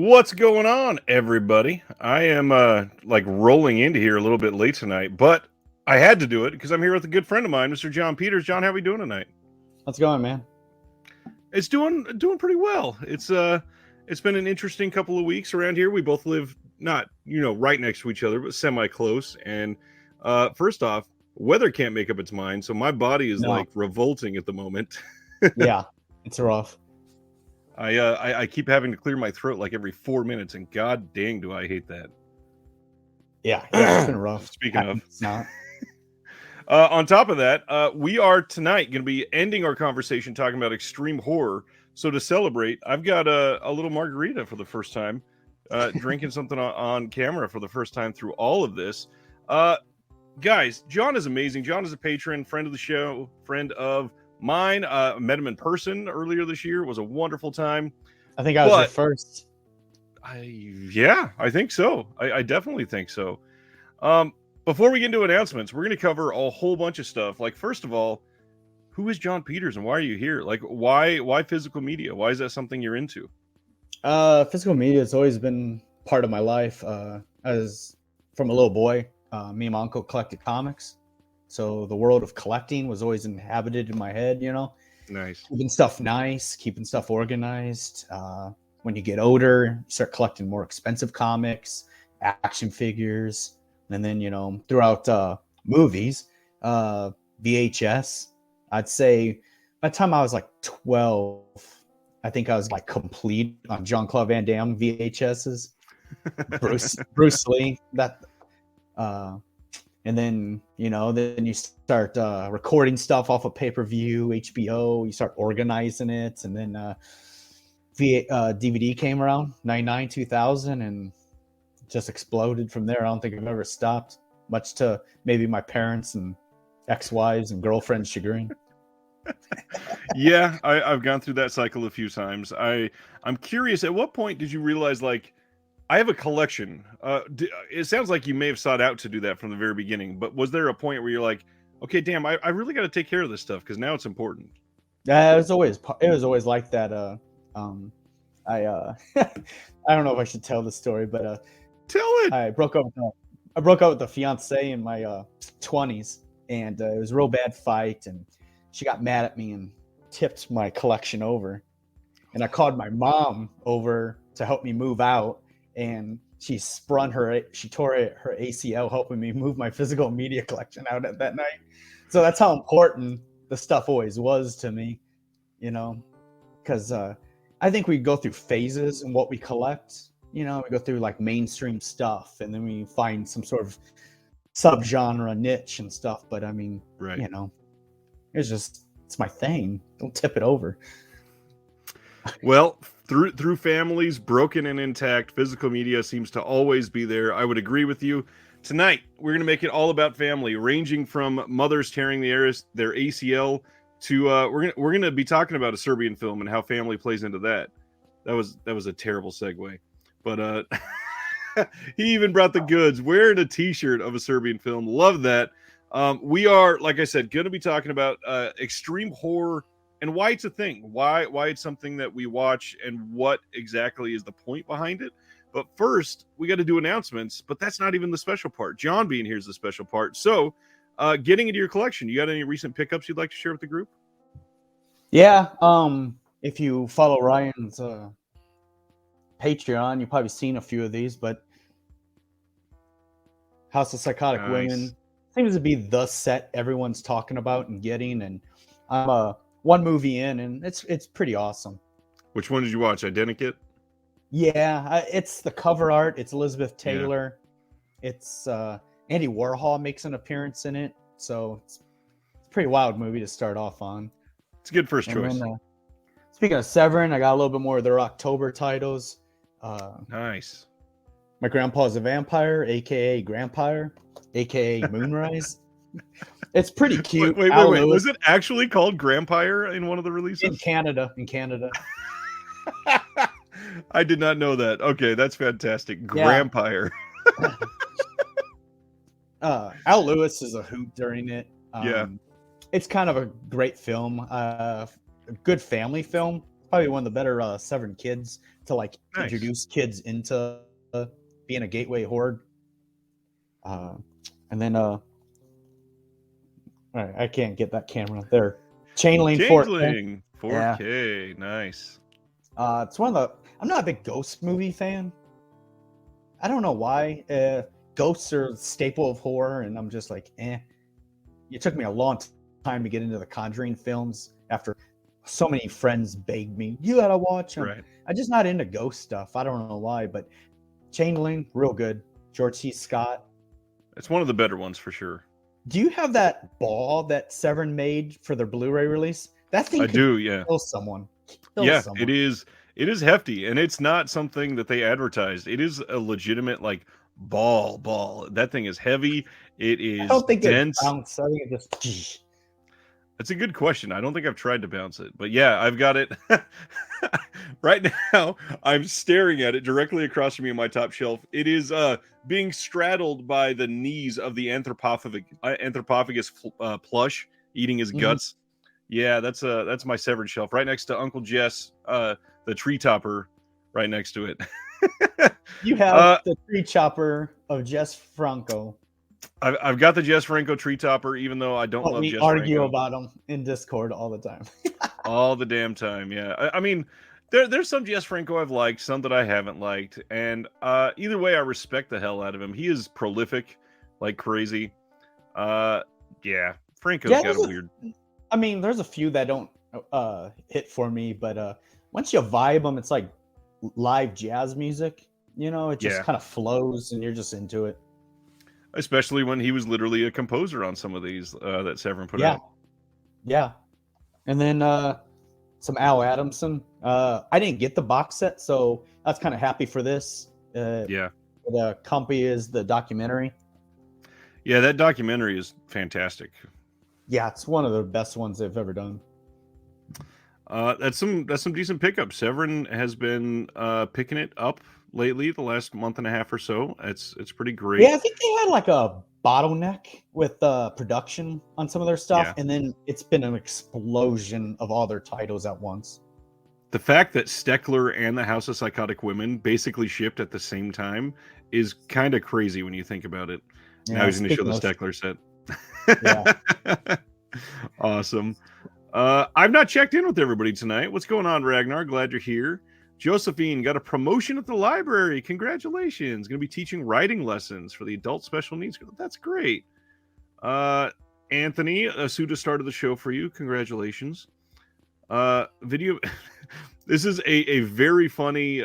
What's going on, everybody? I am like rolling into here a little bit late tonight, but I had to do it because I'm here with a good friend of mine, Mr. John Peters. John, how are we doing tonight? How's it going, man? It's doing pretty well. It's been an interesting couple of weeks around here. We both live not right next to each other, but semi close. And first off, weather can't make up its mind, so my body is like revolting at the moment. Yeah, it's rough. I keep having to clear my throat like every 4 minutes, and god dang, do I hate that. Yeah, it's been rough. Speaking of, it's not. On top of that, we are tonight going to be ending our conversation talking about extreme horror. So to celebrate, I've got a little margarita for the first time, drinking something on camera for the first time through all of this. Guys, John is amazing. John is a patron, friend of the show, friend of mine. Met him in person earlier this year. It was a wonderful time. I think I was your first. I think so. I definitely think so. Before we get into announcements, we're going to cover a whole bunch of stuff. Like, first of all, who is John Peters and why are you here? Like, why physical media? Why is that something you're into? Physical media has always been part of my life. As from a little boy, me and my uncle collected comics. So the world of collecting was always inhabited in my head, Nice. Keeping stuff nice, keeping stuff organized. When you get older, you start collecting more expensive comics, action figures. And then, throughout movies, VHS, I'd say by the time I was like 12, I think I was like complete on Jean-Claude Van Damme VHSs, Bruce Lee, and then, then you start recording stuff off of pay-per-view, HBO, you start organizing it. And then DVD came around, 99, 2000, and just exploded from there. I don't think I've ever stopped, much to maybe my parents and ex-wives and girlfriends' chagrin. Yeah, I've gone through that cycle a few times. I'm curious, at what point did you realize, like, I have a collection? It sounds like you may have sought out to do that from the very beginning, but was there a point where you're like, okay, damn, I really got to take care of this stuff because now it's important? It was always like that. I don't know if I should tell the story, but tell it. I broke up with a fiance in my 20s, and it was a real bad fight, and she got mad at me and tipped my collection over. And I called my mom over to help me move out, and she tore her ACL helping me move my physical media collection out at that night. So that's how important the stuff always was to me, because I think we go through phases in what we collect. We go through like mainstream stuff, and then we find some sort of subgenre niche and stuff. But I mean, right. It's my thing. Don't tip it over. Well, through families, broken and intact, physical media seems to always be there. I would agree with you. Tonight, we're going to make it all about family, ranging from mothers tearing their ACL to we're going to be talking about a Serbian film and how family plays into that. That was a terrible segue. But he even brought the goods, wearing a t-shirt of a Serbian film. Love that. We are, like I said, going to be talking about extreme horror and why it's a thing, why it's something that we watch, and what exactly is the point behind it. But first, we got to do announcements, but that's not even the special part. John being here is the special part. So, getting into your collection, you got any recent pickups you'd like to share with the group? Yeah, if you follow Ryan's Patreon, you've probably seen a few of these, but House of Psychotic Women seems to be the set everyone's talking about and getting, and I'm one movie in, and it's pretty awesome. Which one did you watch? Identikit? Yeah, it's the cover art. It's Elizabeth Taylor. Yeah. It's Andy Warhol makes an appearance in it, so it's a pretty wild movie to start off on. It's a good first choice. Speaking of Severin, I got a little bit more of their October titles. Nice. My Grandpa's a Vampire, aka Grandpire, aka Moonrise. It's pretty cute. Wait. Was it actually called Grandpire in one of the releases? In Canada. I did not know that. Okay, that's fantastic. Grandpire. Al Lewis is a hoot during it. It's kind of a great film. A good family film. Probably one of the better Seven Kids to like Nice. introduce kids into being a gateway horde. And then all right, I can't get that camera there. Chainlink 4K. Changeling 4K. Nice. It's one of the. I'm not a big ghost movie fan. I don't know why. Ghosts are a staple of horror, and I'm just like, eh. It took me a long time to get into the Conjuring films after so many friends begged me, you gotta watch them. Right. I'm just not into ghost stuff. I don't know why, but Chainlink, real good. George C. Scott. It's one of the better ones for sure. Do you have that ball that Severn made for their Blu-ray release? That thing I could do, yeah. kill someone. Kill Yeah, someone. it is. It is hefty, and it's not something that they advertised. It is a legitimate like ball. That thing is heavy. It I is don't think dense. it bounced. I think it just. That's a good question. I don't think I've tried to bounce it, but yeah, I've got it right now. I'm staring at it directly across from me on my top shelf. It is being straddled by the knees of the anthropophagus plush eating his Mhm. guts. Yeah, that's my severed shelf right next to Uncle Jess, the tree topper, right next to it. You have the tree chopper of Jess Franco. I've got the Jess Franco tree topper, even though I don't But love we Jess argue Franco about them in Discord all the time. all the damn time. Yeah, I mean, there's some Jess Franco I've liked, some that I haven't liked, and either way, I respect the hell out of him. He is prolific, like crazy. Yeah, Franco's Yeah, got a weird. I mean, there's a few that don't hit for me, but once you vibe them, it's like live jazz music. You know, it just Yeah. kind of flows, and you're just into it. Especially when he was literally a composer on some of these that Severin put Yeah. out. Yeah, and then some Al Adamson. I didn't get the box set, so I was kind of happy for this. Yeah. The Compy is the documentary. Yeah, that documentary is fantastic. Yeah, it's one of the best ones they've ever done. That's some decent pickups. Severin has been picking it up lately, the last month and a half or so. It's pretty great. Yeah, I think they had like a bottleneck with production on some of their stuff, Yeah. and then it's been an explosion of all their titles at once. The fact that Steckler and the House of Psychotic Women basically shipped at the same time is kind of crazy when you think about it. Now he's going to show the Steckler set. Yeah. Awesome. I've not checked in with everybody tonight. What's going on, Ragnar? Glad you're here. Josephine got a promotion at the library. Congratulations. Going to be teaching writing lessons for the adult special needs group. That's great. Anthony, Asuda started the show for you. Congratulations. Video. This is a very funny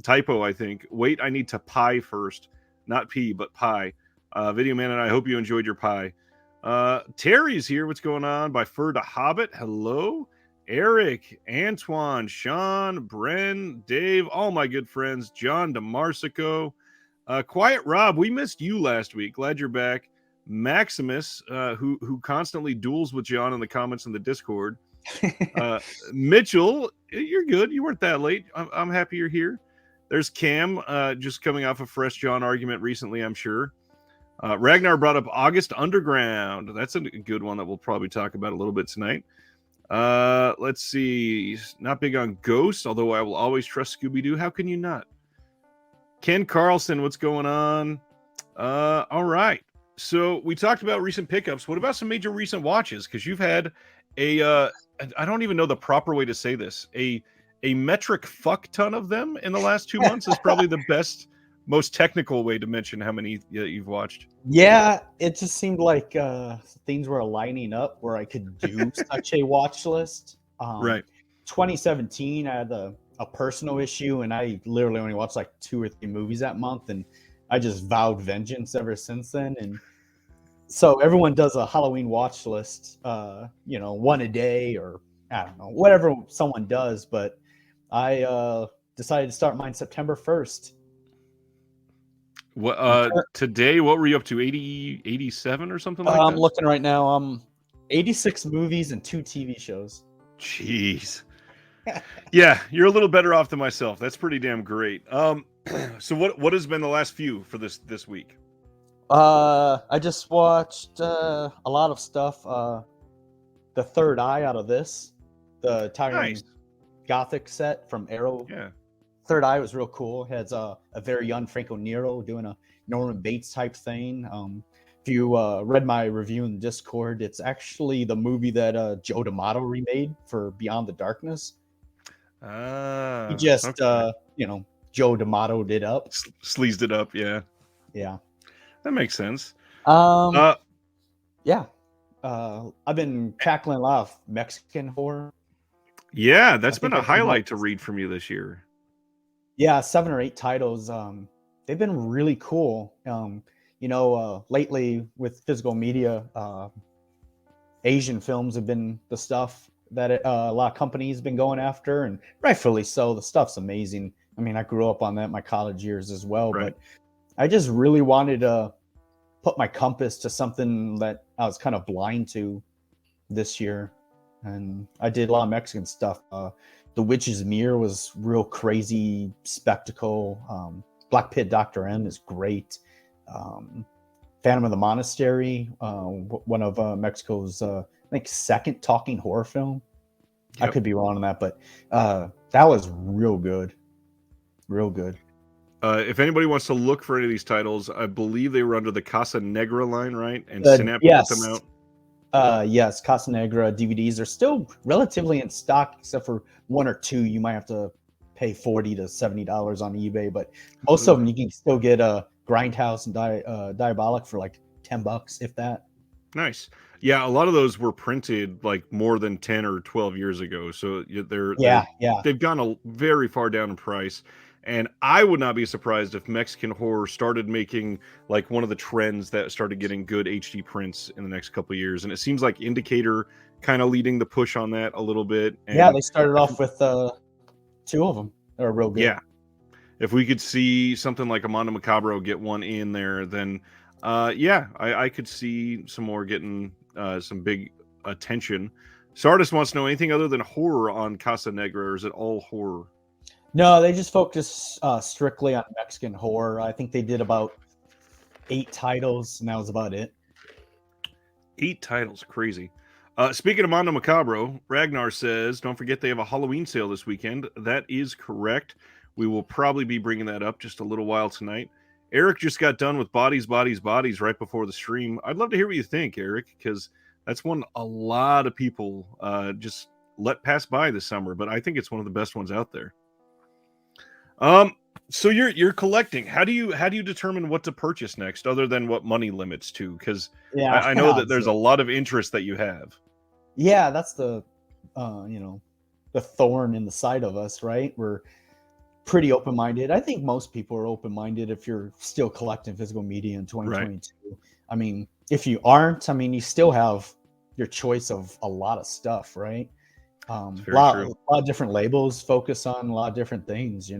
typo, I think. Wait, I need to pie first. Not pee, but pie. Video man, and I hope you enjoyed your pie. Terry's here. What's going on? By Fur to Hobbit. Hello. Eric, Antoine, Sean, Bren, Dave, all my good friends. John DeMarsico. Quiet Rob, we missed you last week. Glad you're back. Maximus, who constantly duels with John in the comments in the Discord. Mitchell, you're good. You weren't that late. I'm happy you're here. There's Cam, just coming off a fresh John argument recently, I'm sure. Ragnar brought up August Underground. That's a good one that we'll probably talk about a little bit tonight. Let's see. Not big on Ghost, although I will always trust Scooby-Doo. How can you not? Ken Carlson, what's going on? All right. So we talked about recent pickups. What about some major recent watches? Because you've had I don't even know the proper way to say this. A metric fuck ton of them in the last 2 months is probably the best, most technical way to mention how many you've watched. Yeah, it just seemed like things were lining up where I could do such a watch list. Right. 2017, I had a personal issue, and I literally only watched like 2 or 3 movies that month, and I just vowed vengeance ever since then. And so everyone does a Halloween watch list, one a day, or I don't know, whatever someone does. But I decided to start mine September 1st. What today? What were you up to? 80, 87 or something like that? I'm looking right now. 86 movies and 2 TV shows. Jeez. Yeah, you're a little better off than myself. That's pretty damn great. So what has been the last few for this week? I just watched a lot of stuff. The Third Eye out of this, the Tyrion Nice. Gothic set from Arrow. Yeah. Third Eye was real cool. It has a very young Franco Nero doing a Norman Bates type thing. If you read my review in Discord, it's actually the movie that Joe D'Amato remade for Beyond the Darkness. He just, Okay. Joe D'Amato did up. Sleazed it up, yeah. Yeah. That makes sense. Um, Uh, yeah. I've been tackling a lot of Mexican horror. yeah, that's been think a I came up highlight to with- read from you this year. Yeah, 7 or 8 titles. They've been really cool. Lately with physical media, Asian films have been the stuff that a lot of companies been going after, and rightfully so. The stuff's amazing. I mean, I grew up on that in my college years as well, Right. but I just really wanted to put my compass to something that I was kind of blind to this year, and I did a lot of Mexican stuff. The Witch's Mirror was real crazy spectacle. Black Pit Doctor M is great. Phantom of the Monastery, one of Mexico's, I think, second talking horror film. I Yep. could be wrong on that, but that was real good. Real good. If anybody wants to look for any of these titles, I believe they were under the Casa Negra line, right? And Uh, Synapse yes. put them out. Yes, Casa Negra DVDs are still relatively in stock, except for one or two. You might have to pay $40 to $70 on eBay, but most of them you can still get a Grindhouse and Diabolic for like $10, if that. Nice. Yeah, a lot of those were printed like more than 10 or 12 years ago. So Yeah. they've gone a very far down in price. And I would not be surprised if Mexican horror started making like one of the trends that started getting good HD prints in the next couple of years. And it seems like Indicator kind of leading the push on that a little bit. And Yeah, they started off with 2 of them. They were real good. yeah, if we could see something like a Mondo Macabro get one in there, then I could see some more getting some big attention. Sardis wants to know anything other than horror on Casa Negra, or is it all horror? No, they just focus strictly on Mexican horror. I think they did about 8 titles, and that was about it. 8 titles, crazy. Speaking of Mondo Macabro, Ragnar says, don't forget they have a Halloween sale this weekend. That is correct. We will probably be bringing that up just a little while tonight. Eric just got done with Bodies, Bodies, Bodies right before the stream. I'd love to hear what you think, Eric, because that's one a lot of people just let pass by this summer, but I think it's one of the best ones out there. So you're collecting. How do you determine what to purchase next, other than what money limits to? Because Yeah, I know that there's a lot of interest that you have. Yeah, that's the the thorn in the side of us, right? We're pretty open-minded. I think most people are open-minded if you're still collecting physical media in 2022. Right. I mean, if you aren't, I mean, you still have your choice of a lot of stuff, right? A lot of different labels focus on a lot of different things,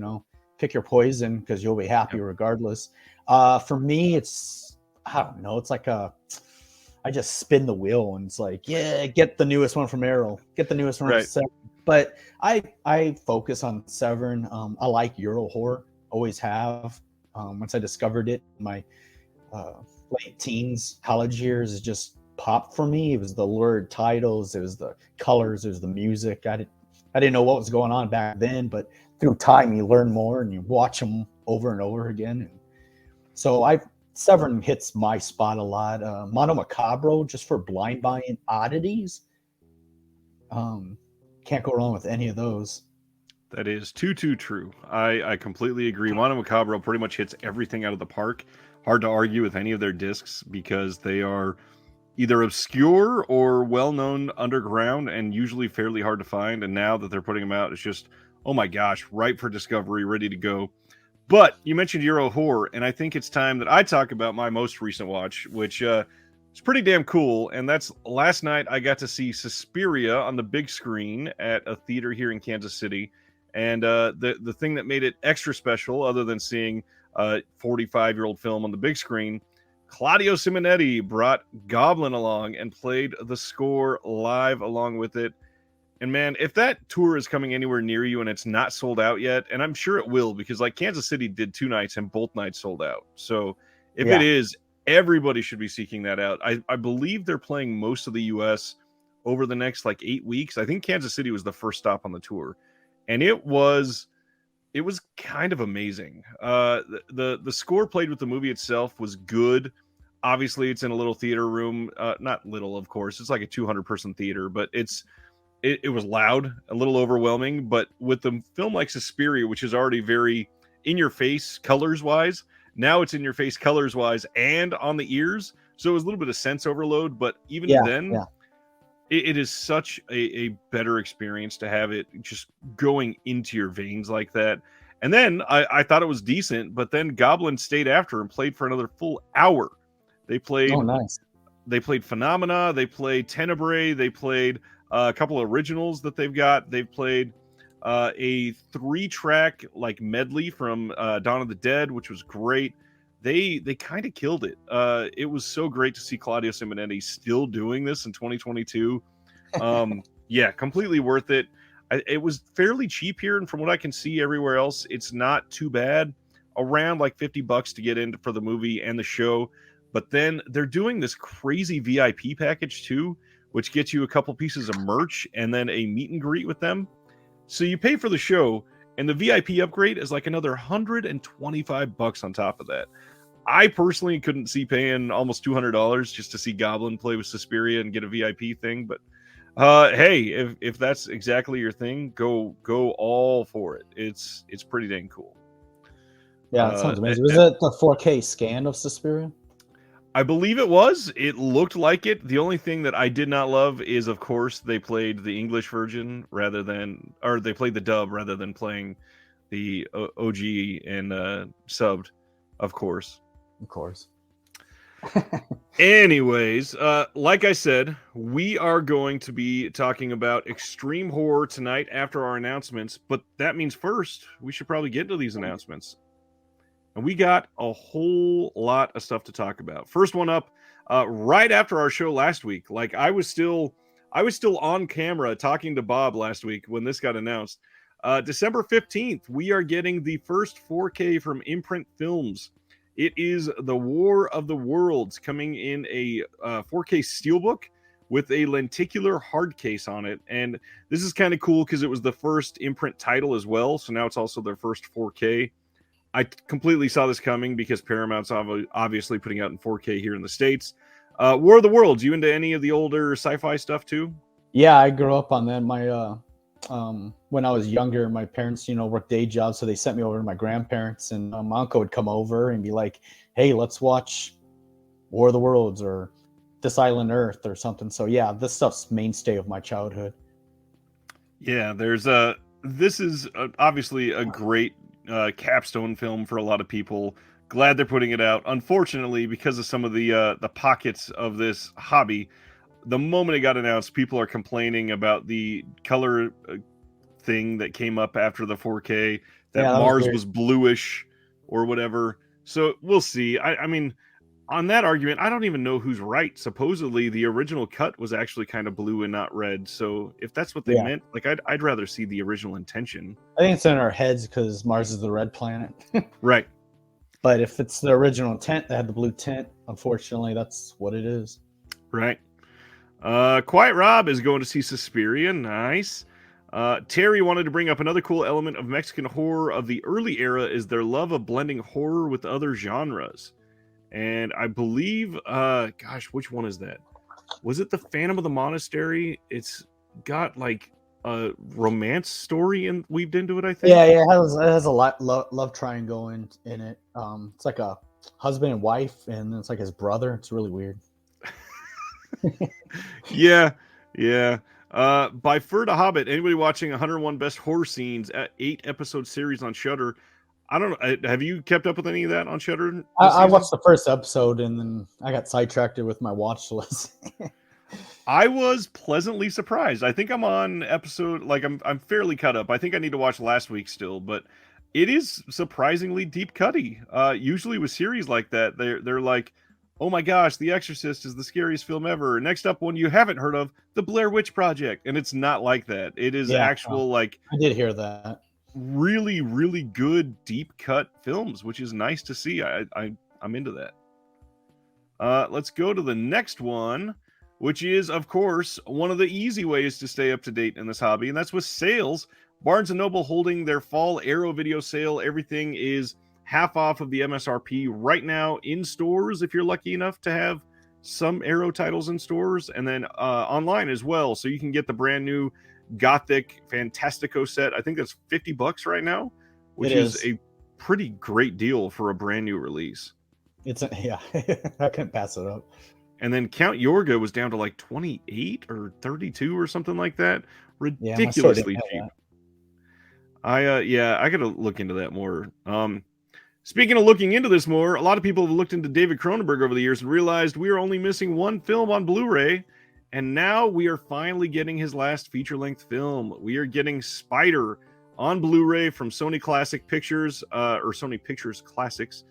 pick your poison because you'll be happy regardless. For me, it's, I don't know, it's like I just spin the wheel and it's like, yeah, get the newest one from Arrow, get the newest one from Severn. But I focus on Severn. I like Euro horror, always have. Once I discovered it in my late teens, college years, it just popped for me. It was the lurid titles, it was the colors, it was the music. I didn't know what was going on back then, but through time you learn more and you watch them over and over again. And so Severn hits my spot a lot. Mondo Macabro, just for blind buying oddities. Can't go wrong with any of those. That is too true. I completely agree. Mondo Macabro pretty much hits everything out of the park. Hard to argue with any of their discs because they are either obscure or well-known underground and usually fairly hard to find. And now that they're putting them out, it's just, oh my gosh, ripe for discovery, ready to go. But you mentioned Euro horror, and I think it's time that I talk about my most recent watch, which is pretty damn cool. And that's last night I got to see Suspiria on the big screen at a theater here in Kansas City. And the thing that made it extra special, other than seeing a 45-year-old film on the big screen, Claudio Simonetti brought Goblin along and played the score live along with it. And man, if that tour is coming anywhere near you and it's not sold out yet, and I'm sure it will, because like Kansas City did 2 nights and both nights sold out. So if it is, everybody should be seeking that out. I believe they're playing most of the US over the next like 8 weeks. I think Kansas City was the first stop on the tour. And it was it was kind of amazing. The score played with the movie itself was good. Obviously, it's in a little theater room. Not little, of course. It's like a 200-person theater, but it was loud, a little overwhelming. But with the film like Suspiria, which is already very in your face colors wise, now it's in your face colors wise and on the ears. So it was a little bit of sense overload. But even then, it is such a better experience to have it just going into your veins like that. And then I thought it was decent, but then Goblin stayed after and played for another full hour. They played. Oh, nice. They played Phenomena. They played Tenebrae. They played a couple of originals that they've got. They've played a 3-track like medley from Dawn of the Dead, which was great. They kind of killed it. It was so great to see Claudio Simonetti still doing this in 2022. Yeah, completely worth it. It was fairly cheap here, and from what I can see everywhere else, it's not too bad. Around like $50 to get in for the movie and the show. But then they're doing this crazy VIP package too, which gets you a couple pieces of merch and then a meet and greet with them. So you pay for the show, and the VIP upgrade is like another $125 on top of that. I personally couldn't see paying almost $200 just to see Goblin play with Suspiria and get a VIP thing. But hey, if that's exactly your thing, go all for it. It's pretty dang cool. Yeah, that sounds amazing. Was it the 4K scan of Suspiria? I believe it was. It looked like it. The only thing that I did not love is, of course, they played the English version or they played the dub rather than playing the OG and subbed, of course. Of course. Anyways, like I said, we are going to be talking about extreme horror tonight after our announcements, but that means first we should probably get into these announcements. And we got a whole lot of stuff to talk about. First one up, right after our show last week. Like I was still on camera talking to Bob last week when this got announced. December 15th, we are getting the first 4K from Imprint Films. It is The War of the Worlds, coming in a 4K steelbook with a lenticular hard case on it. And this is kind of cool because it was the first Imprint title as well. So now it's also their first 4K. I completely saw this coming because Paramount's obviously putting out in 4K here in the States. War of the Worlds, you into any of the older sci-fi stuff too? Yeah, I grew up on that. My when I was younger, my parents, worked day jobs, so they sent me over to my grandparents, and my uncle would come over and be like, "Hey, let's watch War of the Worlds or This Island Earth or something." So yeah, this stuff's mainstay of my childhood. Yeah, this is obviously a great capstone film for a lot of people. Glad they're putting it out. Unfortunately, because of some of the pockets of this hobby, the moment it got announced, people are complaining about the color thing that came up after the 4K, that Mars was bluish or whatever. So we'll see. I mean, on that argument, I don't even know who's right. Supposedly, the original cut was actually kind of blue and not red. So if that's what they meant, like I'd rather see the original intention. I think it's in our heads because Mars is the red planet. Right. But if it's the original intent that had the blue tint, unfortunately, that's what it is. Right. Quiet Rob is going to see Suspiria. Nice. Terry wanted to bring up another cool element of Mexican horror of the early era is their love of blending horror with other genres. And I believe, which one is that? Was it the Phantom of the Monastery? It's got like a romance story weaved into it, I think. Yeah, it has a love triangle in it. It's like a husband and wife, and then it's like his brother. It's really weird. Yeah. By Fur to Hobbit, anybody watching 101 Best Horror Scenes at 8-episode series on Shudder? I don't know. Have you kept up with any of that on Shudder? I watched the first episode and then I got sidetracked with my watch list. I was pleasantly surprised. I think I'm on episode, like I'm fairly cut up. I think I need to watch last week still, but it is surprisingly deep cutty. Usually with series like that, they're like, oh my gosh, The Exorcist is the scariest film ever. Next up, one you haven't heard of, The Blair Witch Project, and it's not like that. It is like I did hear that. Really, really good deep cut films, which is nice to see. I'm into that. Let's go to the next one, which is, of course, one of the easy ways to stay up to date in this hobby, and that's with sales. Barnes & Noble holding their fall Arrow video sale. Everything is half off of the MSRP right now in stores if you're lucky enough to have some Arrow titles in stores, and then online as well. So you can get the brand new Gothic Fantastico set. I think that's $50 right now, which is a pretty great deal for a brand new release. Yeah, I couldn't pass it up. And then Count Yorga was down to like 28 or 32 or something like that. Ridiculously cheap. I gotta look into that more. Speaking of looking into this more, a lot of people have looked into David Cronenberg over the years and realized we are only missing one film on Blu-ray, and now we are finally getting his last feature-length film. We are getting Spider on Blu-ray from Sony Classic Pictures, or Sony Pictures Classics,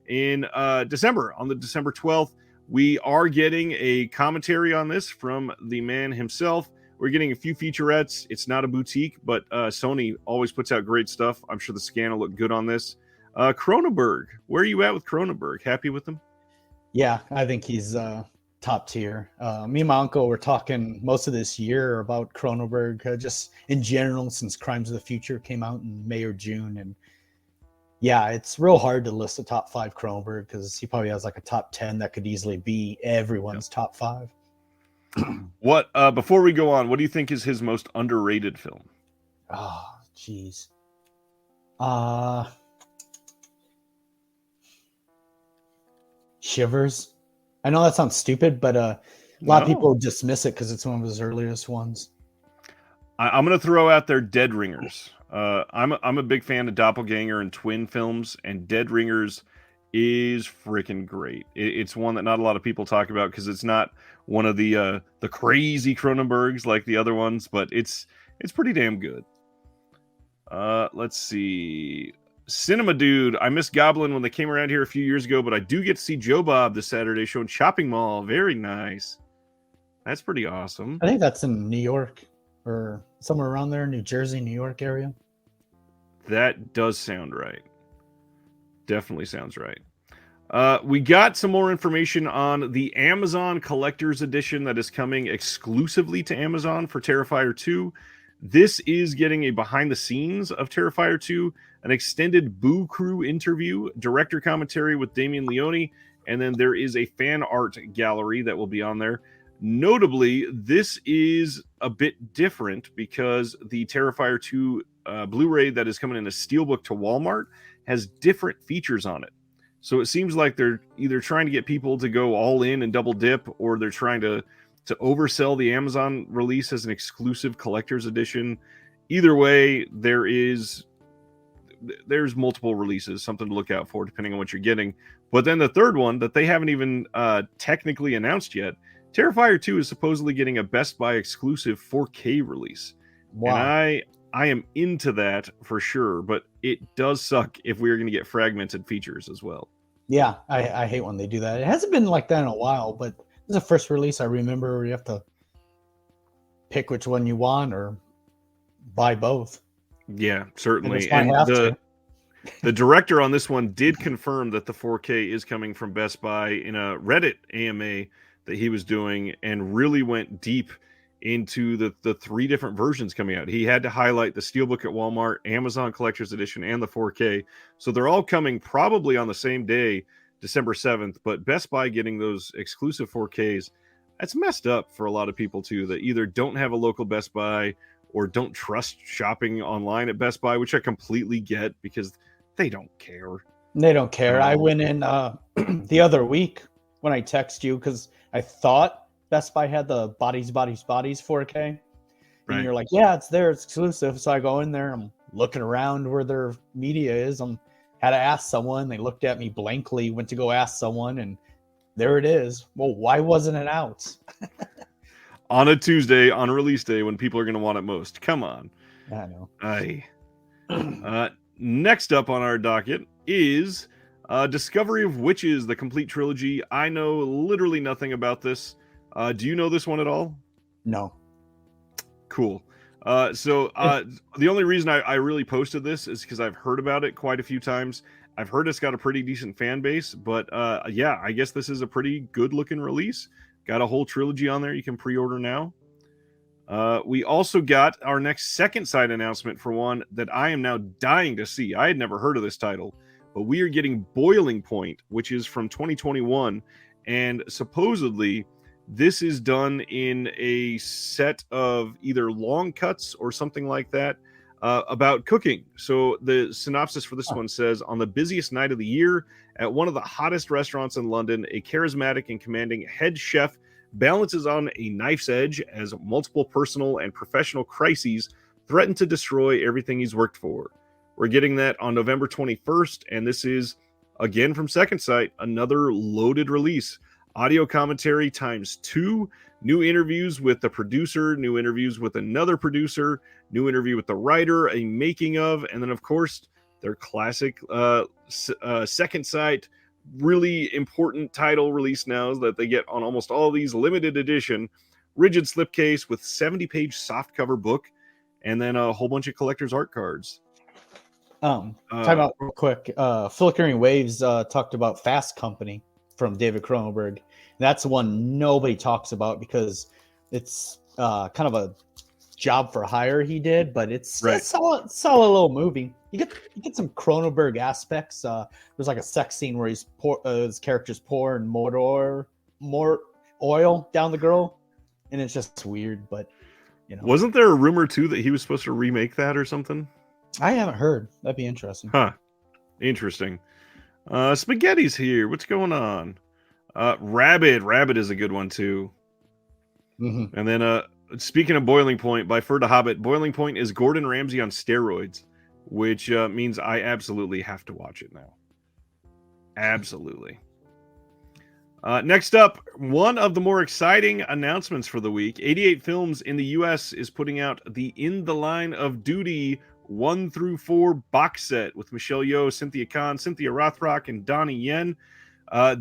in December, on the December 12th. We are getting a commentary on this from the man himself. We're getting a few featurettes. It's not a boutique, but Sony always puts out great stuff. I'm sure the scan will look good on this. Cronenberg, where are you at with Cronenberg? Happy with him? Yeah, I think he's top tier. Me and my uncle were talking most of this year about Cronenberg, just in general, since Crimes of the Future came out in May or June. And yeah, it's real hard to list a top 5 Cronenberg because he probably has like a top 10 that could easily be everyone's top 5. What before we go on, what do you think is his most underrated film? Oh, jeez. Shivers. I know that sounds stupid, but a lot of people dismiss it because it's one of his earliest ones. I'm going to throw out there Dead Ringers. I'm a big fan of Doppelganger and Twin films, and Dead Ringers is freaking great. It's one that not a lot of people talk about because it's not one of the crazy Cronenbergs like the other ones, but it's pretty damn good. Let's see. Cinema Dude, I missed Goblin when they came around here a few years ago, but I do get to see Joe Bob this Saturday showing Shopping Mall. Very nice. That's pretty awesome. I think that's in New York or somewhere around there, New Jersey, New York area. That does sound right. Definitely sounds right. We got some more information on the Amazon Collector's Edition that is coming exclusively to Amazon for Terrifier 2. This is getting a behind the scenes of Terrifier 2, an extended Boo Crew interview, director commentary with Damien Leone, and then there is a fan art gallery that will be on there. Notably, this is a bit different because the Terrifier 2 Blu-ray that is coming in a steelbook to Walmart has different features on it. So it seems like they're either trying to get people to go all in and double dip, or they're trying to oversell the Amazon release as an exclusive collector's edition. Either way, there's multiple releases, something to look out for depending on what you're getting. But then the third one that they haven't even technically announced yet, Terrifier 2 is supposedly getting a Best Buy exclusive 4K release. Wow. And I am into that for sure, but it does suck if we're going to get fragmented features as well. Yeah, I hate when they do that. It hasn't been like that in a while, but this is the first release I remember where you have to pick which one you want or buy both. Yeah, certainly. And the director on this one did confirm that the 4K is coming from Best Buy in a Reddit AMA that he was doing, and really went deep into the 3 different versions coming out. He had to highlight the Steelbook at Walmart, Amazon Collector's Edition, and the 4K. So they're all coming probably on the same day, December 7th, but Best Buy getting those exclusive 4Ks, that's messed up for a lot of people too, that either don't have a local Best Buy or don't trust shopping online at Best Buy, which I completely get because they don't care. They don't care. I went in the other week when I text you because I thought Best Buy had the Bodies 4K. And right. You're like, yeah, it's there. It's exclusive. So I go in there. I'm looking around where their media is. Had to ask someone. They looked at me blankly, went to go ask someone, and there it is. Well, why wasn't it out? On a Tuesday, on release day, when people are going to want it most. Come on. I know. Next up on our docket is Discovery of Witches, the complete trilogy. I know literally nothing about this. Do you know this one at all? No. Cool. So the only reason I really posted this is because I've heard about it quite a few times. I've heard it's got a pretty decent fan base, but yeah, I guess this is a pretty good looking release. Got a whole trilogy on there you can pre-order now. We also got our next second side announcement for one that I am now dying to see. I had never heard of this title, but we are getting Boiling Point, which is from 2021, and supposedly this is done in a set of either long cuts or something like that about cooking. So the synopsis for this one says, on the busiest night of the year at one of the hottest restaurants in London, a charismatic and commanding head chef balances on a knife's edge as multiple personal and professional crises threaten to destroy everything he's worked for. We're getting that on November 21st, and this is, again from Second Sight, another loaded release. Audio commentary times 2, new interviews with the producer, new interviews with another producer, new interview with the writer, a making of, and then, of course, their classic Second Sight really important title release now that they get on almost all these limited edition rigid slipcase with 70-page softcover book, and then a whole bunch of collector's art cards. Time out real quick. Flickering Waves talked about Fast Company from David Cronenberg. That's one nobody talks about because it's kind of a job for hire he did, but it's a solid little movie. You get some Cronenberg aspects. There's like a sex scene where his character's pouring more oil down the girl, and it's just weird. But wasn't there a rumor too that he was supposed to remake that or something? I haven't heard. That'd be interesting. Huh? Interesting. Spaghetti's here. What's going on? Rabbit is a good one too. Mm-hmm. And then speaking of Boiling Point, by Fur the Hobbit, Boiling Point is Gordon Ramsay on steroids, which means I absolutely have to watch it now. Absolutely. Next up, one of the more exciting announcements for the week. 88 Films in the U.S. is putting out the In the Line of Duty 1 through 4 box set with Michelle Yeoh, Cynthia Khan, Cynthia Rothrock, and Donnie Yen.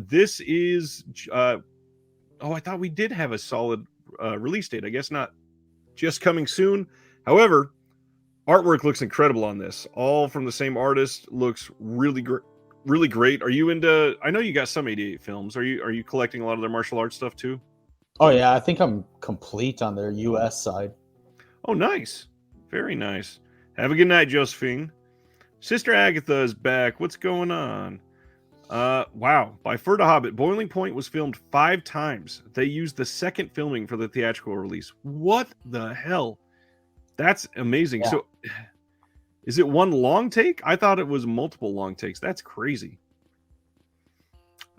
This is... I thought we did have a solid release date. I guess not. Just coming soon. However, artwork looks incredible on this. All from the same artist. Looks really great. Are you into... I know you got some 88 Films. Are you collecting a lot of their martial arts stuff too? Oh yeah, I think I'm complete on their US side. Oh, nice. Very nice. Have a good night, Josephine. Sister Agatha is back. What's going on? Wow. By Fur the Hobbit, Boiling Point was filmed 5 times. They used the second filming for the theatrical release. What the hell? That's amazing. Yeah. So, is it one long take? I thought it was multiple long takes. That's crazy.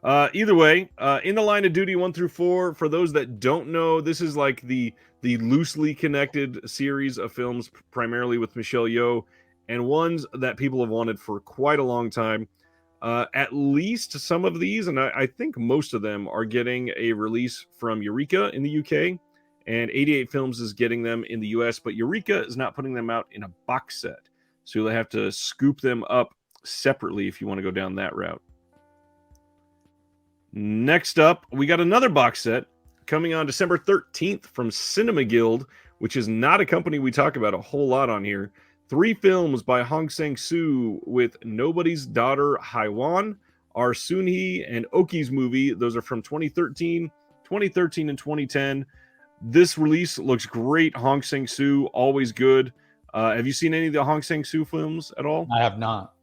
Either way, In the Line of Duty 1 through 4, for those that don't know, this is like the loosely connected series of films, primarily with Michelle Yeoh, and ones that people have wanted for quite a long time. At least some of these, and I think most of them, are getting a release from Eureka in the UK, and 88 Films is getting them in the US, but Eureka is not putting them out in a box set. So you'll have to scoop them up separately if you want to go down that route. Next up, we got another box set coming on December 13th from Cinema Guild, which is not a company we talk about a whole lot on here. 3 films by Hong Sang-soo with Nobody's Daughter Haiwan, Our Soon-hee, and Oki's movie. Those are from 2013, and 2010. This release looks great. Hong Sang-soo, always good. Have you seen any of the Hong Sang-soo films at all? I have not.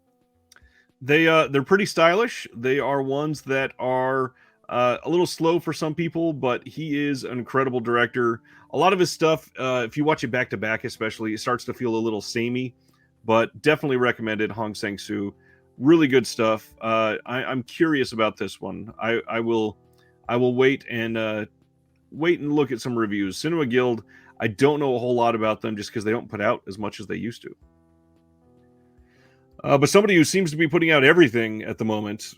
They're pretty stylish. They are ones that are a little slow for some people, but he is an incredible director. A lot of his stuff, if you watch it back to back especially, it starts to feel a little samey, but definitely recommended. Hong Sang-soo, really good stuff. I'm curious about this one. I will wait and look at some reviews. Cinema Guild, I don't know a whole lot about them just because they don't put out as much as they used to. But somebody who seems to be putting out everything at the moment,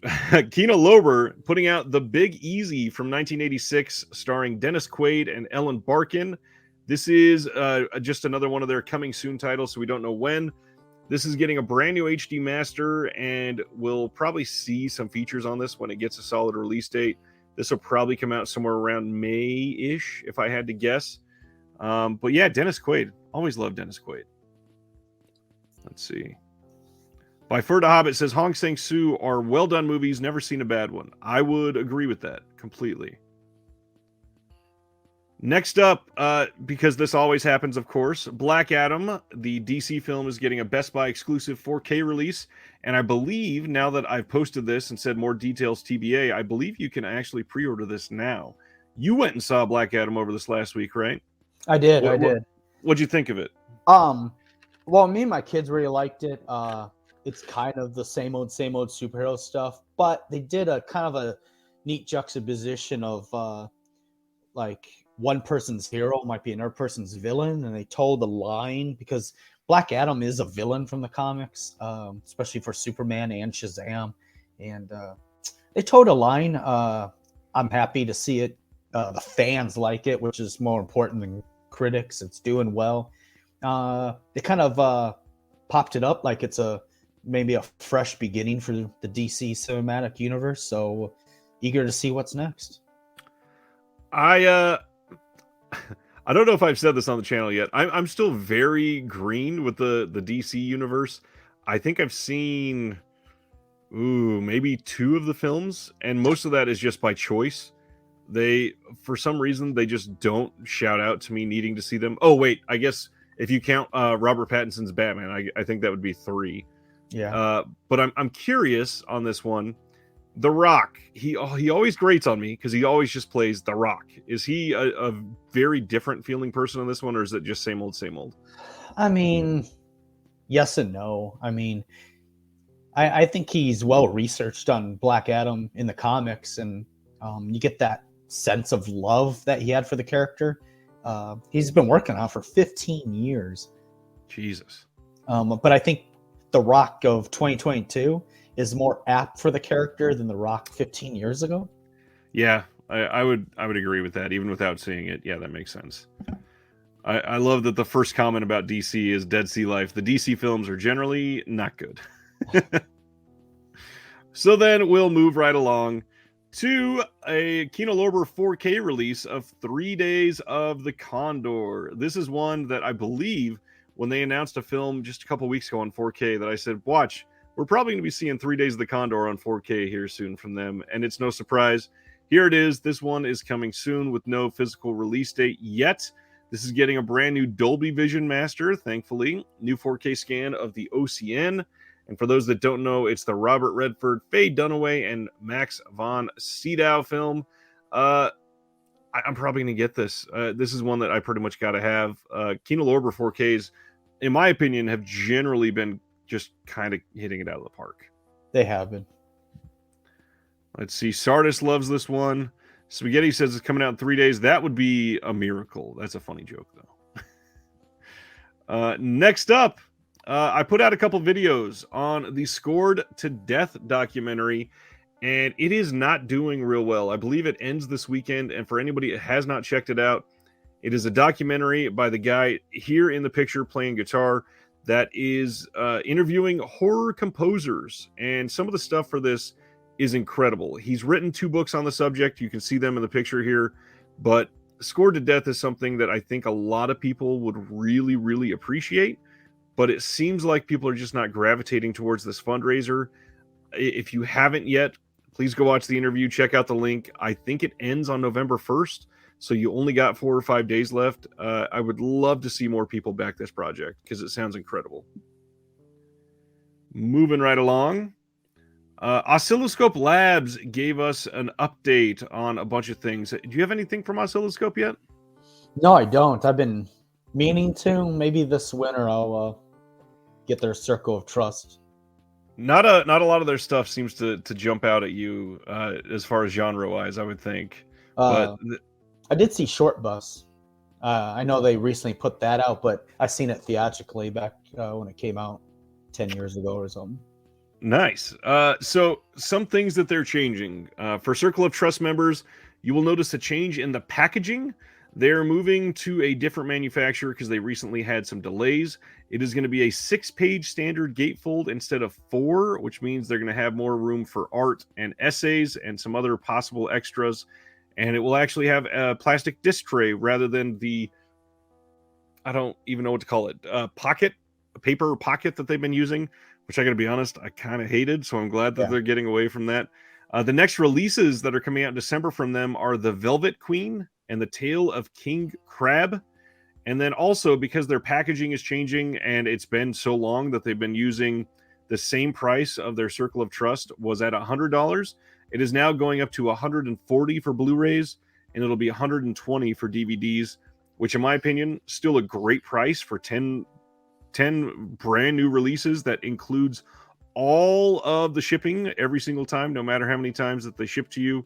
Kino Lorber, putting out The Big Easy from 1986, starring Dennis Quaid and Ellen Barkin. This is just another one of their coming soon titles, so we don't know when. This is getting a brand new HD master, and we'll probably see some features on this when it gets a solid release date. This will probably come out somewhere around May-ish, if I had to guess. But yeah, Dennis Quaid. Always loved Dennis Quaid. Let's see. By Fur the Hobbit says Hong Sang-soo are well done movies, never seen a bad one. I would agree with that completely. Next up, because this always happens, of course, Black Adam, the DC film, is getting a Best Buy exclusive 4K release. And I believe, now that I've posted this and said more details TBA, I believe you can actually pre-order this now. You went and saw Black Adam over this last week, right? I did. I did. What'd you think of it? Well, me and my kids really liked it. It's kind of the same old superhero stuff, but they did a kind of a neat juxtaposition of like one person's hero might be another person's villain, and they told the line because Black Adam is a villain from the comics, especially for Superman and Shazam, and they told a line. I'm happy to see it. The fans like it, which is more important than critics. It's doing well. They kind of popped it up like it's maybe a fresh beginning for the DC cinematic universe. So eager to see what's next. I don't know if I've said this on the channel yet. I'm still very green with the DC universe. I think I've seen maybe 2 of the films, and most of that is just by choice. They, for some reason, they just don't shout out to me needing to see them. Oh wait, I guess if you count Robert Pattinson's Batman, I think that would be 3. Yeah. But I'm curious on this one. The Rock, he always grates on me because he always just plays The Rock. Is he a very different feeling person on this one, or is it just same old, same old? I mean, yes and no. I mean, I think he's well researched on Black Adam in the comics, and you get that sense of love that he had for the character. He's been working on it for 15 years. Jesus. But I think The Rock of 2022 is more apt for the character than The Rock 15 years ago. Yeah, I would agree with that, even without seeing it. Yeah, that makes sense. I love that the first comment about DC is Dead Sea Life. The DC films are generally not good. So then we'll move right along to a Kino Lorber 4K release of 3 Days of the Condor. This is one that I believe when they announced a film just a couple weeks ago on 4K that I said, watch, we're probably going to be seeing 3 Days of the Condor on 4K here soon from them. And it's no surprise. Here it is. This one is coming soon with no physical release date yet. This is getting a brand new Dolby Vision Master, thankfully. New 4K scan of the OCN. And for those that don't know, it's the Robert Redford, Faye Dunaway, and Max von Sydow film. I'm probably going to get this. This is one that I pretty much got to have. Kino Lorber 4Ks, in my opinion, have generally been just kind of hitting it out of the park. They have been. Let's see. Sardis loves this one. Spaghetti says it's coming out in 3 days. That would be a miracle. That's a funny joke, though. Next up, I put out a couple videos on the Scored to Death documentary, and it is not doing real well. I believe it ends this weekend, and for anybody that has not checked it out, it is a documentary by the guy here in the picture playing guitar that is interviewing horror composers, and some of the stuff for this is incredible. He's written 2 books on the subject. You can see them in the picture here, but Scored to Death is something that I think a lot of people would really, really appreciate, but it seems like people are just not gravitating towards this fundraiser. If you haven't yet, please go watch the interview. Check out the link. I think it ends on November 1st, so you only got 4 or 5 days left. I would love to see more people back this project because it sounds incredible. Moving right along. Oscilloscope Labs gave us an update on a bunch of things. Do you have anything from Oscilloscope yet? No, I don't. I've been meaning to. Maybe this winter I'll get their Circle of Trust. Not a lot of their stuff seems to jump out at you as far as genre-wise, I would think. But I did see Short Bus. I know they recently put that out, but I seen it theatrically back when it came out 10 years ago or something. Nice. So some things that they're changing. For Circle of Trust members, you will notice a change in the packaging. They're moving to a different manufacturer because they recently had some delays. It is going to be a 6-page standard gatefold instead of 4, which means they're going to have more room for art and essays and some other possible extras. And it will actually have a plastic disc tray rather than the, I don't even know what to call it, pocket, a paper pocket that they've been using, which I got to be honest, I kind of hated. So I'm glad that they're getting away from that. The next releases that are coming out in December from them are the Velvet Queen and The Tale of King Crab. And then also, because their packaging is changing and it's been so long that they've been using the same price of their Circle of Trust was at $100. It is now going up to $140 for Blu-rays, and it'll be $120 for DVDs, which in my opinion, still a great price for 10 brand new releases that includes all of the shipping every single time, no matter how many times that they ship to you.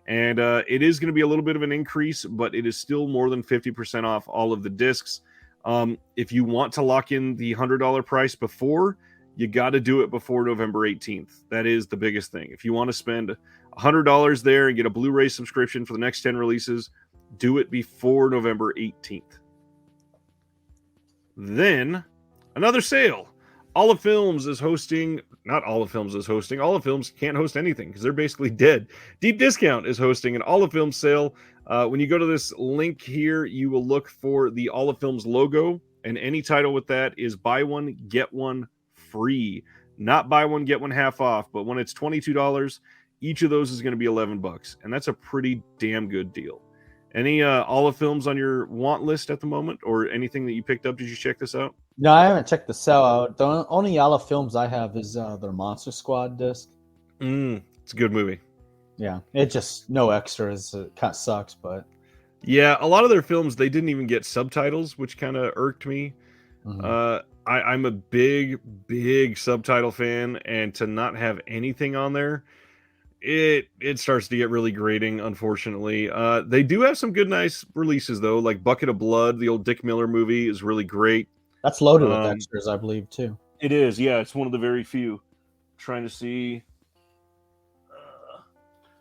And it is going to be a little bit of an increase, but it is still more than 50% off all of the discs. If you want to lock in the $100 price before, you got to do it before November 18th. That is the biggest thing. If you want to spend $100 there and get a Blu-ray subscription for the next 10 releases, do it before November 18th. Then, another sale. Olive Films is hosting, not Olive Films is hosting, Olive Films can't host anything because they're basically dead. Deep Discount is hosting an Olive Films sale. When you go to this link here, you will look for the Olive Films logo, and any title with that is buy one, get one free. Not buy one, get one half off, but when it's $22, each of those is going to be $11, and that's a pretty damn good deal. Any Olive Films on your want list at the moment, or anything that you picked up? Did you check this out? No, I haven't checked the sale out. The only Olive Films I have is their Monster Squad disc. It's a good movie. Yeah, it just no extras. It kind of sucks, but yeah, a lot of their films they didn't even get subtitles, which kind of irked me. I'm a big subtitle fan, and to not have anything on there, it starts to get really grating, unfortunately. They do have some good, nice releases though, like Bucket of Blood, the old Dick Miller movie, is really great. That's loaded with extras, I believe, too. It is, yeah. It's one of the very few. Trying to see.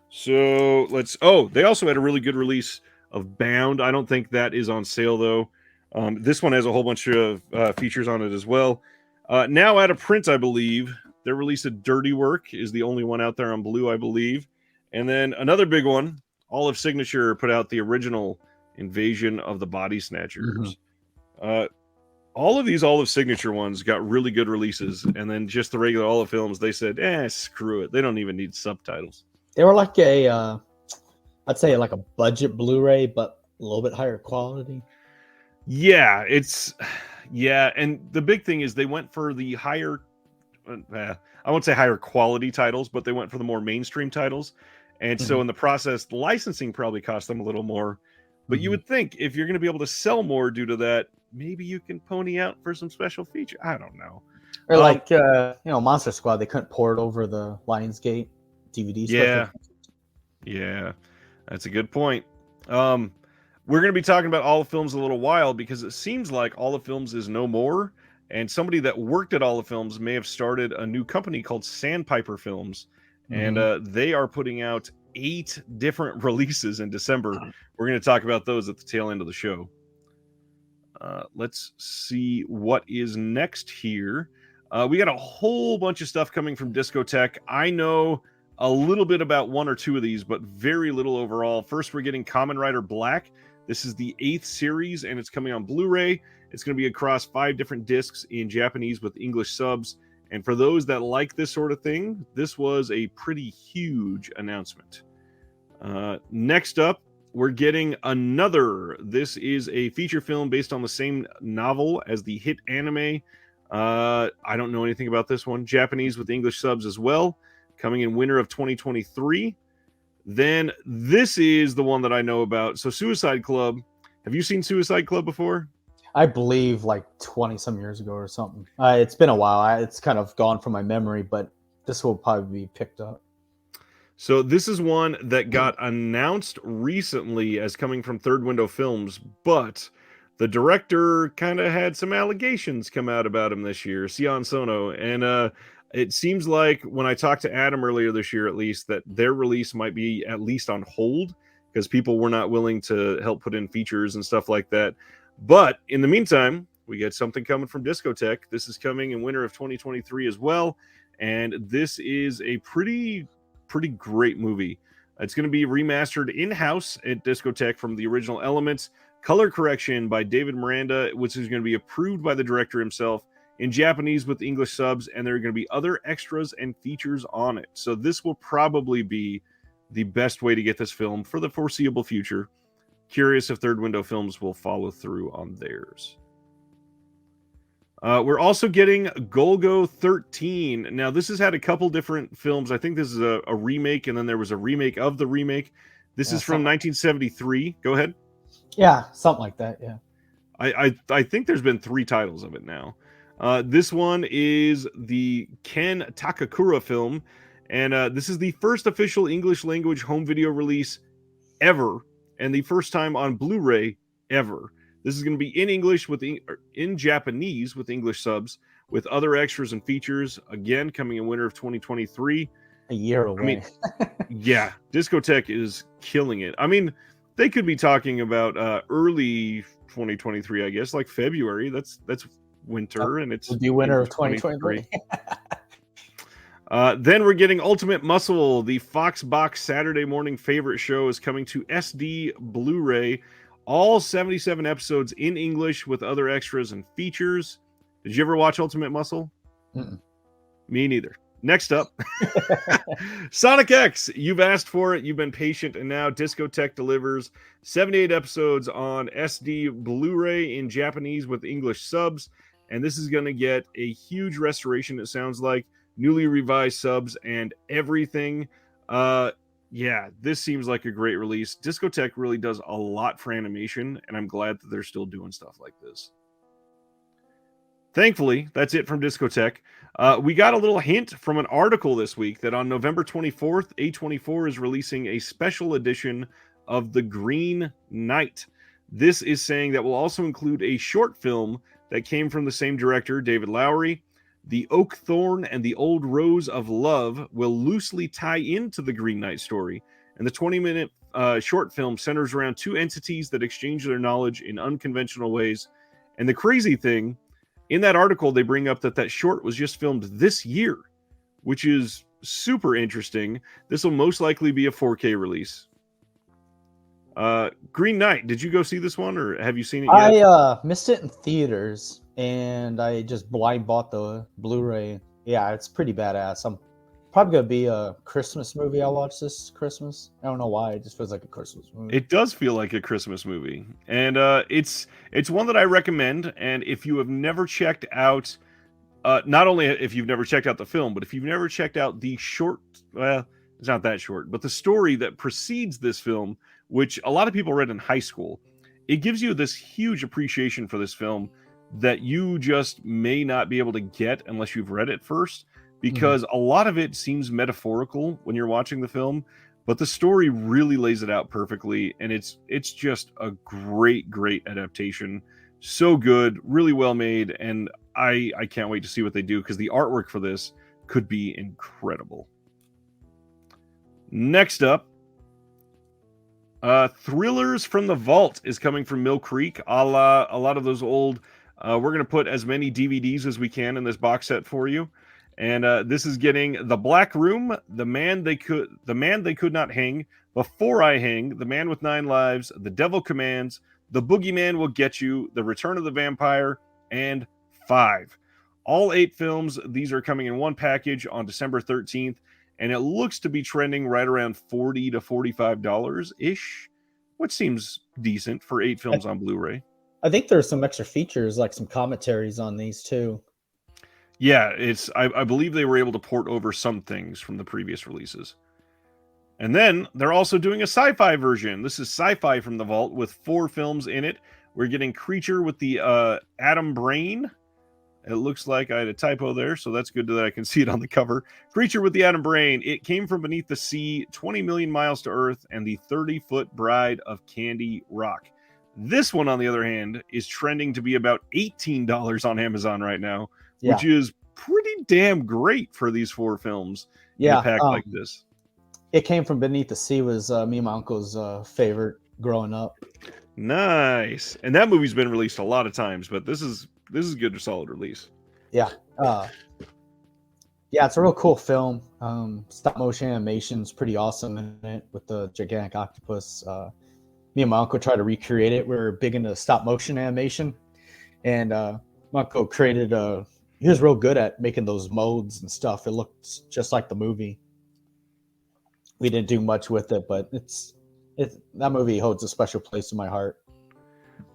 So let's. Oh, they also had a really good release of Bound. I don't think that is on sale though. This one has a whole bunch of features on it as well. Now out of print, I believe. Their release of Dirty Work is the only one out there on Blue, I believe. And then another big one, Olive Signature put out the original Invasion of the Body Snatchers. All of these Olive Signature ones got really good releases, and then just the regular Olive Films, they said, screw it. They don't even need subtitles. They were like I'd say like a budget Blu-ray, but a little bit higher quality. Yeah, and the big thing is they went for the higher, I won't say higher quality titles, but they went for the more mainstream titles. And so in the process, the licensing probably cost them a little more. But you would think if you're going to be able to sell more due to that, maybe you can pony out for some special feature. I don't know. Or like, Monster Squad, they couldn't pour it over the Lionsgate DVD. Yeah, that's a good point. We're going to be talking about Olive Films a little while because it seems like Olive Films is no more. And somebody that worked at Olive Films may have started a new company called Sandpiper Films. And they are putting out 8 different releases in December. We're going to talk about those at the tail end of the show. Let's see what is next here. We got a whole bunch of stuff coming from Discotek. I know a little bit about 1 or 2 of these, but very little overall. First, we're getting Kamen Rider Black. This is the 8th series, and it's coming on Blu-ray. It's going to be across 5 different discs in Japanese with English subs. And for those that like this sort of thing, this was a pretty huge announcement. Next up, we're getting another. This is a feature film based on the same novel as the hit anime. I don't know anything about this one. Japanese with English subs as well. Coming in winter of 2023. Then this is the one that I know about. So Suicide Club. Have you seen Suicide Club before? I believe like 20 some years ago or something. It's been a while. It's kind of gone from my memory, but this will probably be picked up. So this is one that got announced recently as coming from Third Window Films, but the director kind of had some allegations come out about him this year, Sion Sono, and it seems like when I talked to Adam earlier this year, at least, that their release might be at least on hold because people were not willing to help put in features and stuff like that. But in the meantime, we get something coming from Discotek. This is coming in winter of 2023 as well, and this is a pretty great movie. It's going to be remastered in-house at Discotek from the original elements. Color correction by David Miranda, which is going to be approved by the director himself in Japanese with English subs, and there are going to be other extras and features on it. So this will probably be the best way to get this film for the foreseeable future. Curious if Third Window Films will follow through on theirs. We're also getting Golgo 13. Now, this has had a couple different films. I think this is a remake, and then there was a remake of the remake. This is from 1973. Go ahead. Yeah, something like that, yeah. I think there's been 3 titles of it now. This one is the Ken Takakura film, and this is the first official English language home video release ever, and the first time on Blu-ray ever. This is going to be in English in Japanese with English subs, with other extras and features. Again, coming in winter of 2023. A year away. I mean, yeah, Discotek is killing it. I mean, they could be talking about early 2023, I guess, like February. That's winter, and it's the winter of 2023. Then we're getting Ultimate Muscle. The Fox Box Saturday morning favorite show is coming to SD Blu-ray. All 77 episodes in English with other extras and features. Did you ever watch Ultimate Muscle? Mm-mm. Me neither. Next up, Sonic X. You've asked for it. You've been patient, and now Discotek delivers 78 episodes on SD Blu-ray in Japanese with English subs. And this is going to get a huge restoration, it sounds like. Newly revised subs and everything. Yeah, this seems like a great release. Discotek really does a lot for animation, and I'm glad that they're still doing stuff like this. Thankfully, that's it from Discotek. We got a little hint from an article this week that on November 24th, A24 is releasing a special edition of The Green Knight. This is saying that will also include a short film that came from the same director, David Lowery. The Oak Thorn and the Old Rose of Love will loosely tie into the Green Knight story, and the 20-minute short film centers around 2 entities that exchange their knowledge in unconventional ways. And the crazy thing, in that article, they bring up that short was just filmed this year, which is super interesting. This will most likely be a 4K release. Green Knight, did you go see this one, or have you seen it yet? I missed it in theaters, and I just blind bought the Blu-ray. Yeah, it's pretty badass. I'm probably gonna be a Christmas movie. I'll watch this Christmas. I don't know why. It just feels like a Christmas movie. It does feel like a Christmas movie, and it's one that I recommend. And if you have never checked out, not only if you've never checked out the film, but if you've never checked out the short, well, it's not that short, but the story that precedes this film, which a lot of people read in high school, it gives you this huge appreciation for this film that you just may not be able to get unless you've read it first, because a lot of it seems metaphorical when you're watching the film, but the story really lays it out perfectly, and it's just a great adaptation. So good, really well made, and I can't wait to see what they do, because the artwork for this could be incredible. Next up, Thrillers from the Vault is coming from Mill Creek. A lot of those old. We're going to put as many DVDs as we can in this box set for you, and this is getting The Black Room, The Man They Could Not Hang, Before I Hang, The Man with 9 Lives, The Devil Commands, The Boogeyman Will Get You, The Return of the Vampire, and 5. All 8 films. These are coming in one package on December 13th. And it looks to be trending right around $40 to $45-ish, which seems decent for 8 films on Blu-ray. I think there's some extra features, like some commentaries on these too. Yeah, I believe they were able to port over some things from the previous releases. And then they're also doing a sci-fi version. This is Sci-Fi from the Vault with 4 films in it. We're getting Creature with the Atom Brain. It looks like I had a typo there, so that's good that I can see it on the cover. Creature with the Atom Brain. It Came from Beneath the Sea, 20 Million Miles to Earth, and the 30-Foot Bride of Candy Rock. This one, on the other hand, is trending to be about $18 on Amazon right now, which is pretty damn great for these 4 films in a pack like this. It Came from Beneath the Sea was me and my uncle's favorite growing up. Nice. And that movie's been released a lot of times, but this is a good, solid release. Yeah. Yeah, it's a real cool film. Stop motion animation's pretty awesome in it with the gigantic octopus. Me and my uncle tried to recreate it. We're big into stop motion animation. And my uncle created he was real good at making those modes and stuff. It looked just like the movie. We didn't do much with it, but it's That movie holds a special place in my heart.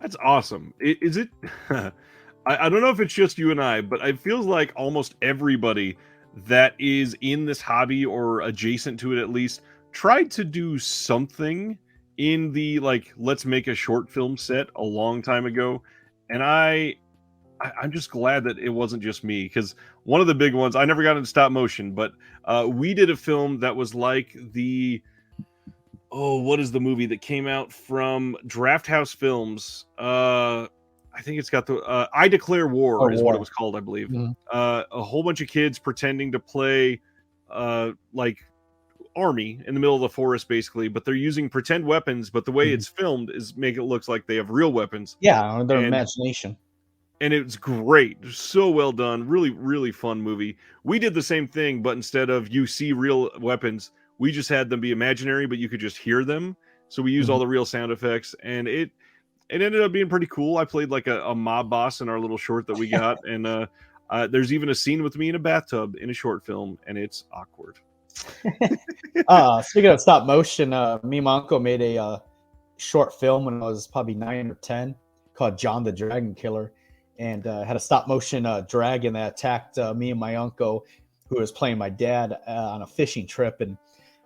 That's awesome. Is it? I don't know if it's just you and I, but it feels like almost everybody that is in this hobby or adjacent to it at least tried to do something in the like let's make a short film set a long time ago. And I'm just glad that it wasn't just me because one of the big ones I never got into stop motion, but we did a film that was like the what is the movie that came out from Draft House Films? I think it's got the I Declare War is what it was called, I believe. Mhm. A whole bunch of kids pretending to play like army in the middle of the forest, basically, but they're using pretend weapons. But the way it's filmed is make it look like they have real weapons. Yeah, their And imagination. and it's great, so well done, really really fun movie. We did the same thing, but instead of you see real weapons, we just had them be imaginary, but you could just hear them. So we used all Mhm. the real sound effects, and it ended up being pretty cool. I played like a mob boss in our little short that we got, and there's even a scene with me in a bathtub in a short film, and it's awkward. Speaking of stop motion, me and my uncle made a short film when I was probably 9 or 10 called John the Dragon Killer, and had a stop motion dragon that attacked me and my uncle, who was playing my dad on a fishing trip. And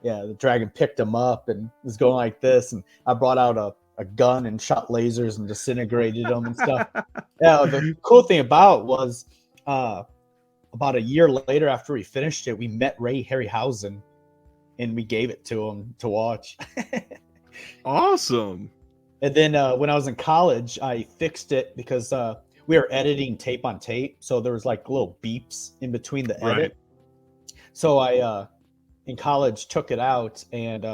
yeah, the dragon picked him up and was going like this. And I brought out a gun and shot lasers and disintegrated them and stuff. Yeah, the cool thing about was about a year later after we finished it, we met Ray Harryhausen and we gave it to him to watch. Awesome. And then when I was in college, I fixed it because we were editing tape on tape, so there was like little beeps in between the edit. Right. So I in college took it out and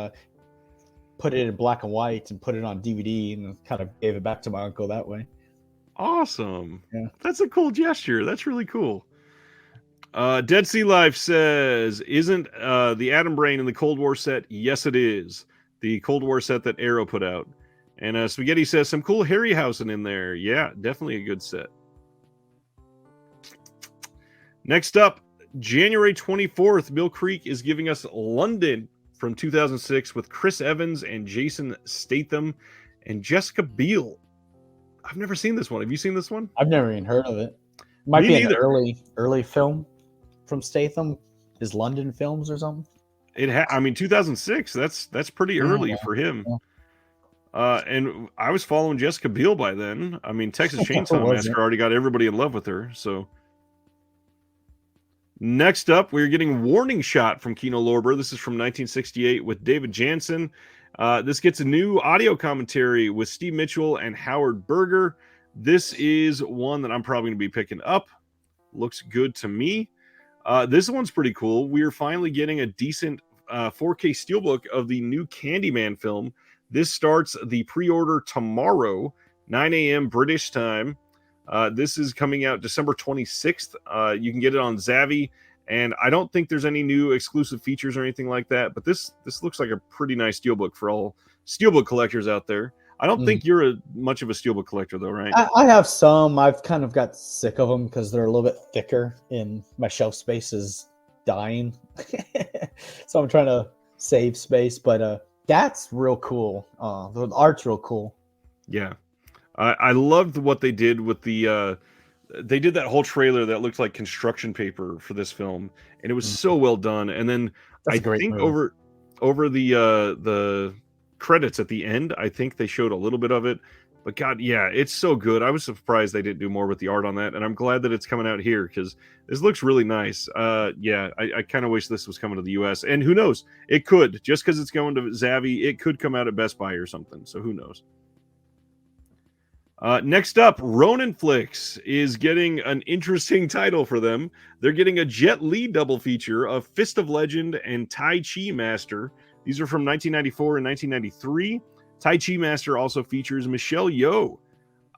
put it in black and white and put it on DVD and kind of gave it back to my uncle that way. Awesome. Yeah. That's a cool gesture. That's really cool. Dead Sea Life says, isn't the Atom Brain in the Cold War set? Yes, it is. The Cold War set that Arrow put out. And Spaghetti says, some cool Harryhausen in there. Yeah, definitely a good set. Next up, January 24th, Mill Creek is giving us London from 2006 with Chris Evans and Jason Statham and Jessica Biel. I've never seen this one. Have you seen this one? I've never even heard of it. It might Me be neither. an early film from Statham. Is London Films or something? I mean, 2006. That's pretty early for him. And I was following Jessica Biel by then. I mean, Texas Chainsaw Massacre already got everybody in love with her. So next up, we're getting Warning Shot from Kino Lorber. This is from 1968 with David Jansen. This gets a new audio commentary with Steve Mitchell and Howard Berger. This is one that I'm probably going to be picking up. Looks good to me. This one's pretty cool. We're finally getting a decent 4K steelbook of the new Candyman film. This starts the pre-order tomorrow, 9 a.m. British time. This is coming out December 26th. You can get it on Zavvi, and I don't think there's any new exclusive features or anything like that, but this looks like a pretty nice steelbook for all steelbook collectors out there. I don't think you're much of a steelbook collector, though, right? I have some. I've kind of got sick of them because they're a little bit thicker and my shelf space is dying. So I'm trying to save space, but that's real cool. The art's real cool. Yeah. I loved what they did with the they did that whole trailer that looked like construction paper for this film, and it was so well done. And then That's I a great think move. over the credits at the end, I think they showed a little bit of it. But God, yeah, it's so good. I was surprised they didn't do more with the art on that, and I'm glad that it's coming out here because this looks really nice. Yeah, I kind of wish this was coming to the U.S. And who knows? It could, just because it's going to Zavvi, it could come out at Best Buy or something. So who knows? Next up, Ronin Flicks is getting an interesting title for them. They're getting a Jet Li double feature of Fist of Legend and Tai Chi Master. These are from 1994 and 1993. Tai Chi Master also features Michelle Yeoh.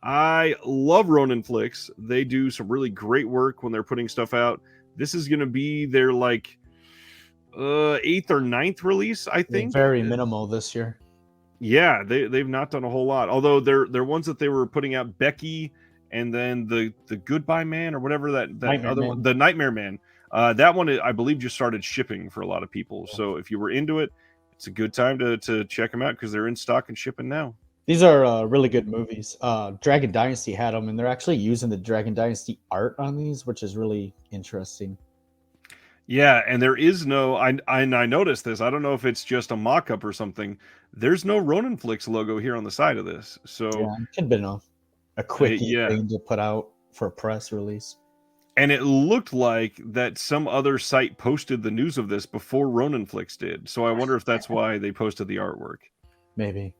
I love Ronin Flicks. They do some really great work when they're putting stuff out. This is going to be their like 8th or 9th release, I think. Very minimal this year. Yeah, they've not done a whole lot. Although they're ones that they were putting out, Becky, and then the Goodbye Man or whatever that Nightmare other Man. one, the Nightmare Man. That one I believe just started shipping for a lot of people. So if you were into it, it's a good time to check them out because they're in stock and shipping now. These are really good movies. Dragon Dynasty had them, and they're actually using the Dragon Dynasty art on these, which is really interesting. Yeah, and there is no. I noticed this. I don't know if it's just a mock-up or something. There's no Ronin Flicks logo here on the side of this. So Yeah, it could have been a quick yeah. thing to put out for a press release. And it looked like that some other site posted the news of this before Ronin Flicks did. So I wonder if that's why they posted the artwork. Maybe.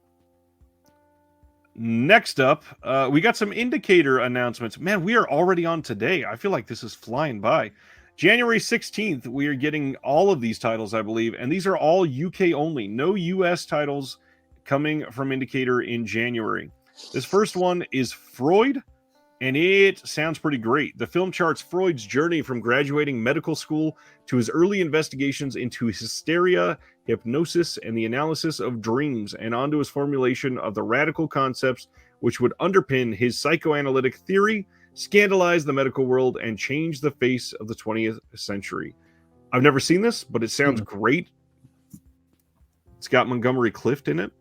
Next up, we got some indicator announcements. Man, we are already on today. I feel like this is flying by. January 16th, we are getting all of these titles, I believe, and these are all UK only. No US titles coming from Indicator in January. This first one is Freud, and it sounds pretty great. The film charts Freud's journey from graduating medical school to his early investigations into hysteria, hypnosis, and the analysis of dreams, and onto his formulation of the radical concepts which would underpin his psychoanalytic theory, scandalize the medical world, and change the face of the 20th century. I've never seen this, but it sounds great. It's got Montgomery Clift in it.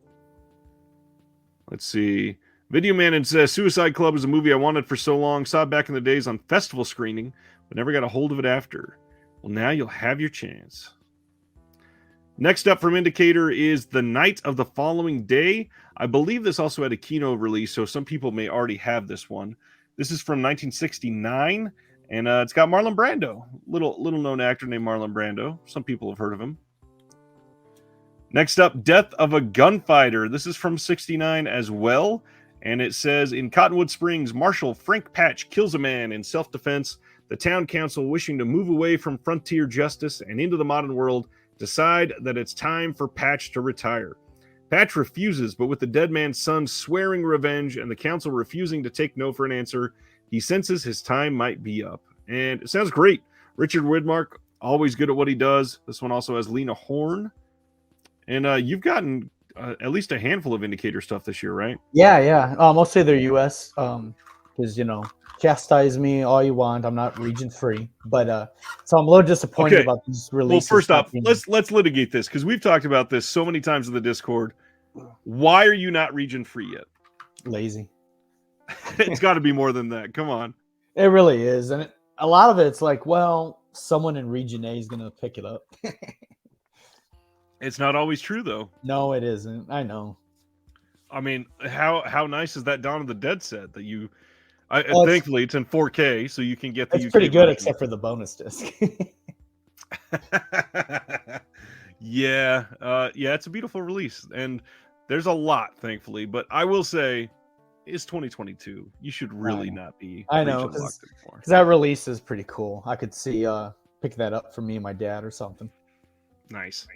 Let's see. Video Man and says Suicide Club is a movie I wanted for so long. Saw it back in the days on festival screening, but never got a hold of it after. Well, now you'll have your chance. Next up from Indicator is The Night of the Following Day. I believe this also had a Kino release, so some people may already have this one. This is from 1969, and it's got Marlon Brando. Little known actor named Marlon Brando. Some people have heard of him. Next up, Death of a Gunfighter. This is from 69 as well, and it says, in Cottonwood Springs, Marshal Frank Patch kills a man in self-defense. The town council, wishing to move away from frontier justice and into the modern world, decide that it's time for Patch to retire. Patch refuses, but with the dead man's son swearing revenge and the council refusing to take no for an answer, he senses his time might be up. And it sounds great. Richard Widmark, always good at what he does. This one also has Lena Horne. And you've gotten at least a handful of Indicator stuff this year, right? Yeah. Mostly they're US, because, chastise me all you want. I'm not region free. But so I'm a little disappointed about these releases. Well, first off, let's litigate this, because we've talked about this so many times in the Discord. Why are you not region free yet? Lazy. It's got to be more than that. Come on. It really is. And a lot of it's like, well, someone in region A is going to pick it up. It's not always true, though. No, it isn't. I know. I mean, how nice is that Dawn of the Dead set that you... thankfully, it's in 4K, so you can get the It's UK pretty good, version. except for the bonus disc. Yeah, it's a beautiful release, and there's a lot, thankfully. But I will say, it's 2022. You should really not be. I know, because that release is pretty cool. I could see pick that up for me and my dad or something. Nice.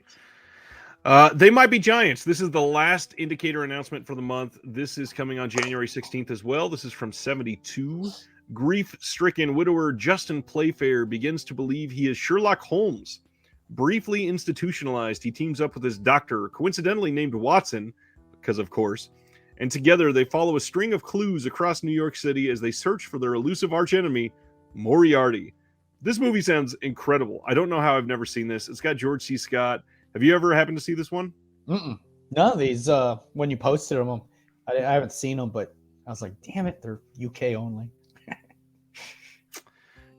They Might Be Giants. This is the last Indicator announcement for the month. This is coming on January 16th as well. This is from 72. Grief-stricken widower Justin Playfair begins to believe he is Sherlock Holmes. Briefly institutionalized, he teams up with his doctor, coincidentally named Watson, because of course, and together they follow a string of clues across New York City as they search for their elusive archenemy, Moriarty. This movie sounds incredible. I don't know how I've never seen this. It's got George C. Scott. Have you ever happened to see this one? None of these, when you posted them, I haven't seen them, but I was like, damn it, they're UK only.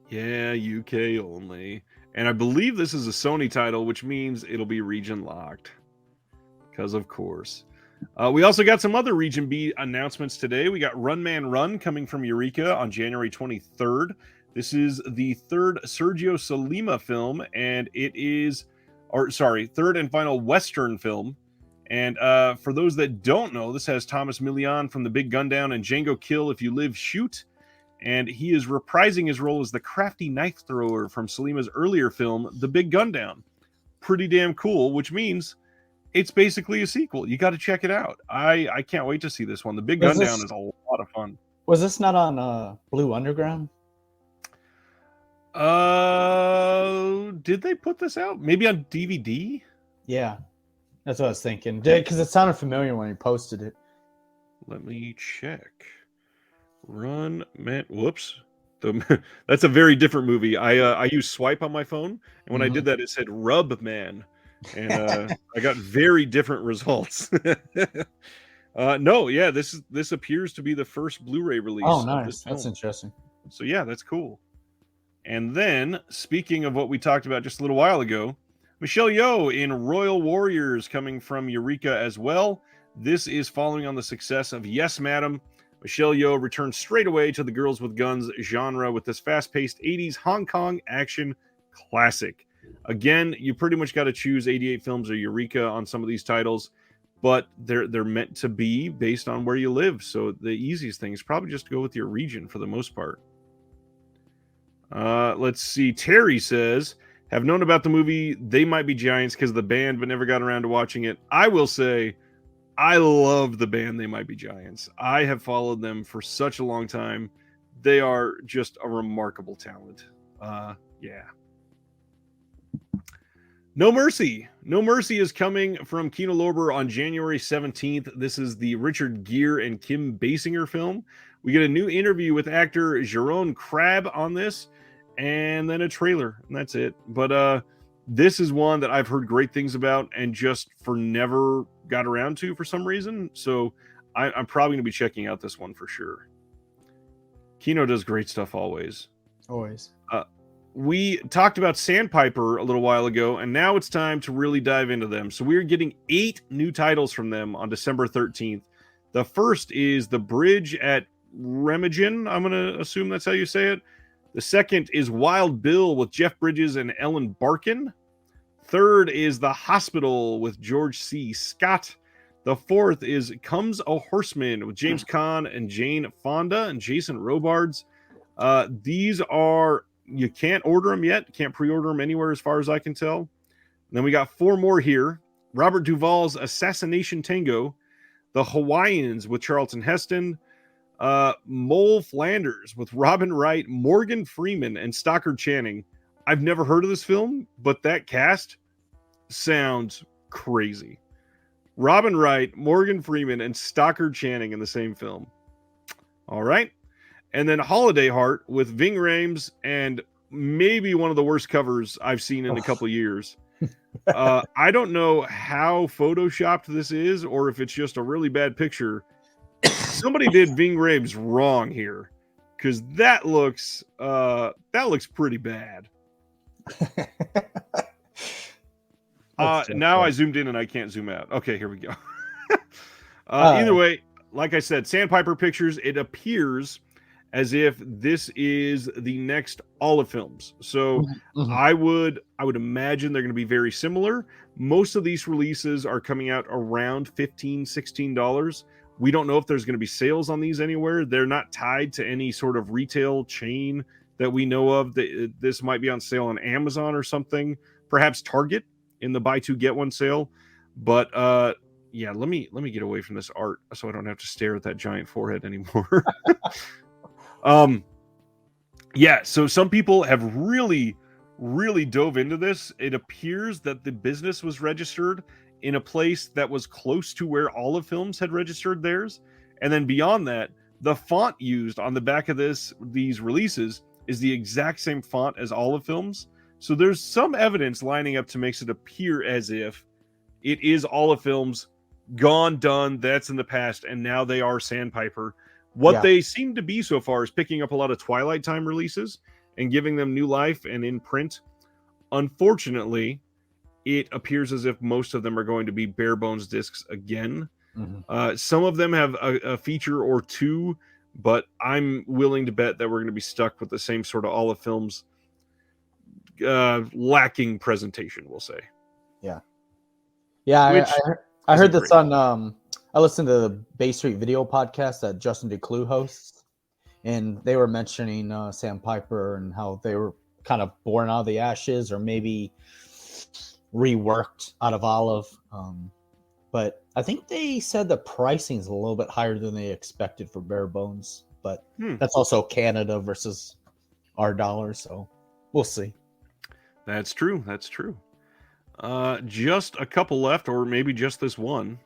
Yeah, UK only. And I believe this is a Sony title, which means it'll be region locked. Because of course. We also got some other Region B announcements today. We got Run Man Run coming from Eureka on January 23rd. This is the third Sergio Solima film, and third and final Western film. And for those that don't know, this has Thomas Milian from The Big Gun Down and Django Kill If You Live, Shoot. And he is reprising his role as the crafty knife thrower from Solima's earlier film, The Big Gun Down. Pretty damn cool, which means it's basically a sequel. You got to check it out. I can't wait to see this one. The Big Gun Down is a lot of fun. Was this not on Blue Underground? Did they put this out? Maybe on DVD? Yeah, that's what I was thinking. Because it sounded familiar when you posted it. Let me check. Run Man. Whoops. That's a very different movie. I used Swipe on my phone, and when I did that, it said Rub Man. and I got very different results. No, yeah, this appears to be the first Blu-ray release Oh, of this nice. film. That's interesting. So yeah, that's cool. And then, speaking of what we talked about just a little while ago, Michelle Yeoh in Royal Warriors coming from Eureka as well. This is following on the success of Yes, Madam. Michelle Yeoh returns straight away to the girls with guns genre with this fast-paced 80s Hong Kong action classic. Again, you pretty much got to choose 88 Films or Eureka on some of these titles, but they're meant to be based on where you live. So the easiest thing is probably just to go with your region for the most part. Let's see. Terry says, have known about the movie They Might Be Giants because of the band, but never got around to watching it. I will say, I love the band They Might Be Giants. I have followed them for such a long time. They are just a remarkable talent. Yeah. No Mercy. No Mercy is coming from Kino Lorber on January 17th. This is the Richard Gere and Kim Basinger film. We get a new interview with actor Jerome Crabb on this, and then a trailer, and that's it. But this is one that I've heard great things about and just never got around to for some reason. So I'm probably going to be checking out this one for sure. Kino does great stuff always. Always. We talked about Sandpiper a little while ago, and now it's time to really dive into them. So we're getting 8 new titles from them on December 13th. The first is The Bridge at Remagen. I'm going to assume that's how you say it. The second is Wild Bill with Jeff Bridges and Ellen Barkin. Third is The Hospital with George C. Scott. The fourth is Comes a Horseman with James Caan and Jane Fonda and Jason Robards. These are... You can't order them yet. Can't pre-order them anywhere as far as I can tell. And then we got 4 more here. Robert Duvall's Assassination Tango. The Hawaiians with Charlton Heston. Mole Flanders with Robin Wright, Morgan Freeman, and Stockard Channing. I've never heard of this film, but that cast sounds crazy. Robin Wright, Morgan Freeman, and Stockard Channing in the same film. All right. And then Holiday Heart with Ving Rhames and maybe one of the worst covers I've seen in a couple of years. I don't know how photoshopped this is or if it's just a really bad picture. Somebody did Ving Rhames wrong here because that looks pretty bad. Now I zoomed in and I can't zoom out. Okay, here we go. Either way, like I said, Sandpiper Pictures, it appears as if this is the next Olive Films. So I would imagine they're going to be very similar. Most of these releases are coming out around $15, $16. We don't know if there's going to be sales on these anywhere. They're not tied to any sort of retail chain that we know of. This might be on sale on Amazon or something, perhaps Target in the buy 2 get 1 sale. But yeah, let me get away from this art so I don't have to stare at that giant forehead anymore. Yeah, so some people have really dove into this. It appears that the business was registered in a place that was close to where Olive Films had registered theirs. And then beyond that, the font used on the back of these releases is the exact same font as Olive Films. So there's some evidence lining up to makes it appear as if it is Olive Films, gone, done, that's in the past, and now they are Sandpiper. What they seem to be so far is picking up a lot of Twilight Time releases and giving them new life and in print. Unfortunately, it appears as if most of them are going to be bare bones discs again. Some of them have a feature or 2, but I'm willing to bet that we're going to be stuck with the same sort of Olive Films lacking presentation, we'll say. Yeah, I heard this on... I listened to the Bay Street Video podcast that Justin Decloux hosts, and they were mentioning Sandpiper and how they were kind of born out of the ashes or maybe reworked out of Olive. But I think they said the pricing is a little bit higher than they expected for bare bones. But that's also Canada versus our dollars, so we'll see. That's true. Just a couple left, or maybe just this one.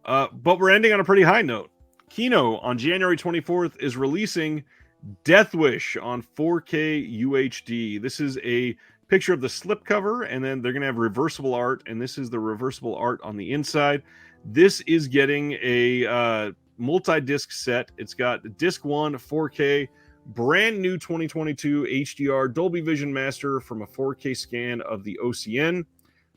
But we're ending on a pretty high note. Kino on January 24th is releasing Death Wish on 4K UHD. This is a picture of the slipcover, and then they're going to have reversible art, and this is the reversible art on the inside. This is getting a multi-disc set. It's got disc 1 4K, brand new 2022 HDR Dolby Vision Master from a 4K scan of the OCN,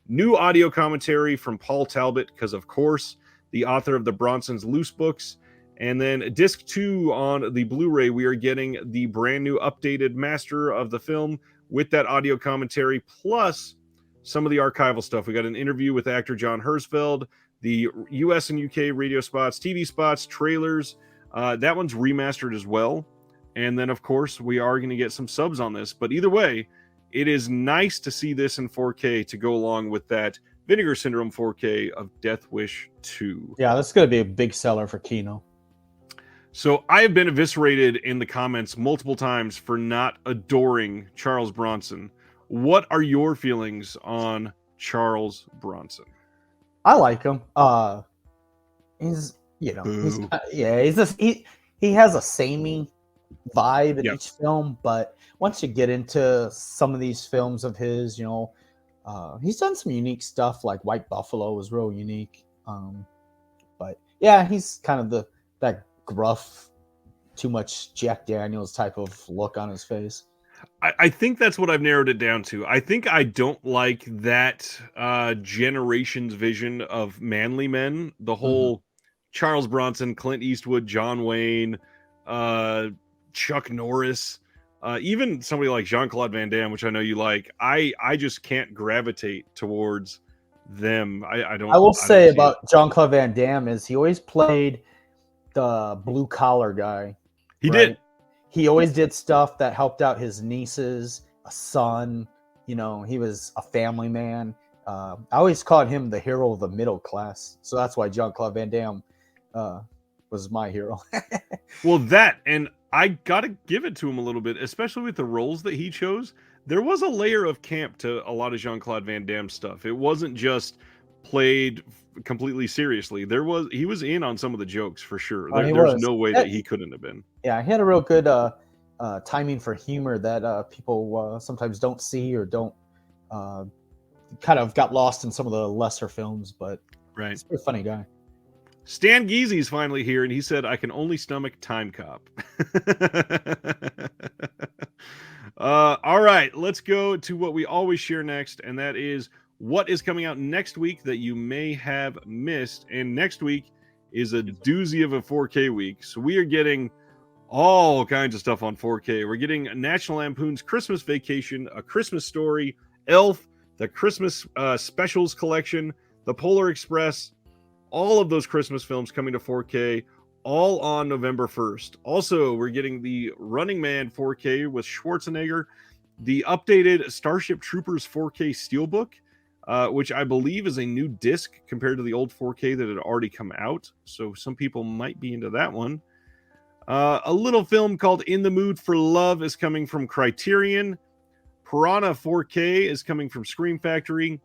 new audio commentary from Paul Talbot, because of course, the author of the Bronson's Loose books. And then disc 2 on the Blu-ray, we are getting the brand new updated master of the film with that audio commentary, plus some of the archival stuff. We got an interview with actor John Hersfeld, the US and UK radio spots, TV spots, trailers. That one's remastered as well. And then, of course, we are going to get some subs on this. But either way, it is nice to see this in 4K to go along with that Vinegar Syndrome 4K of Death Wish 2. Yeah, that's going to be a big seller for Kino. So I have been eviscerated in the comments multiple times for not adoring Charles Bronson. What are your feelings on Charles Bronson? I like him. He's he has a samey vibe in each film, but once you get into some of these films of his, he's done some unique stuff. Like White Buffalo was real unique. But yeah, he's kind of that gruff, too much Jack Daniels type of look on his face. I think that's what I've narrowed it down to. I think I don't like that generation's vision of manly men. The whole Charles Bronson, Clint Eastwood, John Wayne, Chuck Norris, even somebody like Jean-Claude Van Damme, which I know you like. I just can't gravitate towards them. I will say about Jean-Claude Van Damme is he always played the blue collar guy. He did. He always did stuff that helped out his nieces, a son. He was a family man. I always called him the hero of the middle class. So that's why Jean-Claude Van Damme was my hero. Well, and I got to give it to him a little bit, especially with the roles that he chose. There was a layer of camp to a lot of Jean-Claude Van Damme stuff. It wasn't just played completely seriously. He was in on some of the jokes for sure. There's no way that he couldn't have been. Yeah, he had a real good timing for humor that people sometimes don't see or don't kind of got lost in some of the lesser films, but he's a pretty funny guy. Stan Geezy's finally here, and he said, I can only stomach Time Cop. All right, let's go to what we always share next, and that is what is coming out next week that you may have missed. And next week is a doozy of a 4K week. So we are getting all kinds of stuff on 4K. We're getting National Lampoon's Christmas Vacation, A Christmas Story, Elf, the Christmas Specials Collection, The Polar Express, all of those Christmas films coming to 4K, all on November 1st. Also, we're getting the Running Man 4K with Schwarzenegger, the updated Starship Troopers 4K Steelbook, which I believe is a new disc compared to the old 4K that had already come out. So some people might be into that one. A little film called In the Mood for Love is coming from Criterion. Piranha 4K is coming from Scream Factory.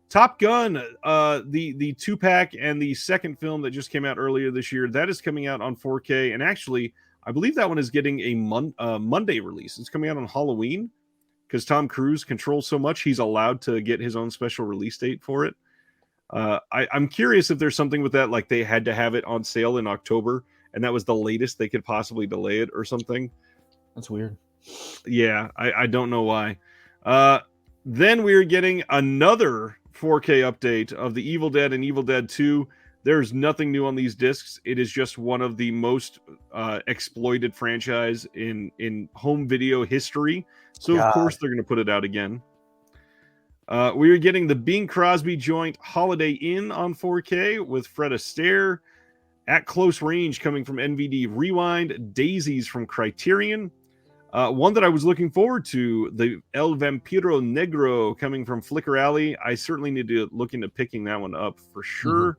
Top Gun, the 2-pack and the second film that just came out earlier this year, that is coming out on 4K. And actually, I believe that one is getting a Monday release. It's coming out on Halloween because Tom Cruise controls so much, he's allowed to get his own special release date for it. I'm curious if there's something with that, like they had to have it on sale in October, and that was the latest they could possibly delay it or something. That's weird. Yeah, I don't know why. Then we're getting another 4K update of The Evil Dead and Evil Dead 2. There's nothing new on these discs. It is just one of the most exploited franchise in home video history. So, of course, they're going to put it out again. We are getting the Bing Crosby joint Holiday Inn on 4K with Fred Astaire. At Close Range coming from NVD Rewind. Daisies from Criterion. One that I was looking forward to, the El Vampiro Negro coming from Flicker Alley. I certainly need to look into picking that one up for sure.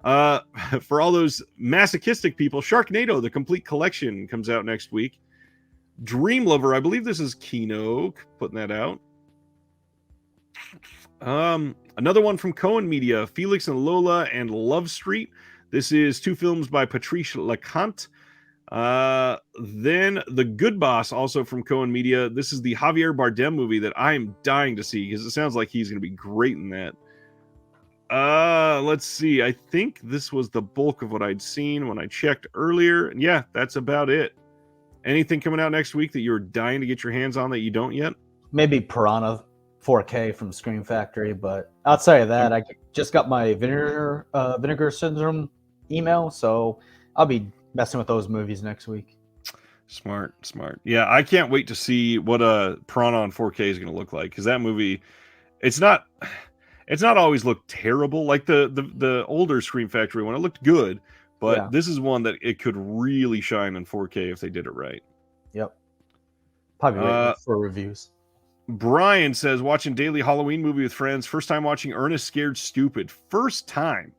For all those masochistic people, Sharknado, the complete collection, comes out next week. Dream Lover, I believe this is Kino putting that out. Another one from Cohen Media, Felix and Lola and Love Street. This is two films by Patrice Leconte. Then The Good Boss, also from Cohen Media. This is the Javier Bardem movie that I am dying to see because it sounds like he's going to be great in that. Let's see. I think this was the bulk of what I'd seen when I checked earlier. And yeah, that's about it. Anything coming out next week that you're dying to get your hands on that you don't yet? Maybe Piranha 4K from Scream Factory, but outside of that, I just got my Vinegar Syndrome email, so I'll be messing with those movies next week. Smart. Yeah, I can't wait to see what Piranha on 4K is going to look like, because that movie, it's not always looked terrible like the older Scream Factory one. It looked good, but this is one that it could really shine in 4K if they did it right. Yep. Probably waiting for reviews. Brian says, watching daily Halloween movie with friends. First time watching Ernest Scared Stupid. First time.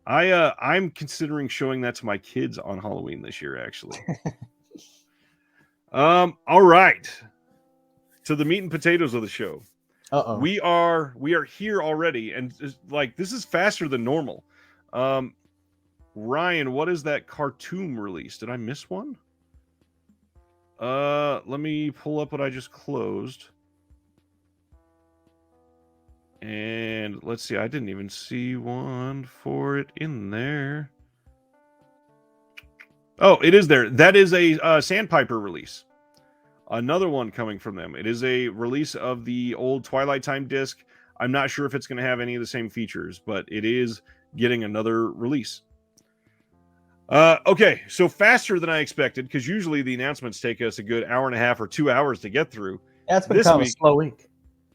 I'm considering showing that to my kids on Halloween this year, actually. All right. To the meat and potatoes of the show. Uh-oh. We are here already, and like this is faster than normal. Ryan, what is that cartoon release? Did I miss one? Let me pull up what I just closed. And let's see, I didn't even see one for it in there. Oh, it is there. That is a Sandpiper release. Another one coming from them. It is a release of the old Twilight Time disc. I'm not sure if it's going to have any of the same features, but it is getting another release. Okay, so faster than I expected, because usually the announcements take us a good hour and a half or 2 hours to get through. That's been kind of a slow week.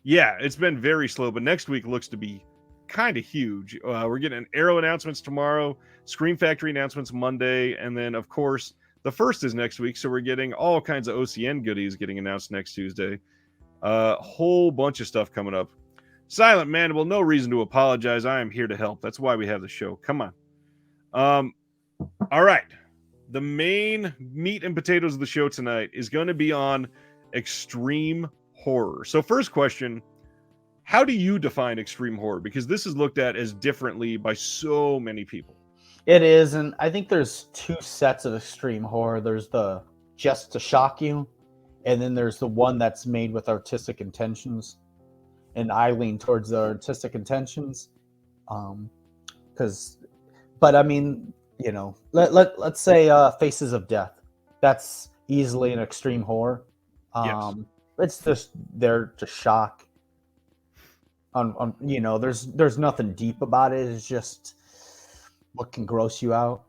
Yeah, it's been very slow, but next week looks to be kind of huge. We're getting Arrow announcements tomorrow, Scream Factory announcements Monday, and then, of course, the first is next week, so we're getting all kinds of OCN goodies getting announced next Tuesday. Whole bunch of stuff coming up. Silent Mandible, no reason to apologize. I am here to help. That's why we have the show. Come on. All right. The main meat and potatoes of the show tonight is going to be on extreme horror. So first question, how do you define extreme horror? Because this is looked at as differently by so many people. It is, and I think there's two sets of extreme horror. There's the just to shock you, and then there's the one that's made with artistic intentions. And I lean towards the artistic intentions. But I mean, you know, let's say Faces of Death. That's easily an extreme horror. Yes. It's just there to shock. You know, there's nothing deep about it. It's just what can gross you out.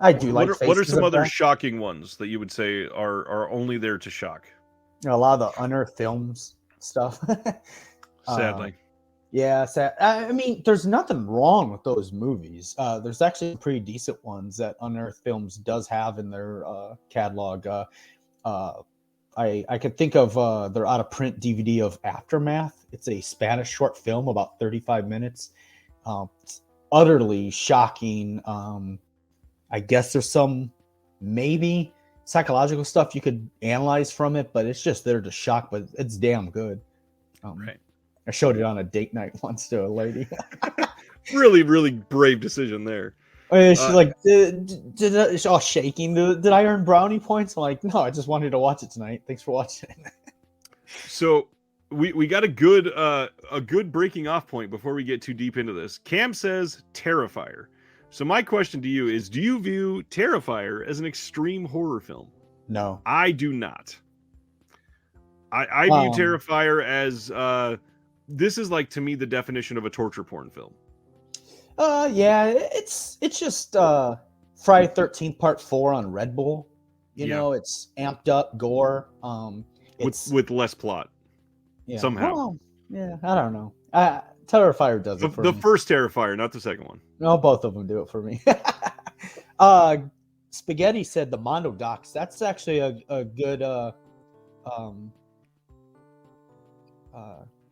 I do like. What are some other shocking ones that you would say are only there to shock? You know, a lot of the unearthed films stuff. Sadly. Yeah, sad. I mean, there's nothing wrong with those movies. There's actually pretty decent ones that Unearthed Films does have in their catalog. I could think of their out of print DVD of Aftermath. It's a Spanish short film, about 35 minutes. It's utterly shocking. I guess there's some maybe psychological stuff you could analyze from it, but it's just there to shock. But it's damn good. Right. I showed it on a date night once to a lady. Really, really brave decision there. She's like, she's all shaking. Did I earn brownie points? I'm like, no, I just wanted to watch it tonight. Thanks for watching. So we got a good breaking off point before we get too deep into this. Cam says Terrifier. So my question to you is, do you view Terrifier as an extreme horror film? No. I do not. I view Terrifier as this is like, to me, the definition of a torture porn film. Yeah, it's just Friday 13th Part 4 on Red Bull. You know, it's amped up gore. With less plot. Yeah. Somehow. Well, yeah, I don't know. Terrifier does it for me. The first Terrifier, not the second one. No, both of them do it for me. Spaghetti said the Mondo Docs. That's actually a good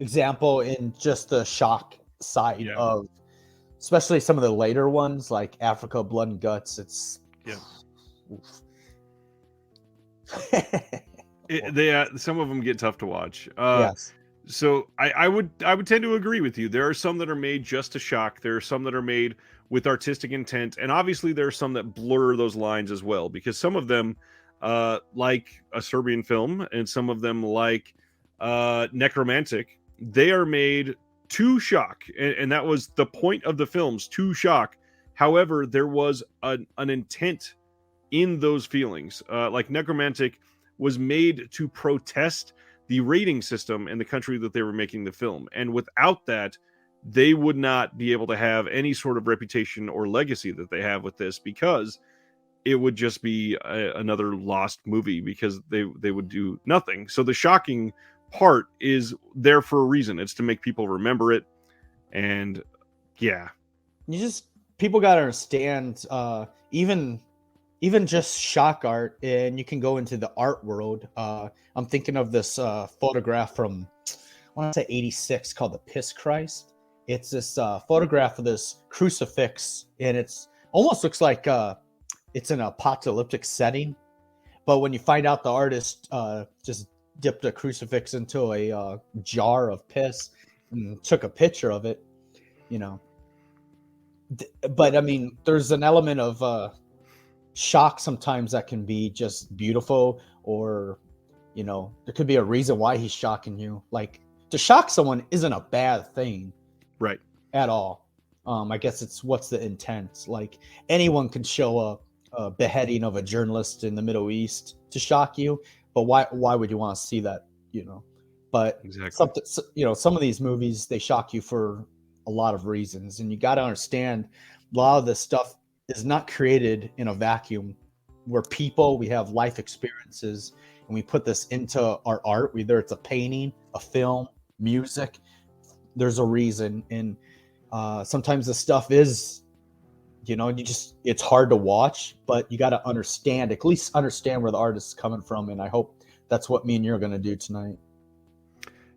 example in just the shock side of, especially some of the later ones like Africa Blood and Guts. It's some of them get tough to watch. Yes. So I would tend to agree with you. There are some that are made just to shock. There are some that are made with artistic intent, and obviously there are some that blur those lines as well. Because some of them, like a Serbian film, and some of them like Necromantic, they are made to shock, and that was the point of the films, to shock. However, there was an intent in those feelings. Like Necromantic was made to protest the rating system in the country that they were making the film. And without that, they would not be able to have any sort of reputation or legacy that they have with this, because it would just be another lost movie, because they would do nothing. So the shocking part is there for a reason. It's to make people remember it. And yeah, people got to understand, even just shock art, and you can go into the art world. I'm thinking of this photograph from, I want to say 86, called the Piss Christ. It's this photograph of this crucifix, and it's almost looks like it's an apocalyptic setting. But when you find out the artist just dipped a crucifix into a jar of piss and took a picture of it, you know. But I mean, there's an element of shock sometimes that can be just beautiful, or there could be a reason why he's shocking you. Like, to shock someone isn't a bad thing, right, at all. I guess it's what's the intent. Like, anyone can show a beheading of a journalist in the Middle East to shock you, but why would you want to see that? But exactly. Some of these movies, they shock you for a lot of reasons, and you got to understand a lot of this stuff is not created in a vacuum. We're people, we have life experiences, and we put this into our art, whether it's a painting, a film, music. There's a reason. And sometimes the stuff is, it's hard to watch, but you got to at least understand where the artist is coming from. And I hope that's what me and you're going to do tonight.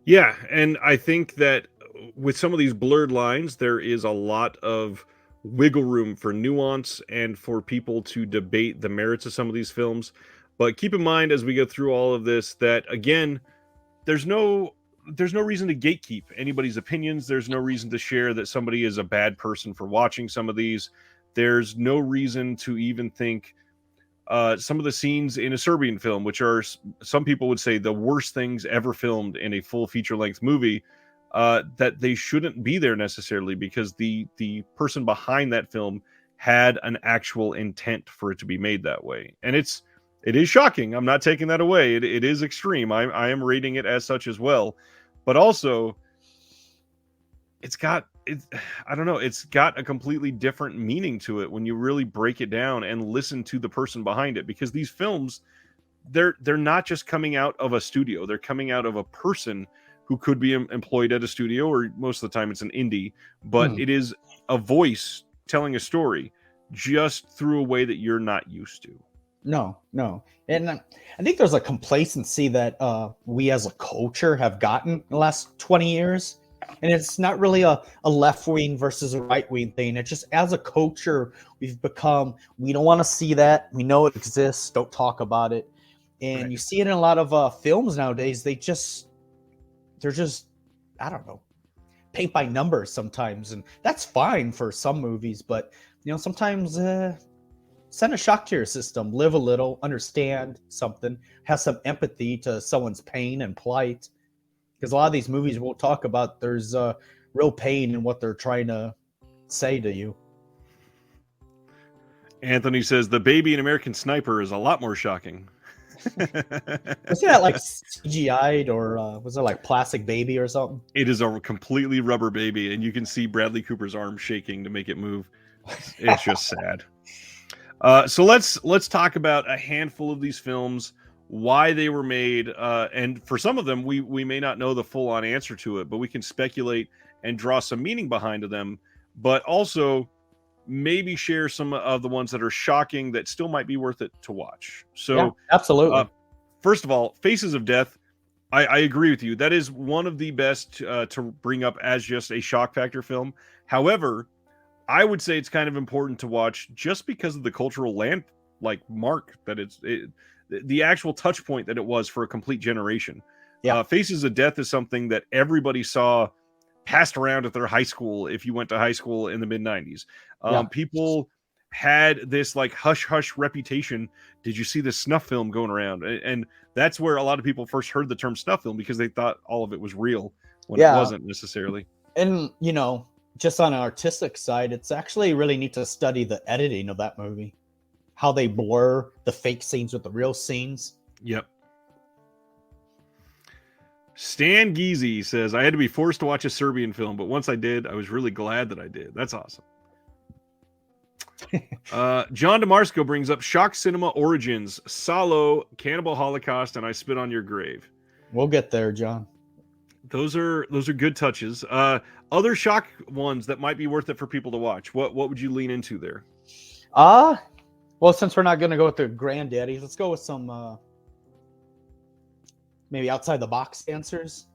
Yeah. And I think that with some of these blurred lines, there is a lot of wiggle room for nuance and for people to debate the merits of some of these films. But keep in mind, as we go through all of this, that again, there's no reason to gatekeep anybody's opinions. There's no reason to share that somebody is a bad person for watching some of these. There's no reason to even think some of the scenes in a Serbian film, which are, some people would say, the worst things ever filmed in a full feature-length movie, that they shouldn't be there necessarily, because the person behind that film had an actual intent for it to be made that way. And it is shocking. I'm not taking that away. It is extreme. I am rating it as such as well. But also, it's got a completely different meaning to it when you really break it down and listen to the person behind it. Because these films, they're not just coming out of a studio. They're coming out of a person who could be employed at a studio, or most of the time it's an indie, but it is a voice telling a story just through a way that you're not used to. No. And I think there's a complacency that we as a culture have gotten in the last 20 years. And it's not really a left-wing versus a right-wing thing. It's just, as a culture, we don't want to see that. We know it exists. Don't talk about it. And right. You see it in a lot of films nowadays. They're just, I don't know, paint by numbers sometimes. And that's fine for some movies. But, sometimes send a shock to your system. Live a little, understand something, have some empathy to someone's pain and plight. Because a lot of these movies we'll talk about, there's real pain in what they're trying to say to you. Anthony says the baby in American Sniper is a lot more shocking. Was that like CGI'd, or was it like Plastic Baby or something? It is a completely rubber baby, and you can see Bradley Cooper's arm shaking to make it move. It's just sad. So let's talk about a handful of these films, why they were made, and for some of them we may not know the full-on answer to it, but we can speculate and draw some meaning behind them, but also maybe share some of the ones that are shocking that still might be worth it to watch. So yeah, absolutely. First of all, Faces of Death, I agree with you. That is one of the best to bring up as just a shock factor film. However, I would say it's kind of important to watch just because of the cultural mark that the actual touch point that it was for a complete generation. Yeah. Faces of Death is something that everybody saw passed around at their high school if you went to high school in the mid 90s. Yeah. People had this like hush hush reputation. Did you see this snuff film going around? And that's where a lot of people first heard the term snuff film, because they thought all of it was real when it wasn't necessarily. And, you know, just on an artistic side, it's actually really neat to study the editing of that movie, how they blur the fake scenes with the real scenes. Yep. Stan Geezy says, I had to be forced to watch a Serbian film, but once I did, I was really glad that I did. That's awesome. John DeMarsco brings up Shock Cinema Origins, Salo, Cannibal Holocaust, and I Spit on Your Grave. We'll get there, John. Those are good touches. Other Shock ones that might be worth it for people to watch. What would you lean into there? Well, since we're not going to go with the granddaddies, let's go with some maybe outside the box answers.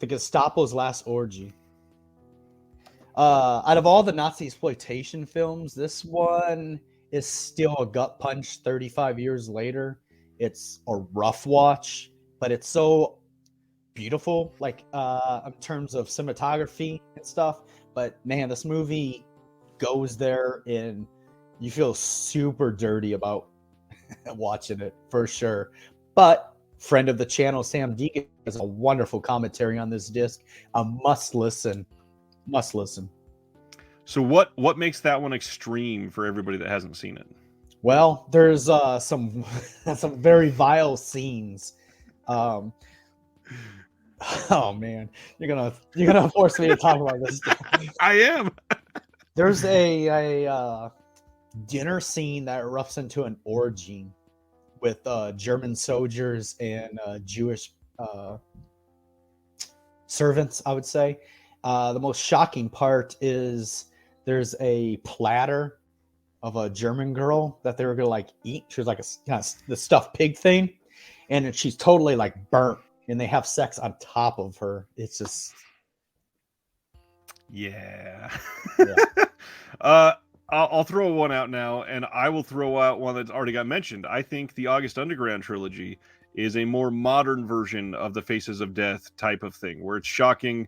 The Gestapo's Last Orgy. Out of all the Nazi exploitation films, this one is still a gut punch 35 years later. It's a rough watch, but it's so beautiful, like in terms of cinematography and stuff. But man, this movie goes there and you feel super dirty about watching it for sure. But friend of the channel, Sam Deegan, has a wonderful commentary on this disc. A must listen. So what makes that one extreme for everybody that hasn't seen it? Well, there's some very vile scenes. Oh man, you're gonna force me to talk about this. I am. There's a dinner scene that erupts into an orgy with German soldiers and Jewish servants, I would say. The most shocking part is there's a platter of a German girl that they were gonna like eat. She was like a kind of the stuffed pig thing, and she's totally like burnt, and they have sex on top of her. It's just yeah. I'll throw one out now, and I will throw out one that's already got mentioned. I think the August Underground trilogy is a more modern version of the Faces of Death type of thing, where it's shocking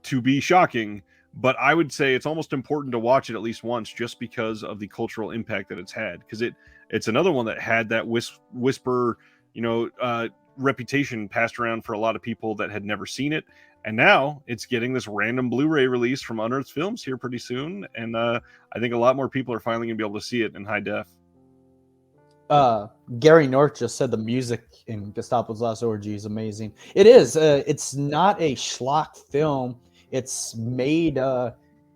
to be shocking, but I would say it's almost important to watch it at least once just because of the cultural impact that it's had, because it's another one that had that whisper, reputation passed around for a lot of people that had never seen it. And now it's getting this random Blu-ray release from Unearthed Films here pretty soon. And I think a lot more people are finally going to be able to see it in high def. Gary North just said the music in Gestapo's Last Orgy is amazing. It is. It's not a schlock film. It's made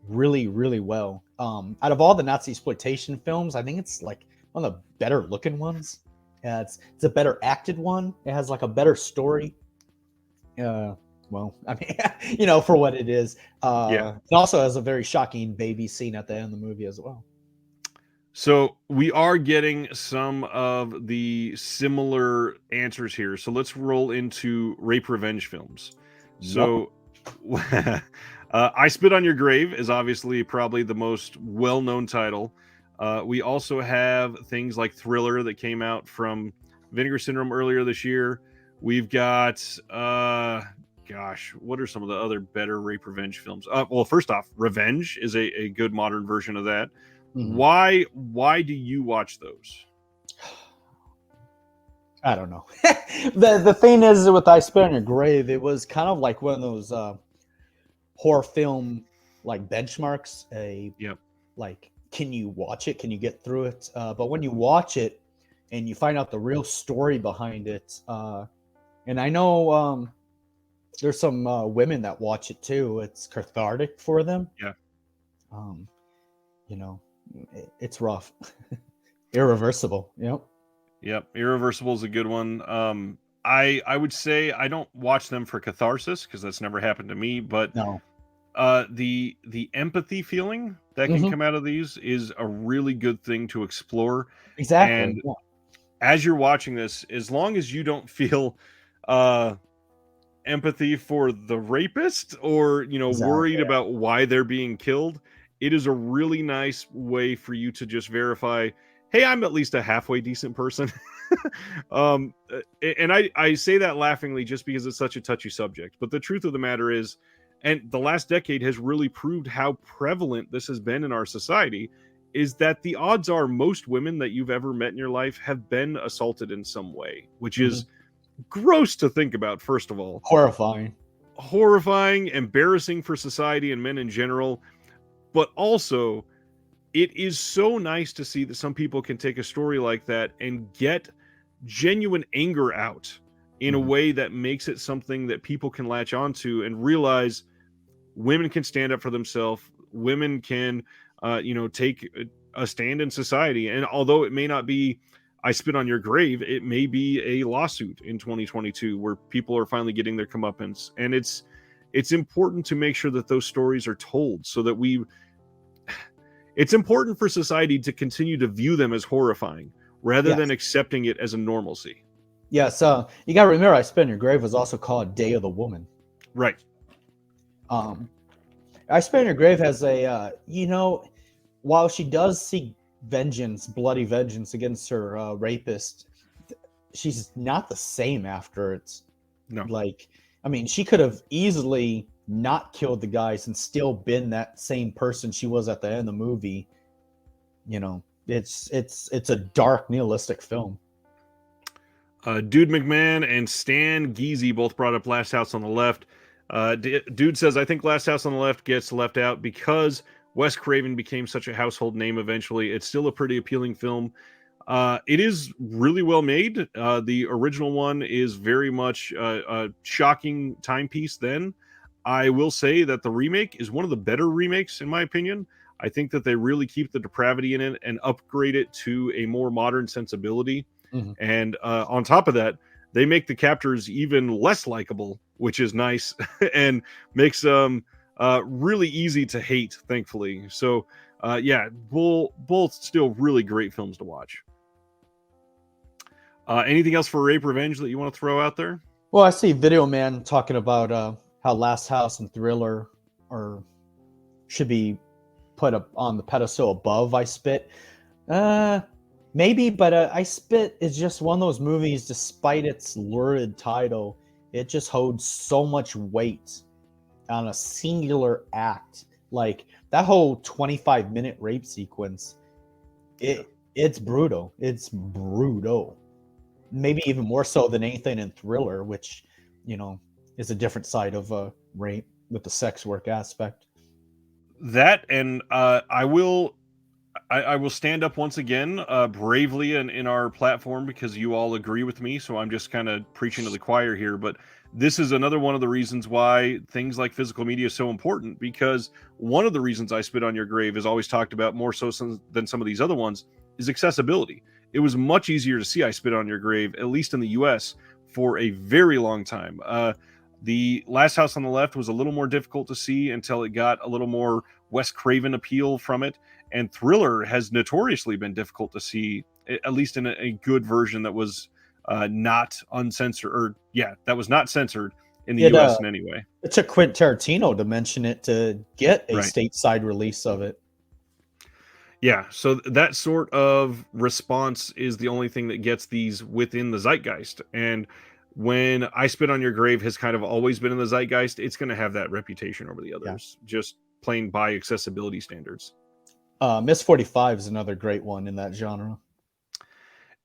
really, really well. Out of all the Nazi exploitation films, I think it's like one of the better looking ones. It's a better acted one. It has like a better story. Well, I mean, for what it is. It also has a very shocking baby scene at the end of the movie as well. So we are getting some of the similar answers here. So let's roll into rape revenge films. So I Spit on Your Grave is obviously probably the most well-known title. We also have things like Thriller that came out from Vinegar Syndrome earlier this year. We've got what are some of the other better rape revenge films? Well, first off, Revenge is a good modern version of that. Mm-hmm. Why do you watch those? I don't know. The thing is, with I Spit on Your Grave, it was kind of like one of those horror film like benchmarks. Like, can you watch it? Can you get through it? But when you watch it and you find out the real story behind it, and I know there's some women that watch it too. It's cathartic for them. Yeah. It's rough. Irreversible. Yep. Irreversible is a good one. I would say I don't watch them for catharsis because that's never happened to me. But no. The empathy feeling that can come out of these is a really good thing to explore. Exactly. And as you're watching this, as long as you don't feel empathy for the rapist or worried about why they're being killed, it is a really nice way for you to just verify, hey, I'm at least a halfway decent person. And I say that laughingly just because it's such a touchy subject. But the truth of the matter is, and the last decade has really proved how prevalent this has been in our society, is that the odds are most women that you've ever met in your life have been assaulted in some way, which is gross to think about, first of all. Horrifying, embarrassing for society and men in general. But also, it is so nice to see that some people can take a story like that and get genuine anger out in a way that makes it something that people can latch onto and realize women can stand up for themselves. Women can, take a stand in society. And although it may not be, I spit on your grave, it may be a lawsuit in 2022 where people are finally getting their comeuppance. And it's important to make sure that those stories are told so that it's important for society to continue to view them as horrifying rather than accepting it as a normalcy. Yeah, so you got to remember, I Spit on Your Grave was also called Day of the Woman. Right. I Spit on Your Grave has a, while she does seek vengeance, bloody vengeance against her rapist, she's not the same after it's she could have easily not killed the guys and still been that same person she was at the end of the movie. It's a dark, nihilistic film. Dude McMahon and Stan Geezy both brought up Last House on the Left. Dude says, I think Last House on the Left gets left out because Wes Craven became such a household name eventually. It's still a pretty appealing film. It is really well made. The original one is very much a shocking timepiece then. I will say that the remake is one of the better remakes, in my opinion. I think that they really keep the depravity in it and upgrade it to a more modern sensibility. And on top of that, they make the captors even less likable, which is nice and makes them really easy to hate, thankfully. So, both still really great films to watch. Anything else for Rape Revenge that you want to throw out there? Well, I see Video Man talking about how Last House and Thriller should be put up on the pedestal above I Spit. Maybe, but I Spit is just one of those movies, despite its lurid title, it just holds so much weight on a singular act. Like that whole 25-minute rape sequence, it's brutal. It's brutal. Maybe even more so than anything in Thriller, which, is a different side of rape with the sex work aspect. That, and I will stand up once again bravely in our platform because you all agree with me. So I'm just kind of preaching to the choir here. But this is another one of the reasons why things like physical media is so important, because one of the reasons I Spit on Your Grave is always talked about more so than some of these other ones is accessibility. It was much easier to see I Spit on Your Grave, at least in the US, for a very long time. The Last House on the Left was a little more difficult to see until it got a little more Wes Craven appeal from it. And Thriller has notoriously been difficult to see, at least in a good version that was not uncensored, that was not censored in the US in any way. It took Quentin Tarantino to mention it to get a stateside release of it. Yeah, so that sort of response is the only thing that gets these within the zeitgeist. And when I Spit on Your Grave has kind of always been in the zeitgeist, it's going to have that reputation over the others, just plain by accessibility standards. Miss 45 is another great one in that genre.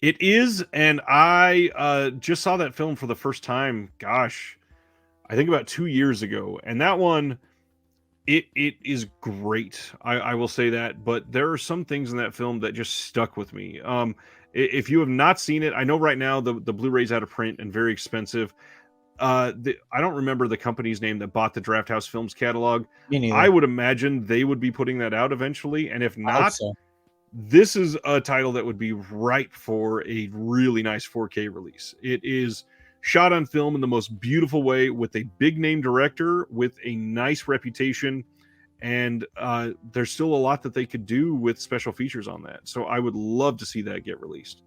It is, and I just saw that film for the first time, gosh, I think about 2 years ago. And that one, it is great. I will say that, but there are some things in that film that just stuck with me. If you have not seen it, I know right now the Blu-ray's out of print and very expensive. I don't remember the company's name that bought the Draft House Films catalog. I would imagine they would be putting that out eventually, and if not, this is a title that would be ripe for a really nice 4K release. It is shot on film in the most beautiful way with a big name director with a nice reputation, and there's still a lot that they could do with special features on that. So I would love to see that get released.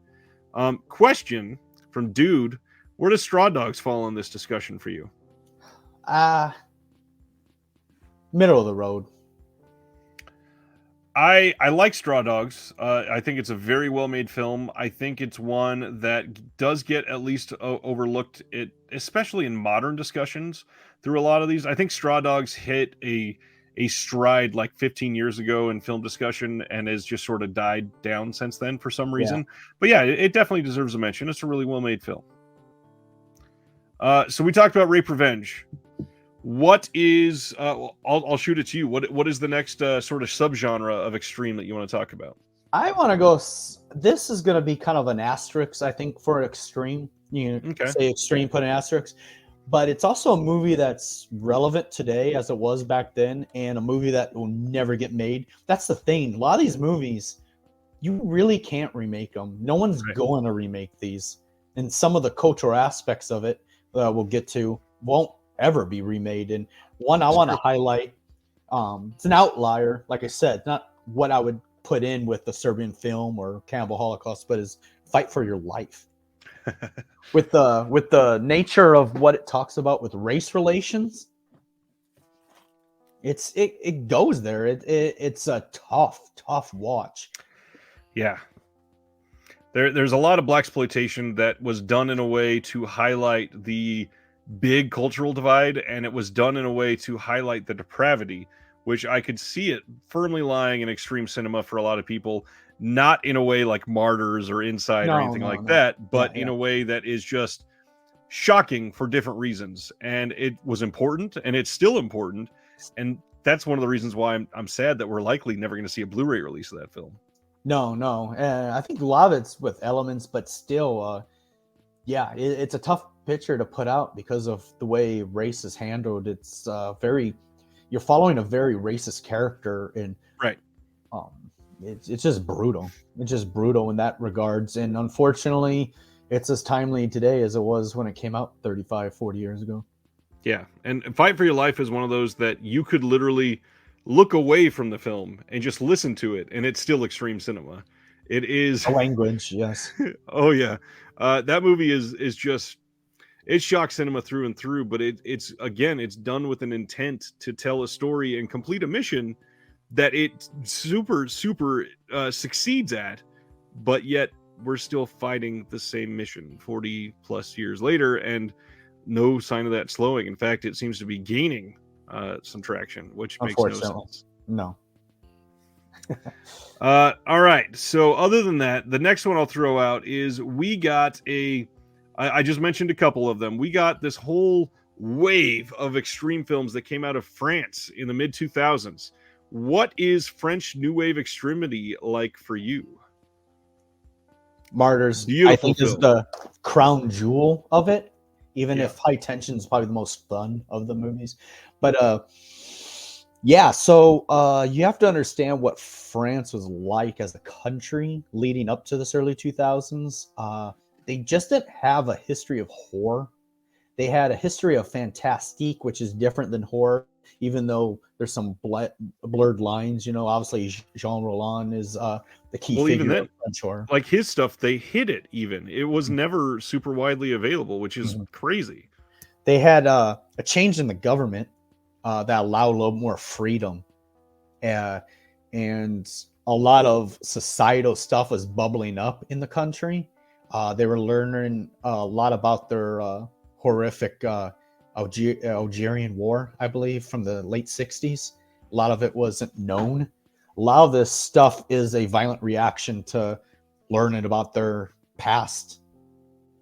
Question from Dude: where does Straw Dogs fall in this discussion for you? Middle of the road. I like Straw Dogs. I think it's a very well made film. I think it's one that does get at least overlooked, it especially in modern discussions through a lot of these. I think Straw Dogs hit a stride like 15 years ago in film discussion and has just sort of died down since then for some Yeah. reason. But yeah, it definitely deserves a mention. It's a really well made film. So we talked about Rape Revenge. What is I'll shoot it to you. What is the next sort of subgenre of extreme that you want to talk about? I want to go. This is going to be kind of an asterisk, I think, for extreme. You Okay. say extreme, put an asterisk, but it's also a movie that's relevant today as it was back then, and a movie that will never get made. That's the thing. A lot of these movies, you really can't remake them. No one's Right. going to remake these, and some of the cultural aspects of it we'll get to won't ever be remade. And one I want to highlight, it's an outlier, like I said, not what I would put in with the Serbian film or Cannibal Holocaust, but is Fight for Your Life. with the nature of what it talks about with race relations, it goes there. It's a tough watch. Yeah. There's a lot of blaxploitation that was done in a way to highlight the big cultural divide, and it was done in a way to highlight the depravity, which I could see it firmly lying in extreme cinema for a lot of people, not in a way like Martyrs or Inside or anything like that, but in a way that is just shocking for different reasons. And it was important, and it's still important, and that's one of the reasons why I'm sad that we're likely never going to see a Blu-ray release of that film. No. I think a lot of it's with elements, but still, yeah, it's a tough picture to put out because of the way race is handled. It's you're following a very racist character, and right. It's just brutal. It's just brutal in that regards, and unfortunately, it's as timely today as it was when it came out 35, 40 years ago. Yeah, and Fight for Your Life is one of those that you could literally look away from the film and just listen to it, and it's still extreme cinema. It is language, yes. Oh yeah, that movie is just, it's shock cinema through and through. But it's again, it's done with an intent to tell a story and complete a mission that it super succeeds at, but yet we're still fighting the same mission 40 plus years later, and no sign of that slowing. In fact, it seems to be gaining some traction, which makes no sense. No. All right. So other than that, the next one I'll throw out is we got I just mentioned a couple of them. We got this whole wave of extreme films that came out of France in the mid 2000s. What is French New Wave extremity like for you? Martyrs, Beautiful I think, is the crown jewel of it. Even Yeah. if High Tension is probably the most fun of the movies. But yeah, so you have to understand what France was like as a country leading up to this early 2000s. They just didn't have a history of horror. They had a history of fantastique, which is different than horror, even though there's some blurred lines. You know, obviously Jean Roland is the key figure even then, of French horror. Like his stuff, they hid it even. It was never super widely available, which is crazy. They had a change in the government that allowed a little more freedom. And a lot of societal stuff was bubbling up in the country. They were learning a lot about their horrific Algerian War, I believe, from the late 60s. A lot of it wasn't known. A lot of this stuff is a violent reaction to learning about their past.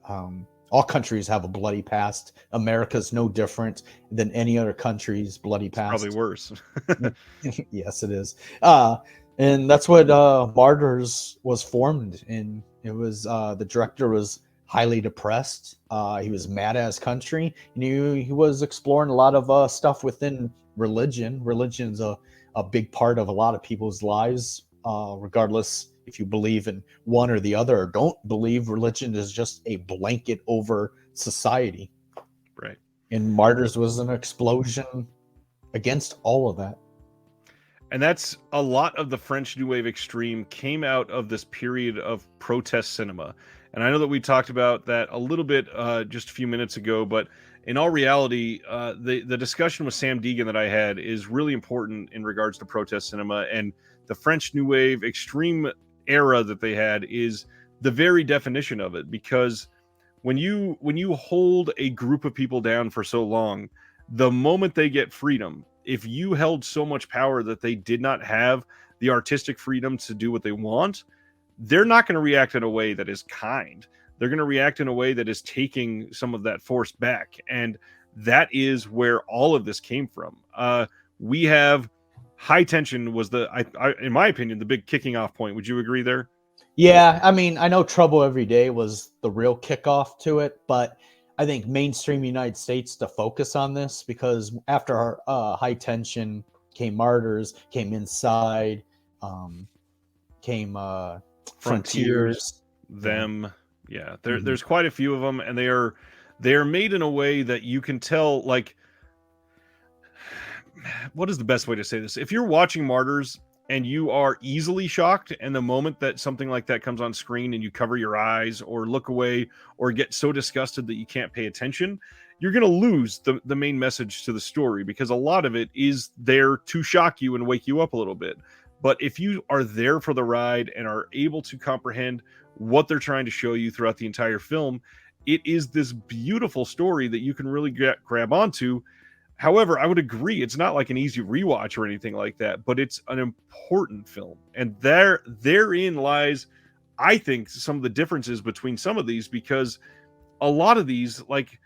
All countries have a bloody past. America's no different than any other country's bloody past. Probably worse. Yes, it is. And that's what Martyrs was formed in. It was the director was highly depressed. He was mad at his country. He was exploring a lot of stuff within religion. Religion's a big part of a lot of people's lives, regardless if you believe in one or the other or don't believe. Religion is just a blanket over society. Right. And Martyrs was an explosion against all of that. And that's a lot of the French New Wave extreme came out of this period of protest cinema. And I know that we talked about that a little bit just a few minutes ago, but in all reality, the discussion with Sam Deegan that I had is really important in regards to protest cinema and the French New Wave extreme era that they had is the very definition of it, because when you hold a group of people down for so long, the moment they get freedom, if you held so much power that they did not have the artistic freedom to do what they want, they're not going to react in a way that is kind. They're going to react in a way that is taking some of that force back. And that is where all of this came from. We have High Tension was in my opinion, the big kicking off point. Would you agree there? Yeah, I mean, I know Trouble Every Day was the real kickoff to it, but I think mainstream United States to focus on this, because after High Tension came Martyrs, came Inside, came Frontiers. Them. Yeah, there's quite a few of them, and they are made in a way that you can tell, like, what is the best way to say this? If you're watching Martyrs and you are easily shocked, and the moment that something like that comes on screen and you cover your eyes or look away or get so disgusted that you can't pay attention, you're going to lose the main message to the story, because a lot of it is there to shock you and wake you up a little bit. But if you are there for the ride and are able to comprehend what they're trying to show you throughout the entire film, it is this beautiful story that you can really grab onto. However, I would agree, it's not like an easy rewatch or anything like that, but it's an important film. And therein lies, I think, some of the differences between some of these, because a lot of these, like,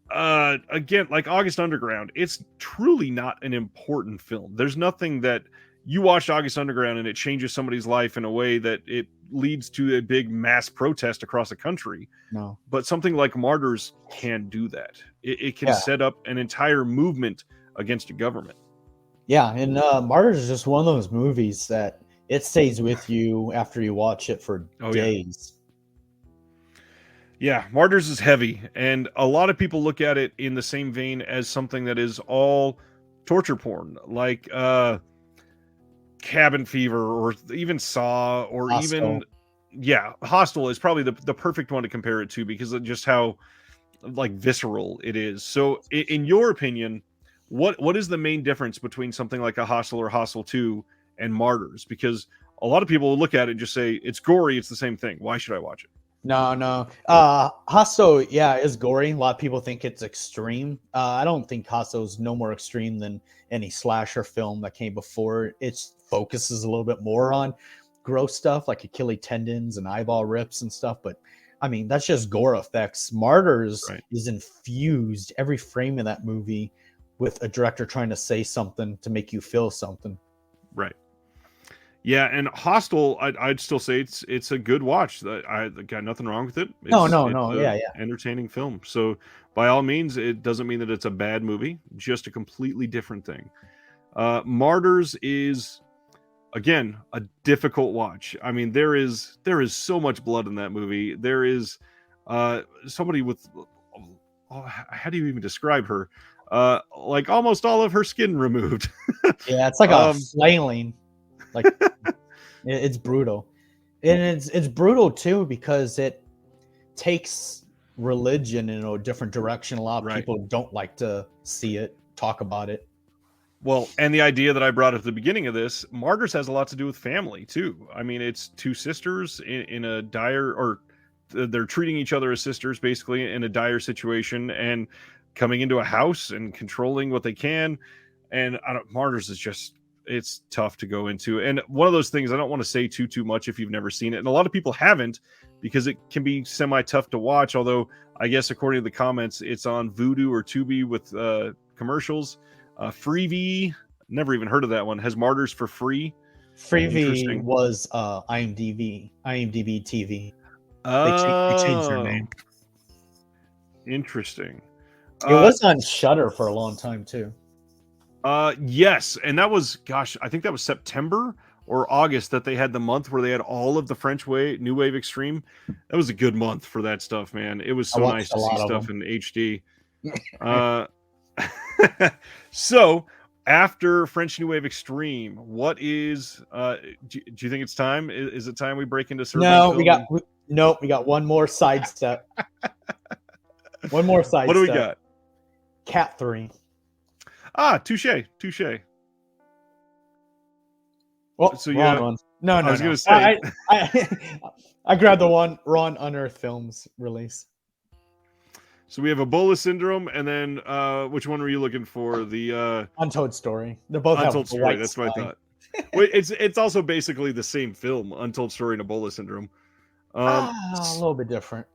again, like August Underground, it's truly not an important film. There's nothing that you watch August Underground and it changes somebody's life in a way that it leads to a big mass protest across the country. No. But something like Martyrs can do that. It can set up an entire movement against a government. Yeah, and Martyrs is just one of those movies that it stays with you after you watch it for days. Yeah, Martyrs is heavy, and a lot of people look at it in the same vein as something that is all torture porn, like Cabin Fever, or even Saw, or Hostel. Hostel is probably the perfect one to compare it to, because of just how, like, visceral it is. So in your opinion, what is the main difference between something like a Hostel or Hostel 2 and Martyrs? Because a lot of people will look at it and just say, it's gory, it's the same thing, why should I watch it? No. Hostel, is gory. A lot of people think it's extreme. I don't think Hostel is no more extreme than any slasher film that came before. It focuses a little bit more on gross stuff like Achilles tendons and eyeball rips and stuff. But I mean, that's just gore effects. Martyrs is infused every frame of that movie with a director trying to say something to make you feel something. Right. Yeah, and Hostel, I'd still say it's a good watch. I got nothing wrong with it. No. Entertaining film. So by all means, it doesn't mean that it's a bad movie. Just a completely different thing. Martyrs is, again, a difficult watch. I mean, there is so much blood in that movie. There is somebody with, how do you even describe her? Like almost all of her skin removed. Yeah, it's like a flailing. Like, it's brutal, and it's brutal too because it takes religion in a different direction. A lot of people don't like to see it, talk about it. Well, and the idea that I brought at the beginning of this, Martyrs has a lot to do with family too. I mean, it's two sisters in a dire, or they're treating each other as sisters basically in a dire situation, and coming into a house and controlling what they can. And Martyrs is just, it's tough to go into. And one of those things, I don't want to say too much if you've never seen it. And a lot of people haven't, because it can be semi tough to watch. Although I guess according to the comments, it's on Vudu or Tubi with commercials. Freevee, never even heard of that one, has Martyrs for free. Freevee was IMDb TV. They changed their name. Interesting. It was on Shudder for a long time too. Yes, and that was, gosh, I think that was September or August that they had the month where they had all of the French New Wave Extreme. That was a good month for that stuff, man. It was so nice to see stuff in HD. So after French New Wave Extreme, what is do you think it's time? Is it time we break into Serbian film? We got one more sidestep. One more sidestep. What do we got? Cat 3. Ah, touche. What Oh, So wrong yeah, one. No, I no, was no. gonna say. I grabbed the one Ron Unearthed Films release. So we have Ebola syndrome, and then which one were you looking for? The Untold Story. They both have Untold the Story. white That's what I spine. thought. Wait, it's also basically the same film, Untold Story and Ebola syndrome. A little bit different.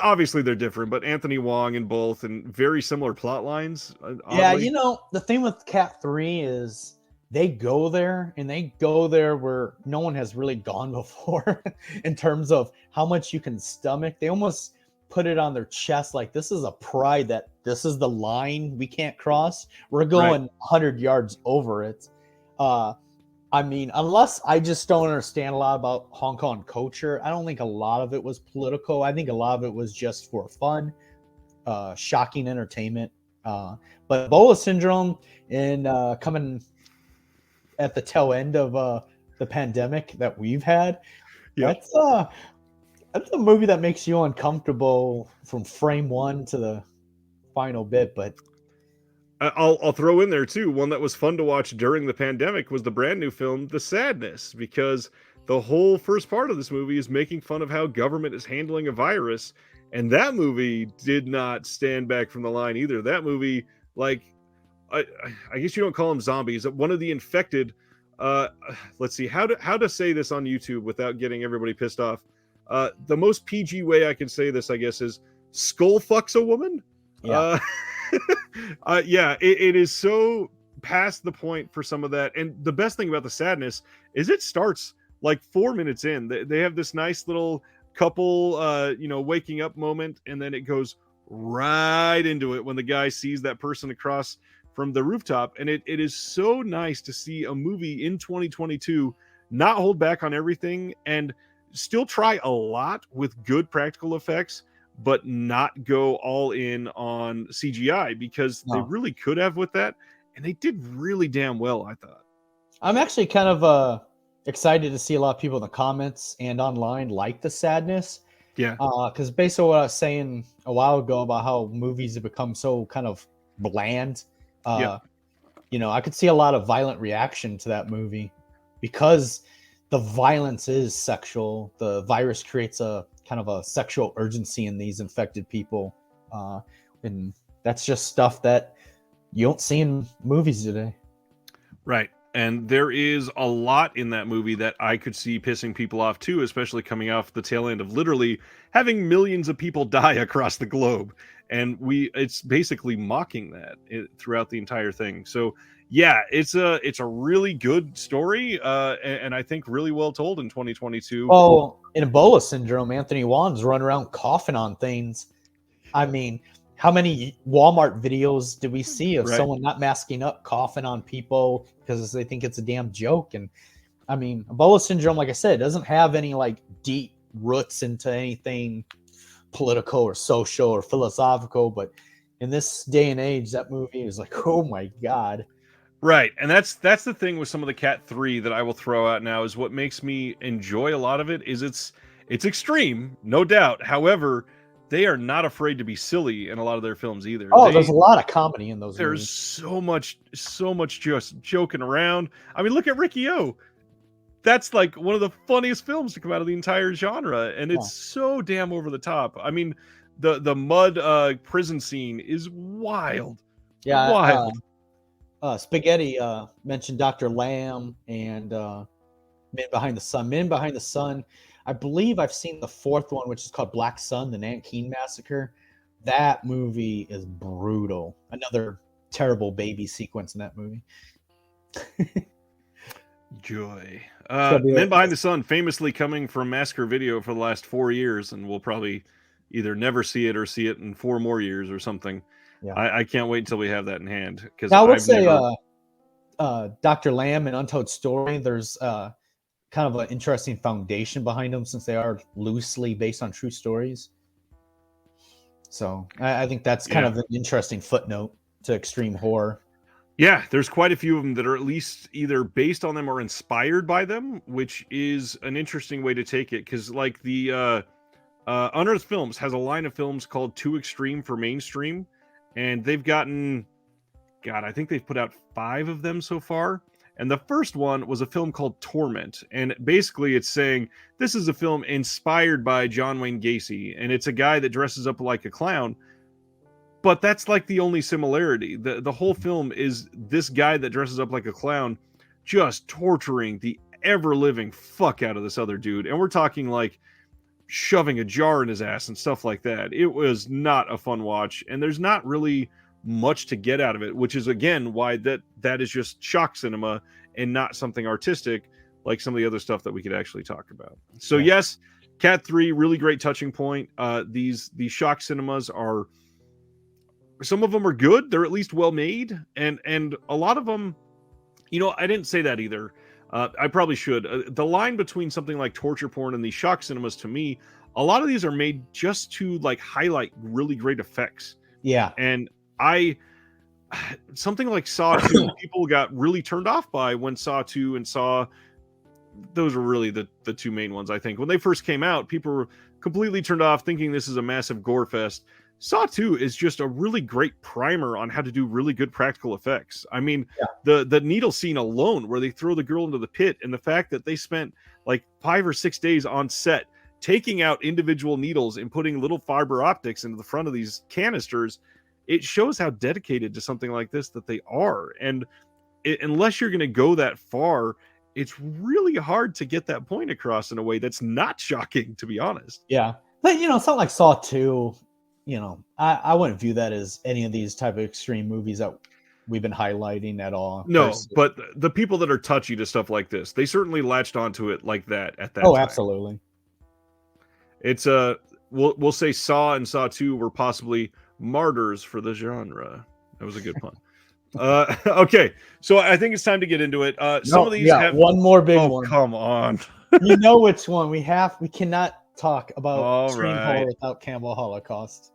Obviously they're different, but Anthony Wong in both, and very similar plot lines. Yeah, Oddly, the thing with Cat 3 is they go there and they go there where no one has really gone before in terms of how much you can stomach. They almost put it on their chest like this is a pride that this is the line we can't cross. We're going 100 yards over it. I mean, unless I just don't understand a lot about Hong Kong culture, I don't think a lot of it was political. I think a lot of it was just for fun, shocking entertainment. But Ebola syndrome and coming at the tail end of the pandemic that we've had, yep. that's a movie that makes you uncomfortable from frame one to the final bit. But I'll throw in there too. One that was fun to watch during the pandemic was the brand new film The Sadness, because the whole first part of this movie is making fun of how government is handling a virus, and that movie did not stand back from the line either. That movie, like, I guess you don't call them zombies. One of the infected. Uh, let's see how to say this on YouTube without getting everybody pissed off. The most PG way I can say this, I guess, is skull fucks a woman. yeah, Yeah, it is so past the point for some of that. And the best thing about The Sadness is it starts like 4 minutes in. They have this nice little couple, waking up moment, and then it goes right into it when the guy sees that person across from the rooftop. And it is so nice to see a movie in 2022 not hold back on everything and still try a lot with good practical effects, but not go all in on CGI, because they no. really could have with that, and they did really damn well, I thought. I'm actually kind of excited to see a lot of people in the comments and online like The Sadness. Yeah. Because based on what I was saying a while ago about how movies have become so kind of bland, Yeah. I could see a lot of violent reaction to that movie because the violence is sexual. The virus creates a kind of a sexual urgency in these infected people. And that's just stuff that you don't see in movies today. Right. And there is a lot in that movie that I could see pissing people off too, especially coming off the tail end of literally having millions of people die across the globe. And it's basically mocking that throughout the entire thing. So yeah, it's a really good story, and I think really well told in 2022. Oh, in Ebola syndrome, Anthony Wan's running around coughing on things. I mean, how many Walmart videos do we see of someone not masking up, coughing on people because they think it's a damn joke? And I mean, Ebola syndrome, like I said, doesn't have any like deep roots into anything political or social or philosophical. But in this day and age, that movie is like, oh my God. Right. And that's the thing with some of the Cat 3 that I will throw out now, is what makes me enjoy a lot of it is it's extreme, no doubt. However, they are not afraid to be silly in a lot of their films either. Oh, there's a lot of comedy in those There's movies. so much just joking around. I mean, look at Ricky-O. That's like one of the funniest films to come out of the entire genre, and it's so damn over the top. I mean, the mud prison scene is wild. Yeah, Wild. Spaghetti mentioned Dr. Lamb and Men Behind the Sun. Men Behind the Sun, I believe I've seen the fourth one, which is called Black Sun, the Nanking Massacre. That movie is brutal. Another terrible baby sequence in that movie. Joy. Men Behind the Sun, famously coming from Massacre Video for the last 4 years, and we'll probably either never see it or see it in 4 more years or something. Yeah. I can't wait until we have that in hand, because I would say Dr. Lamb and Untold Story, there's kind of an interesting foundation behind them since they are loosely based on true stories. So I think that's kind of an interesting footnote to extreme horror. Yeah, there's quite a few of them that are at least either based on them or inspired by them, which is an interesting way to take it. Because like the Unearthed Films has a line of films called Too Extreme for Mainstream, and they've gotten, God, I think they've put out 5 of them so far. And the first one was a film called Torment. And basically it's saying this is a film inspired by John Wayne Gacy. And it's a guy that dresses up like a clown. But that's like the only similarity. The whole film is this guy that dresses up like a clown just torturing the ever-living fuck out of this other dude. And we're talking like shoving a jar in his ass and stuff like that. It was not a fun watch. And there's not really much to get out of it, which is again why that is just shock cinema and not something artistic like some of the other stuff that we could actually talk about. So yes, Cat 3, really great touching point. These shock cinemas are, some of them are good, they're at least well made, and a lot of them, you know, I didn't say that either. I probably should. The line between something like torture porn and these shock cinemas, to me, a lot of these are made just to like highlight really great effects. Yeah. And something like Saw 2, people got really turned off by when Saw 2 and Saw, those were really the two main ones, I think. When they first came out, people were completely turned off thinking this is a massive gore fest. Saw 2 is just a really great primer on how to do really good practical effects. I mean, the needle scene alone, where they throw the girl into the pit, and the fact that they spent like 5 or 6 days on set taking out individual needles and putting little fiber optics into the front of these canisters, it shows how dedicated to something like this that they are. And unless you're going to go that far, it's really hard to get that point across in a way that's not shocking, to be honest. Yeah. But, you know, it's not like Saw 2, you know, I wouldn't view that as any of these type of extreme movies that we've been highlighting at all. No, but the people that are touchy to stuff like this, they certainly latched onto it like that at that time. Absolutely. It's we'll say Saw and Saw 2 were possibly martyrs for the genre. That was a good pun. Okay, so I think it's time to get into it. Some of these have one more big one. Come on. You know which one we cannot talk about Extreme right. Horror without Cannibal Holocaust.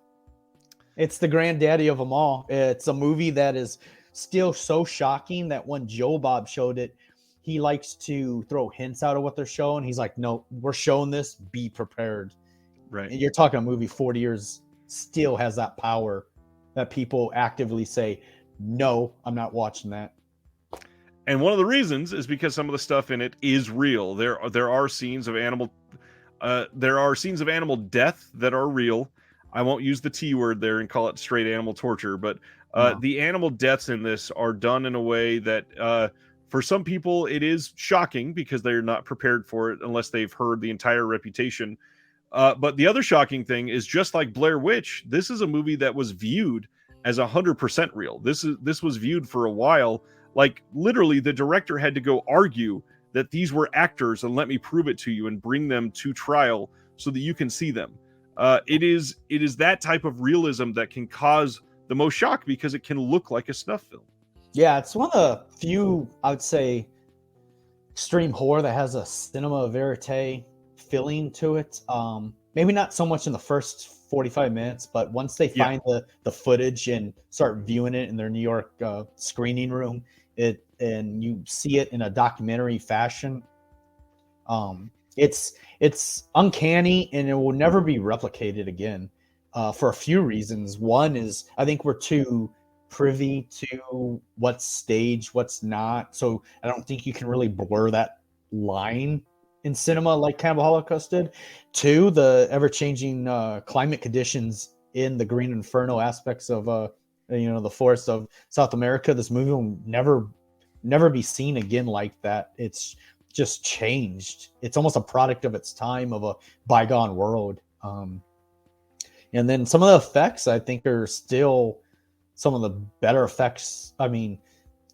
It's the granddaddy of them all. It's a movie that is still so shocking that when Joe Bob showed it, he likes to throw hints out of what they're showing. He's like, no, we're showing this, be prepared. Right. And you're talking a movie 40 years still has that power that people actively say, no, I'm not watching that. And one of the reasons is because some of the stuff in it is real. There are scenes of animal death that are real. I won't use the T word there and call it straight animal torture, but the animal deaths in this are done in a way that for some people it is shocking because they're not prepared for it unless they've heard the entire reputation. But the other shocking thing is, just like Blair Witch, this is a movie that was viewed as 100% real. This was viewed for a while. Like literally the director had to go argue that these were actors and let me prove it to you and bring them to trial so that you can see them. It is that type of realism that can cause the most shock because it can look like a snuff film. Yeah, it's one of the few, I would say, extreme horror that has a cinema verite feeling to it. Maybe not so much in the first 45 minutes, but once they find the footage and start viewing it in their New York screening room, and you see it in a documentary fashion, it's uncanny, and it will never be replicated again for a few reasons. One is I think we're too privy to what's staged, what's not, so I don't think you can really blur that line in cinema like Cannibal Holocaust did. Two, the ever-changing climate conditions in the Green Inferno aspects of the forests of South America. This movie will never be seen again like that. It's just changed. It's almost a product of its time, of a bygone world. And then some of the effects I think are still some of the better effects. I mean,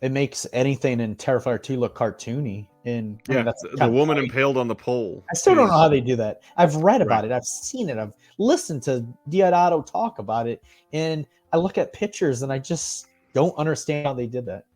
it makes anything in Terrifier 2 look cartoony. And that's the woman impaled on the pole. I still don't know how they do that. I've read about it. I've seen it. I've listened to Diodato talk about it. And I look at pictures and I just don't understand how they did that.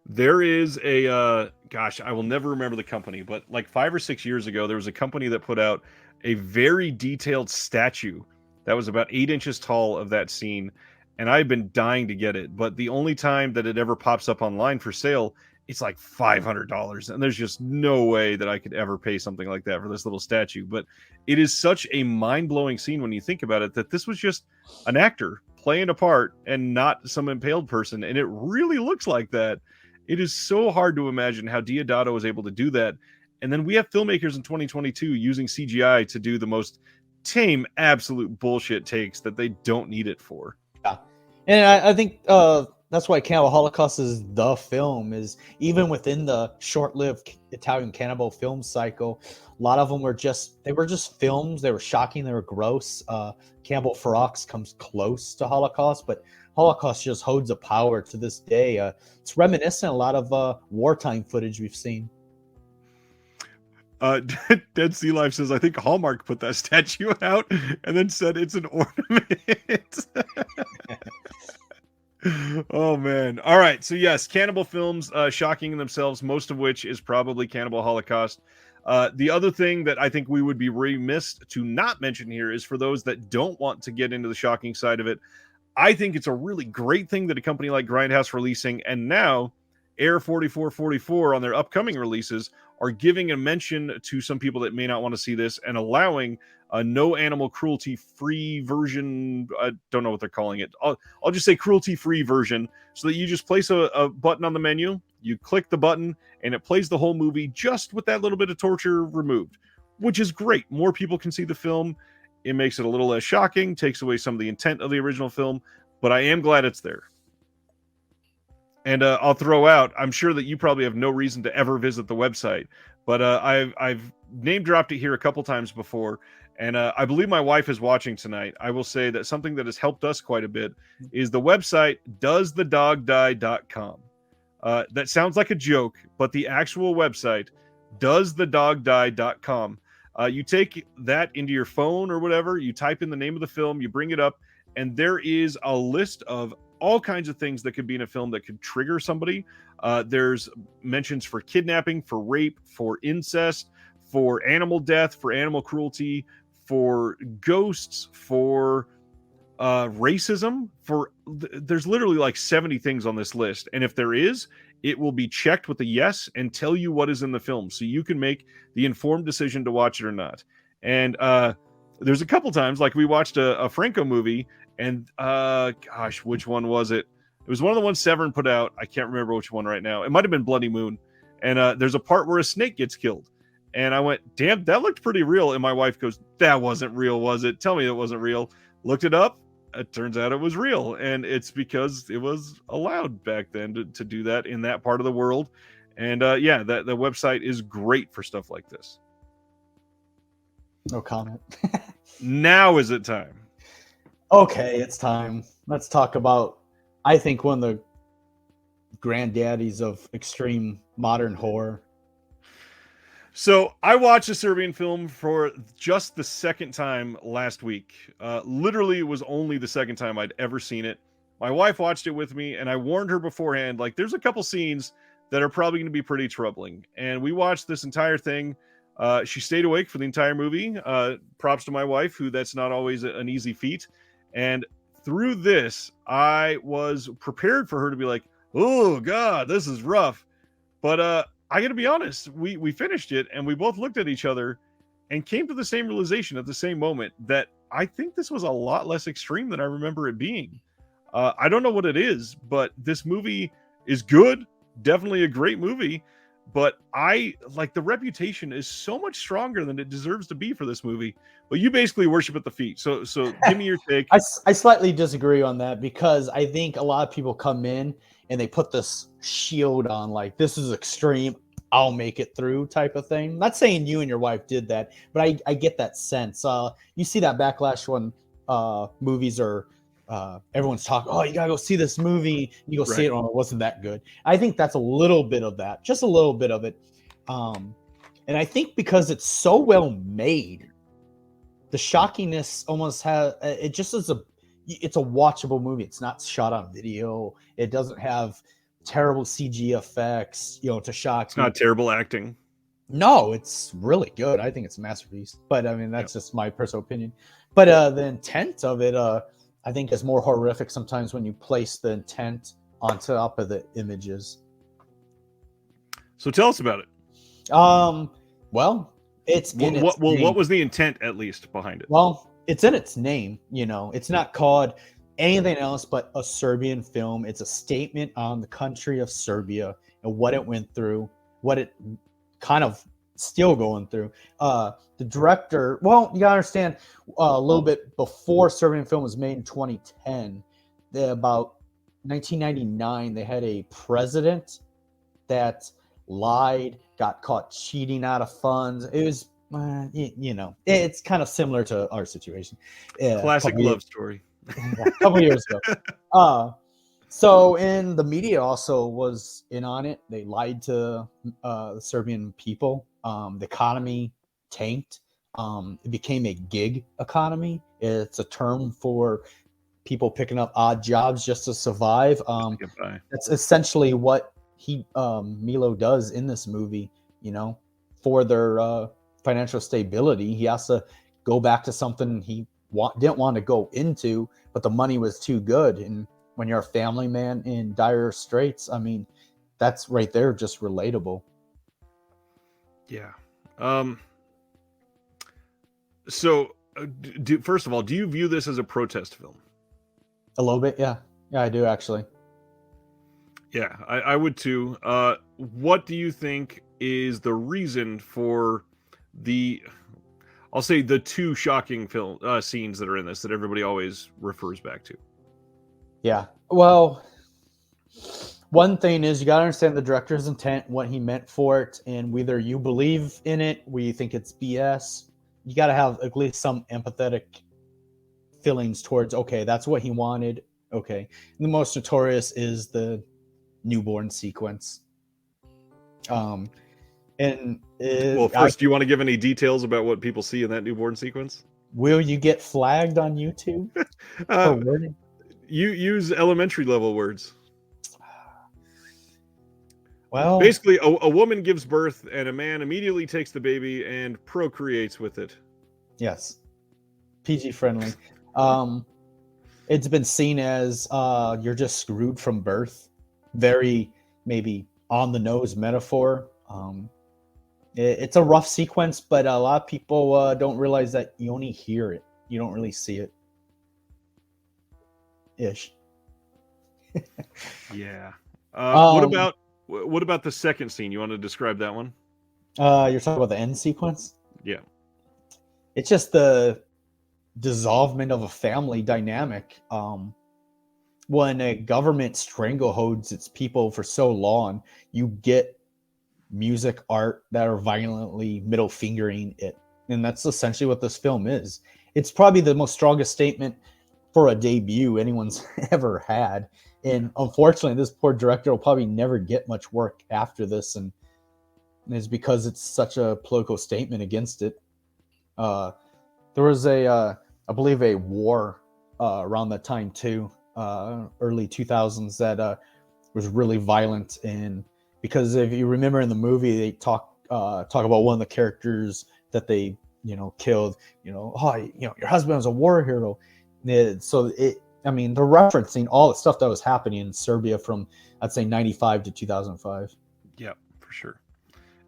There is a, I will never remember the company, but like 5 or 6 years ago, there was a company that put out a very detailed statue that was about 8 inches tall of that scene. And I've been dying to get it, but the only time that it ever pops up online for sale, it's like $500. And there's just no way that I could ever pay something like that for this little statue. But it is such a mind-blowing scene when you think about it, that this was just an actor playing a part and not some impaled person. And it really looks like that. It is so hard to imagine how Diodato was able to do that. And then we have filmmakers in 2022 using CGI to do the most tame, absolute bullshit takes that they don't need it for. Yeah, and I think that's why Cannibal Holocaust is the film. Is even within the short-lived Italian cannibal film cycle, a lot of them were just films. They were shocking. They were gross. Cannibal Ferox comes close to Holocaust, but Holocaust just holds a power to this day. It's reminiscent a lot of wartime footage we've seen. Dead Sea Life says, I think Hallmark put that statue out and then said it's an ornament. Oh, man. All right. So, yes, cannibal films, shocking in themselves, most of which is probably Cannibal Holocaust. The other thing that I think we would be remiss to not mention here is for those that don't want to get into the shocking side of it, I think it's a really great thing that a company like Grindhouse releasing, and now Air 4444 on their upcoming releases are giving a mention to some people that may not want to see this and allowing a no animal cruelty free version. I don't know what they're calling it. I'll just say cruelty free version, so that you just place a button on the menu, you click the button, and it plays the whole movie just with that little bit of torture removed, which is great. More people can see the film. It makes it a little less shocking, takes away some of the intent of the original film, but I am glad it's there. And I'll throw out, I'm sure that you probably have no reason to ever visit the website, but I've name dropped it here a couple times before, and I believe my wife is watching tonight. I will say that something that has helped us quite a bit is the website doesthedogdie.com. That sounds like a joke, but the actual website, doesthedogdie.com. You take that into your phone or whatever, you type in the name of the film, you bring it up, and there is a list of all kinds of things that could be in a film that could trigger somebody. There's mentions for kidnapping, for rape, for incest, for animal death, for animal cruelty, for ghosts, for racism. There's literally like 70 things on this list. And if there is, it will be checked with a yes and tell you what is in the film, so you can make the informed decision to watch it or not. And there's a couple times, like we watched a Franco movie, and gosh, which one was it? It was one of the ones Severn put out. I can't remember which one right now. It might have been Bloody Moon. And there's a part where a snake gets killed. And I went, damn, that looked pretty real. And my wife goes, that wasn't real, was it? Tell me it wasn't real. Looked it up. It turns out it was real. And it's because it was allowed back then to do that in that part of the world. And yeah, the website is great for stuff like this. No comment. Now is it time? Okay, it's time. Let's talk about, I think, one of the granddaddies of extreme modern horror. So I watched a Serbian film for just the second time last week. Literally, it was only the second time I'd ever seen it. My wife watched it with me, and I warned her beforehand, like, there's a couple scenes that are probably going to be pretty troubling. And we watched this entire thing. She stayed awake for the entire movie. Props to my wife, who that's not always an easy feat. And through this, I was prepared for her to be like, oh, God, this is rough. But I got to be honest, we finished it, and we both looked at each other and came to the same realization at the same moment that I think this was a lot less extreme than I remember it being. I don't know what it is, but this movie is good. Definitely a great movie. But the reputation is so much stronger than it deserves to be for this movie. But you basically worship at the feet. So give me your take. I slightly disagree on that, because I think a lot of people come in and they put this shield on, like, this is extreme, I'll make it through type of thing. I'm not saying you and your wife did that, but I get that sense. You see that backlash when movies are everyone's talking, oh, you gotta go see this movie, you go see it, oh, it wasn't that good. I think that's a little bit of that, just a little bit of it. And I think because it's so well made, the shockiness almost has, it just is it's a watchable movie. It's not shot on video. It doesn't have terrible CG effects, to shock. It's not terrible acting. No, it's really good. I think it's a masterpiece. But I mean, that's just my personal opinion. But the intent of it, I think, is more horrific sometimes when you place the intent on top of the images. So tell us about it. Well, it's in its name. What was the intent, at least, behind it? Well, it's in its name. It's not called anything else but a Serbian film. It's a statement on the country of Serbia and what it went through, what it kind of still going through. The director, well, you gotta understand, a little bit before Serbian film was made in 2010, about 1999, they had a president that lied, got caught cheating out of funds. It was, it's kind of similar to our situation. Classic love story. A couple years ago. So, and the media also was in on it. They lied to the Serbian people. The economy tanked. It became a gig economy. It's a term for people picking up odd jobs just to survive. That's essentially what Milo does in this movie. For their financial stability, he has to go back to something he didn't want to go into, but the money was too good. And when you're a family man in dire straits, I mean, that's right there just relatable. Yeah. So, first of all, do you view this as a protest film? A little bit, yeah. Yeah, I do actually. Yeah, I would too. What do you think is the reason for I'll say the two shocking film scenes that are in this that everybody always refers back to? Yeah. Well, one thing is you got to understand the director's intent, what he meant for it, and whether you believe in it, we think it's BS. You got to have at least some empathetic feelings towards, okay, that's what he wanted. Okay. And the most notorious is the newborn sequence. Well, first, do you want to give any details about what people see in that newborn sequence? Will you get flagged on YouTube for wording? You use elementary level words. Well, basically, a woman gives birth and a man immediately takes the baby and procreates with it. Yes. PG friendly. It's been seen as you're just screwed from birth. Very maybe on the nose metaphor. It's a rough sequence, but a lot of people don't realize that you only hear it. You don't really see it. Ish. Yeah. What about the second scene? You want to describe that one? You're talking about the end sequence? Yeah. It's just the dissolvement of a family dynamic. When a government strangleholds its people for so long, you get music, art that are violently middle fingering it. And that's essentially what this film is. It's probably the most strongest statement for a debut anyone's ever had. And unfortunately, this poor director will probably never get much work after this. And it's because it's such a political statement against it. There was I believe a war around that time too, early 2000s that was really violent. And because if you remember in the movie, they talk about one of the characters that they killed. Your husband was a war hero. So they're referencing all the stuff that was happening in Serbia from, I'd say, 95 to 2005. Yeah, for sure.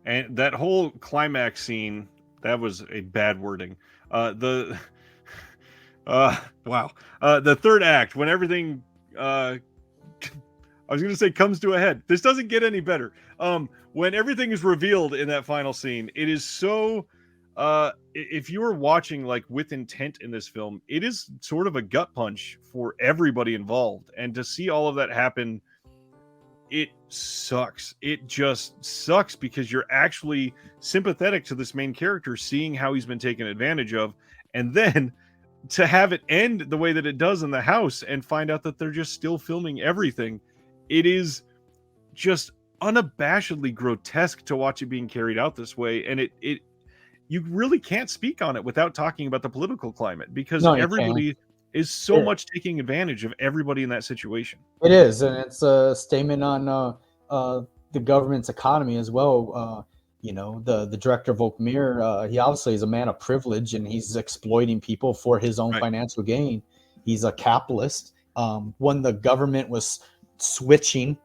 And that whole climax scene, that was a bad wording. The third act, when everything, I was going to say comes to a head. This doesn't get any better. When everything is revealed in that final scene, it is so... if you were watching like with intent in this film, it is sort of a gut punch for everybody involved. And to see all of that happen, it sucks. It just sucks because you're actually sympathetic to this main character, seeing how he's been taken advantage of. And then to have it end the way that it does in the house and find out that they're just still filming everything. It is just unabashedly grotesque to watch it being carried out this way. And it you really can't speak on it without talking about the political climate, because everybody is so much taking advantage of everybody in that situation. It is, and it's a statement on the government's economy as well. The director of Volkmir, he obviously is a man of privilege, and he's exploiting people for his own financial gain. He's a capitalist. When the government was switching,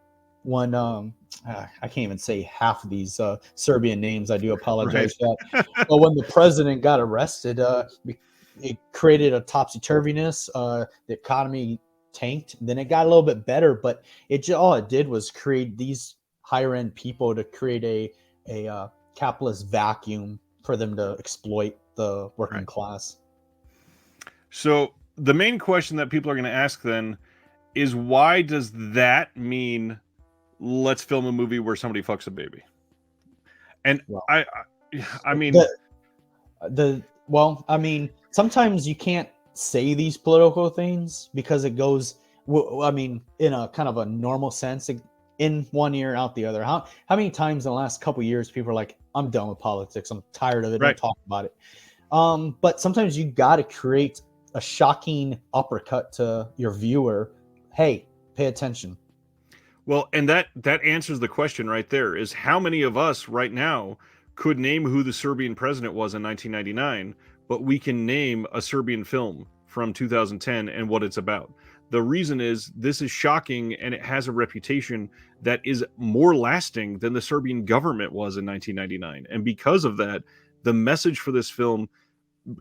when I can't even say half of these Serbian names. I do apologize for that. But when the president got arrested, it created a topsy-turviness. The economy tanked. Then it got a little bit better, but all it did was create these higher end people to create a capitalist vacuum for them to exploit the working class. So the main question that people are going to ask then is, why does that mean let's film a movie where somebody fucks a baby? And Well, I mean, I mean, sometimes you can't say these political things because it goes, I mean, in a kind of a normal sense, in one ear, out the other. How many times in the last couple of years people are like, I'm done with politics. I'm tired of it. Right. Don't talk about it. But sometimes you got to create a shocking uppercut to your viewer. Hey, pay attention. Well, and that answers the question right there, is how many of us right now could name who the Serbian president was in 1999, but we can name a Serbian film from 2010 and what it's about. The reason is this is shocking, and it has a reputation that is more lasting than the Serbian government was in 1999. And because of that, the message for this film,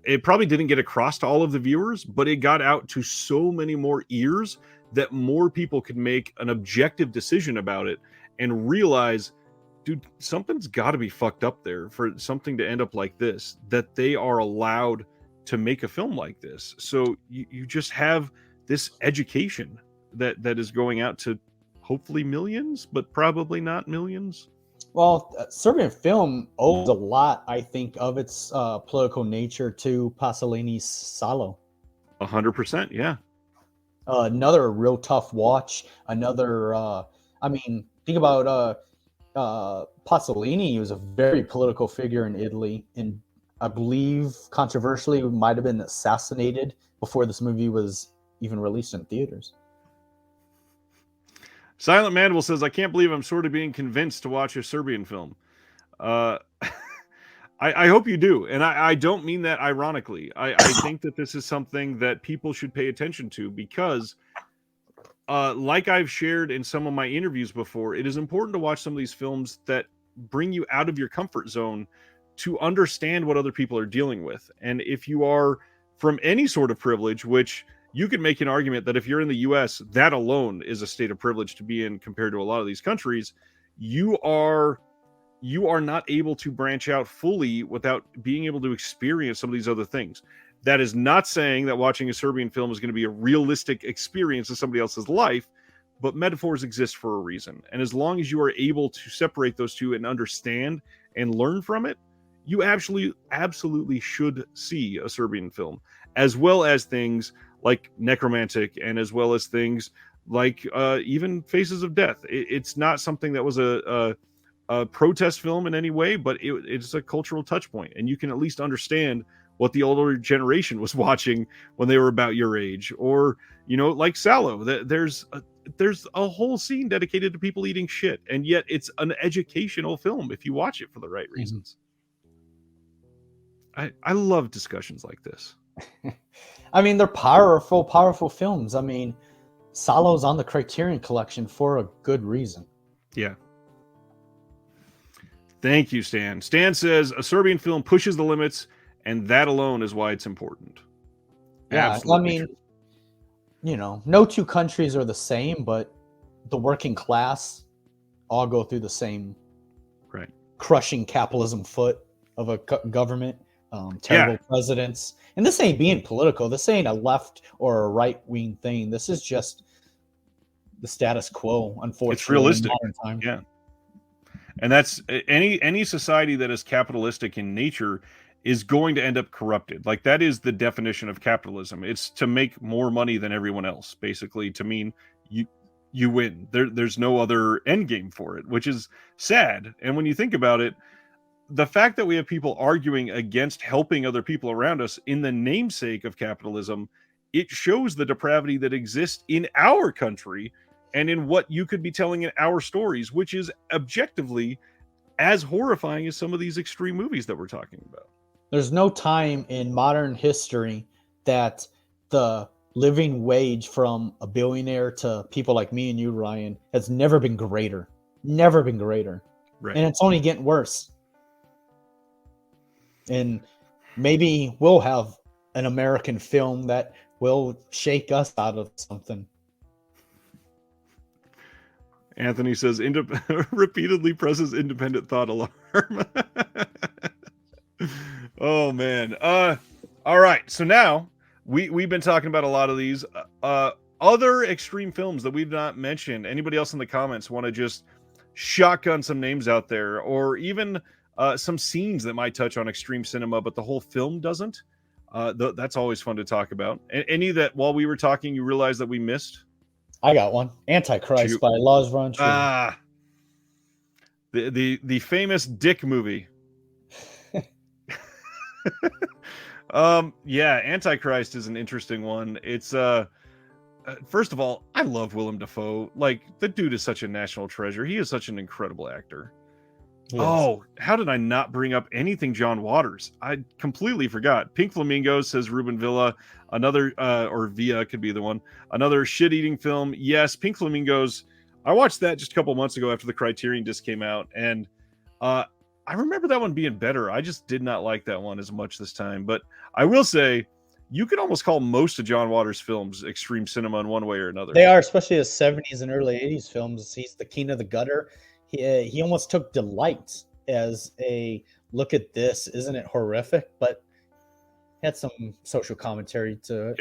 it probably didn't get across to all of the viewers, but it got out to so many more ears that more people could make an objective decision about it and realize, dude, something's got to be fucked up there for something to end up like this, that they are allowed to make a film like this. So you just have this education that is going out to hopefully millions, but probably not millions. Well, Serbian film owes a lot, I think, of its political nature to Pasolini's Salo. 100%, yeah. Another real tough watch. Another, I mean, think about Pasolini. He was a very political figure in Italy, and I believe controversially might have been assassinated before this movie was even released in theaters. Silent Mandible says, I can't believe I'm sort of being convinced to watch a Serbian film. I hope you do. And I don't mean that ironically. I think that this is something that people should pay attention to because, like I've shared in some of my interviews before, it is important to watch some of these films that bring you out of your comfort zone to understand what other people are dealing with. And if you are from any sort of privilege, which you could make an argument that if you're in the US, that alone is a state of privilege to be in compared to a lot of these countries, you are not able to branch out fully without being able to experience some of these other things. That is not saying that watching a Serbian film is going to be a realistic experience of somebody else's life, but metaphors exist for a reason. And as long as you are able to separate those two and understand and learn from it, you absolutely should see a Serbian film, as well as things like Necromantic, and as well as things like even Faces of Death. It's not something that was a protest film in any way, but it's a cultural touch point, and you can at least understand what the older generation was watching when they were about your age. Or, you know, like Salo, there's a whole scene dedicated to people eating shit, and yet it's an educational film if you watch it for the right reasons. I love discussions like this. I mean, they're powerful films. I mean, Salo's on the Criterion Collection for a good reason. Yeah. Thank you, Stan. Stan says a Serbian film pushes the limits, and that alone is why it's important. Yeah, Absolutely I mean, true. You know, no two countries are the same, but the working class all go through the same crushing capitalism foot of a government, terrible presidents. And this ain't being political. This ain't a left or a right-wing thing. This is just the status quo, unfortunately. It's realistic. In modern time. Yeah. And that's any society that is capitalistic in nature is going to end up corrupted. Like, that is the definition of capitalism. It's to make more money than everyone else, basically, to mean you win. There's no other end game for it, which is sad. And when you think about it, the fact that we have people arguing against helping other people around us in the namesake of capitalism, it shows the depravity that exists in our country and in what you could be telling in our stories, which is objectively as horrifying as some of these extreme movies that we're talking about. There's no time in modern history that the living wage from a billionaire to people like me and you, Ryan, has never been greater. Never been greater. Right. And it's only getting worse. And maybe we'll have an American film that will shake us out of something. Anthony says repeatedly presses independent thought alarm. Oh man. All right. So now we've been talking about a lot of these other extreme films that we've not mentioned. Anybody else in the comments want to just shotgun some names out there, or even some scenes that might touch on extreme cinema, but the whole film doesn't? That's always fun to talk about. Any that while we were talking, you realized that we missed? I got one. Antichrist Shoot. by Lars von Trier. Ah, the famous Dick movie. Yeah, Antichrist is an interesting one. It's first of all, I love Willem Dafoe. Like, the dude is such a national treasure. He is such an incredible actor. Yes. Oh, how did I not bring up anything John Waters? I completely forgot. Pink Flamingos, says Ruben Villa. Another, or Villa could be the one. Another shit-eating film. Yes, Pink Flamingos. I watched that just a couple months ago after the Criterion disc came out, and I remember that one being better. I just did not like that one as much this time. But I will say, you could almost call most of John Waters' films extreme cinema in one way or another. They are, especially his 70s and early 80s films. He's the king of the gutter. He almost took delight as a look at this, isn't it horrific? But had some social commentary to it.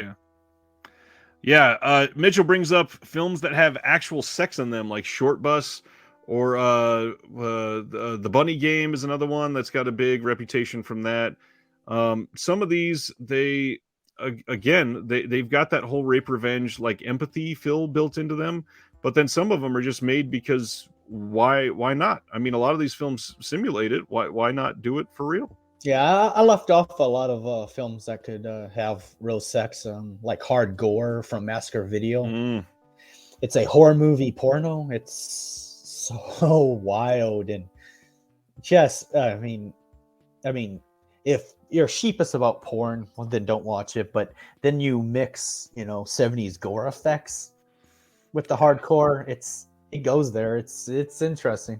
Yeah. Mitchell brings up films that have actual sex in them, like Short Bus, or the Bunny Game is another one that's got a big reputation from that. Some of these, they've got that whole rape revenge, like empathy feel built into them, but then some of them are just made because why not? I mean, a lot of these films simulate it. Why not do it for real? Yeah, I left off a lot of films that could have real sex, like Hard Gore from Massacre Video. It's a horror movie porno. It's so wild and just, I mean, if you're sheepish about porn, well, then don't watch it. But then you mix, 70s gore effects with the hardcore. It goes there. It's interesting.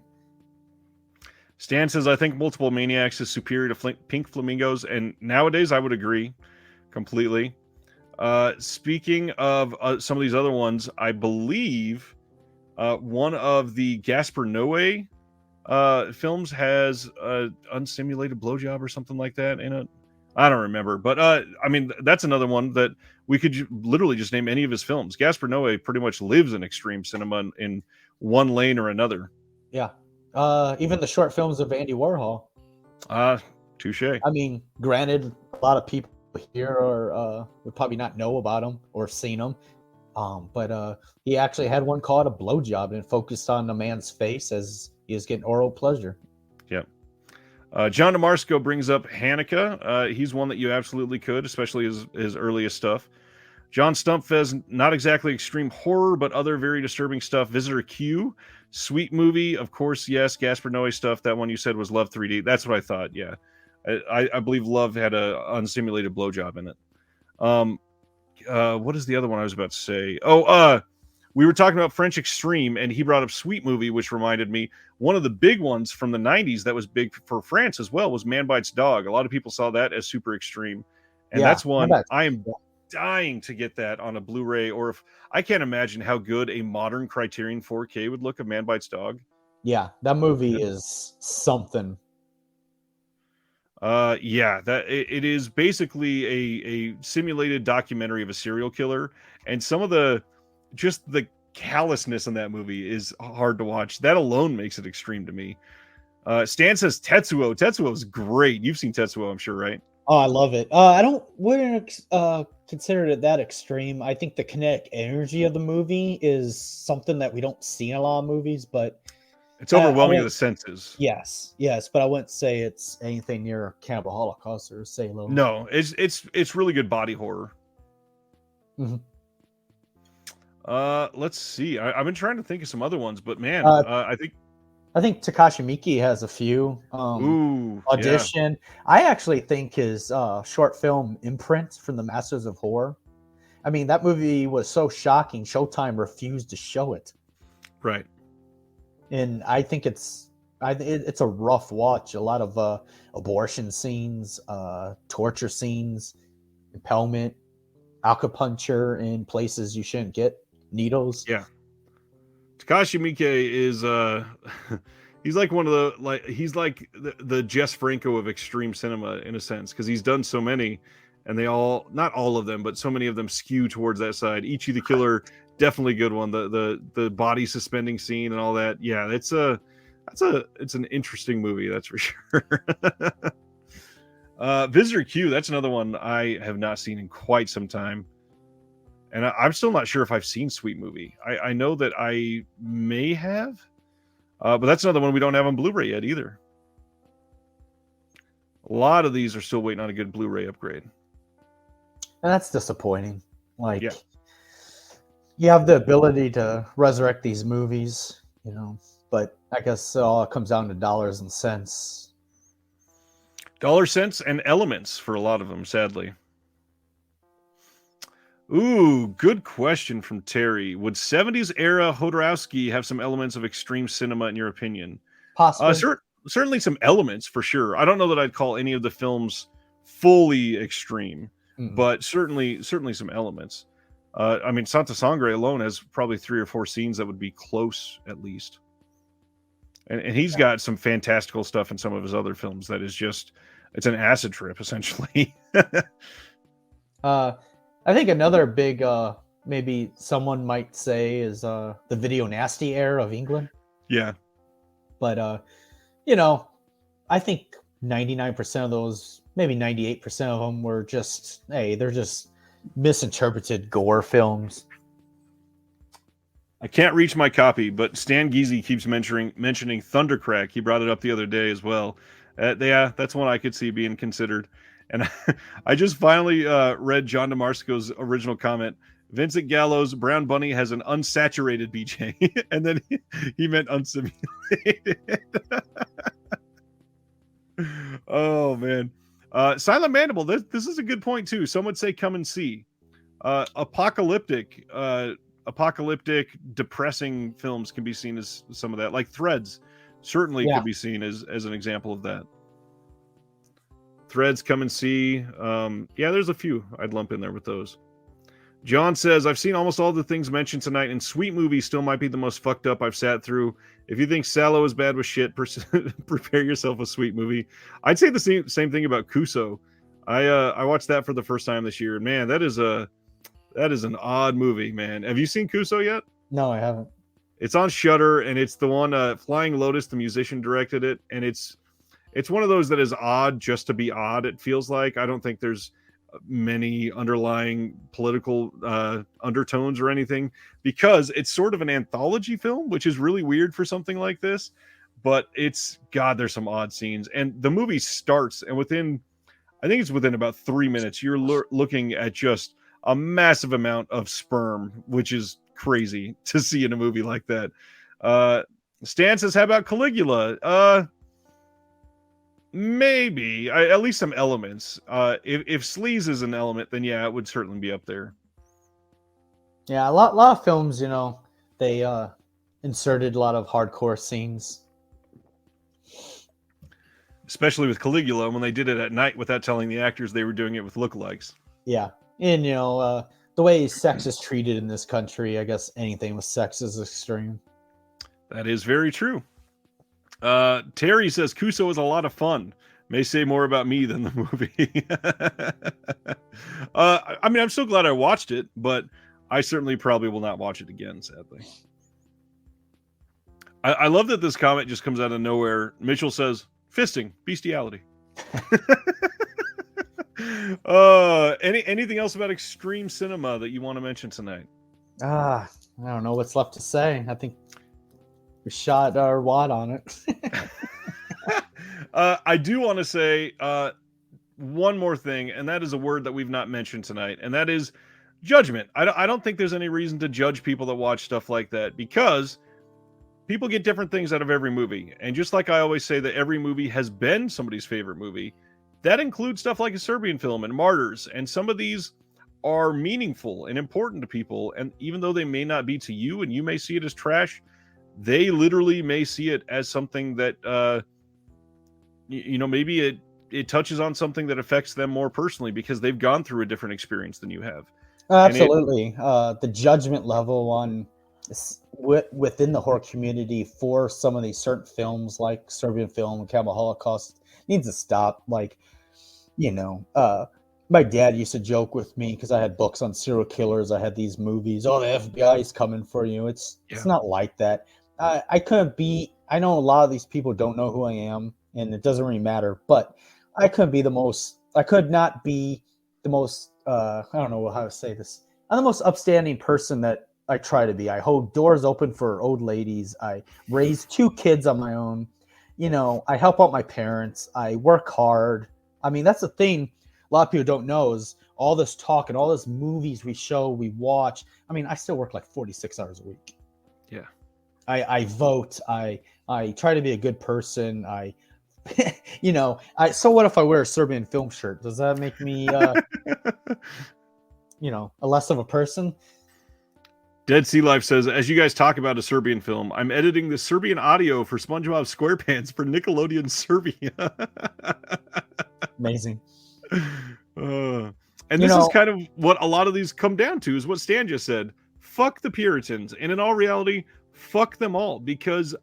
Stan says, I think Multiple Maniacs is superior to Pink Flamingos, and nowadays I would agree completely. Speaking of some of these other ones, I believe one of the Gaspar Noé films has an unsimulated blowjob or something like that in it. I don't remember, but I mean, that's another one that we could literally just name any of his films. Gaspar Noé pretty much lives in extreme cinema in one lane or another. Yeah. Even the short films of Andy Warhol. Touche. I mean, granted, a lot of people here would probably not know about him or seen him. But he actually had one called A Blowjob and focused on the man's face as he is getting oral pleasure. Yep. John DeMarsco brings up Hanukkah. He's one that you absolutely could, especially his earliest stuff. John Stump says, not exactly extreme horror, but other very disturbing stuff. Visitor Q, sweet movie, of course, yes. Gaspar Noé stuff. That one you said was Love 3D. That's what I thought, yeah. I believe Love had a unsimulated blowjob in it. What is the other one I was about to say? We were talking about French Extreme, and he brought up Sweet Movie, which reminded me, one of the big ones from the 90s that was big for France as well was Man Bites Dog. A lot of people saw that as super extreme. And that's one I am dying to get that on a Blu-ray, or if I can't imagine how good a modern Criterion 4K would look of Man Bites Dog. Yeah, that movie is something. Yeah, that it is basically a simulated documentary of a serial killer, and some of the callousness in that movie is hard to watch. That alone makes it extreme to me. Stan says Tetsuo. Tetsuo is great. You've seen Tetsuo, I'm sure, right? Oh, I love it. Wouldn't consider it that extreme. I think the kinetic energy of the movie is something that we don't see in a lot of movies, but it's overwhelming to the senses. Yes, but I wouldn't say it's anything near Cannibal Holocaust or Salem. No, it's really good body horror. Mm-hmm. Let's see. I've been trying to think of some other ones, but man, I think Takashi Miike has a few. Audition. Yeah. I actually think his short film Imprint from the Masters of Horror. I mean, that movie was so shocking. Showtime refused to show it. Right. And I think it's a rough watch. A lot of abortion scenes, torture scenes, impalement, acupuncture in places you shouldn't get needles. Yeah. Takashi Miike is he's like one of the he's like the Jess Franco of extreme cinema in a sense, because he's done so many, and they all, not all of them, but so many of them skew towards that side. Ichi the Killer, definitely a good one. The body suspending scene and all that. Yeah, it's an interesting movie, that's for sure. Visitor Q, that's another one I have not seen in quite some time. And I'm still not sure if I've seen Sweet Movie. I know that I may have, but that's another one we don't have on Blu-ray yet either. A lot of these are still waiting on a good Blu-ray upgrade. And that's disappointing. Like, Yeah. you have the ability to resurrect these movies, but I guess it all comes down to dollars and cents. Dollar cents and elements for a lot of them, sadly. Ooh, good question from Terry. Would 70s era Jodorowsky have some elements of extreme cinema in your opinion? Possibly. Certainly some elements for sure. I don't know that I'd call any of the films fully extreme, but certainly some elements. I mean, Santa Sangre alone has probably 3 or 4 scenes that would be close at least. And he's got some fantastical stuff in some of his other films that is just, it's an acid trip essentially. I think another big, maybe someone might say, is the video nasty era of England. Yeah. But, I think 99% of those, maybe 98% of them were just, they're just misinterpreted gore films. I can't reach my copy, but Stan Geezy keeps mentioning Thundercrack. He brought it up the other day as well. Yeah, that's one I could see being considered. And I just finally read John DeMarco's original comment. Vincent Gallo's Brown Bunny has an unsaturated BJ. And then he meant unsimulated. Oh, man. Silent Mandible, this is a good point, too. Some would say come and see. Apocalyptic, depressing films can be seen as some of that. Like Threads certainly could be seen as an example of that. Threads, come and see. Yeah, there's a few I'd lump in there with those. John says, I've seen almost all the things mentioned tonight, and Sweet Movie still might be the most fucked up I've sat through. If you think Sallow is bad with shit, prepare yourself a Sweet Movie. I'd say the same thing about Kuso. I watched that for the first time this year, and man, that is an odd movie, man. Have you seen Kuso yet? No, I haven't. It's on Shudder, and it's the one Flying Lotus, the musician, directed it, and it's one of those that is odd just to be odd, it feels like. I don't think there's many underlying political undertones or anything, because it's sort of an anthology film, which is really weird for something like this. But there's some odd scenes. And the movie starts, and within about 3 minutes, you're looking at just a massive amount of sperm, which is crazy to see in a movie like that. Stan says, how about Caligula? Maybe. At least some elements. If sleaze is an element, then yeah, it would certainly be up there. Yeah, a lot of films, they inserted a lot of hardcore scenes. Especially with Caligula, when they did it at night without telling the actors they were doing it with lookalikes. Yeah. And, the way sex is treated in this country, I guess anything with sex is extreme. That is very true. Terry says Kuso is a lot of fun. May say more about me than the movie. I mean, I'm so glad I watched it, but I certainly probably will not watch it again, sadly. I love that this comment just comes out of nowhere. Mitchell says, fisting, bestiality. Anything else about extreme cinema that you want to mention tonight? I don't know what's left to say. I think we shot our wad on it. I do want to say one more thing, and that is a word that we've not mentioned tonight, and that is judgment. I don't think there's any reason to judge people that watch stuff like that, because people get different things out of every movie. And just like I always say that every movie has been somebody's favorite movie, that includes stuff like a Serbian film and Martyrs, and some of these are meaningful and important to people, and even though they may not be to you and you may see it as trash, they literally may see it as something that maybe it touches on something that affects them more personally because they've gone through a different experience than you have. Absolutely. The judgment level on within the horror community for some of these certain films, like Serbian Film and Cannibal Holocaust, needs to stop. Like, you know, my dad used to joke with me because I had books on serial killers. I had these movies. Oh, the FBI is coming for you. It's not like that. I couldn't be. I know a lot of these people don't know who I am, and it doesn't really matter. But I couldn't be the most. I could not be the most. I don't know how to say this. I'm the most upstanding person that I try to be. I hold doors open for old ladies. I raise 2 kids on my own. You know, I help out my parents. I work hard. I mean, that's the thing a lot of people don't know is all this talk and all this movies we show, we watch. I mean, I still work like 46 hours a week. Yeah. I vote. I try to be a good person. You know, so what if I wear a Serbian Film shirt? Does that make me, you know, a less of a person? Dead Sea Life says, as you guys talk about a Serbian film, I'm editing the Serbian audio for SpongeBob SquarePants for Nickelodeon Serbia. Amazing. And this is kind of what a lot of these come down to, is what Stan just said. Fuck the Puritans. And in all reality, fuck them all. Because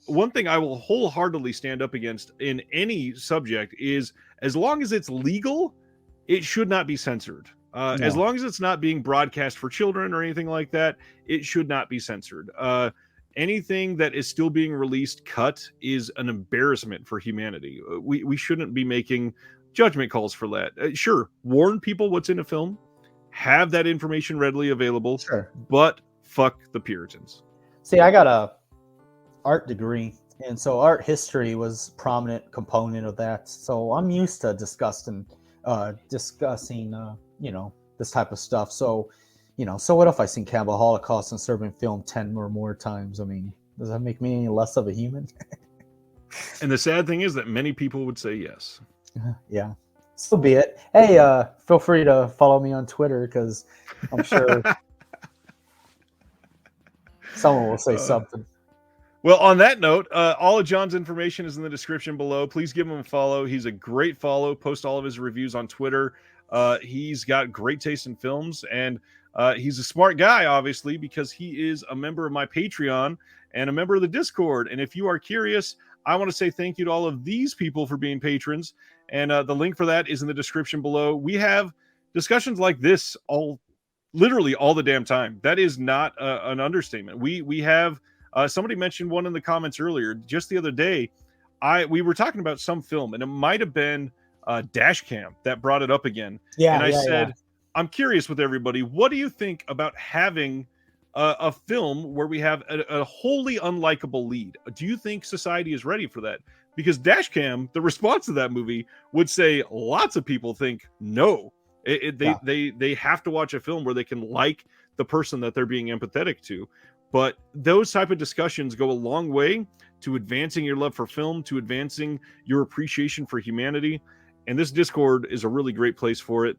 one thing I will wholeheartedly stand up against in any subject is, as long as it's legal, it should not be censored. No. As long as it's not being broadcast for children or anything like that, it should not be censored. Anything that is still being released cut is an embarrassment for humanity. We shouldn't be making judgment calls for that. Sure, warn people what's in a film, have that information readily available, sure, but fuck the Puritans. See, I got a art degree, and so art history was a prominent component of that. So I'm used to discussing you know, this type of stuff. So, you know, so what if I seen Cannibal Holocaust and Serbian Film 10 or more times? I mean, does that make me any less of a human? And the sad thing is that many people would say yes. Yeah, so be it. Hey, feel free to follow me on Twitter, because I'm sure someone will say something. Well, on that note, all of John's information is in the description below. Please give him a follow. He's a great follow. Post all of his reviews on Twitter. He's got great taste in films, and he's a smart guy, obviously, because he is a member of my Patreon and a member of the Discord. And if you are curious, I want to say thank you to all of these people for being patrons. And the link for that is in the description below. We have discussions like this literally all the damn time. That is not an understatement. We have somebody mentioned one in the comments earlier. Just the other day, we were talking about some film, and it might have been Dashcam that brought it up again. Yeah, and I said, I'm curious with everybody, what do you think about having a film where we have a wholly unlikable lead? Do you think society is ready for that? Because Dashcam, the response to that movie would say lots of people think no. They have to watch a film where they can like the person that they're being empathetic to. But those type of discussions go a long way to advancing your love for film, to advancing your appreciation for humanity. And this Discord is a really great place for it.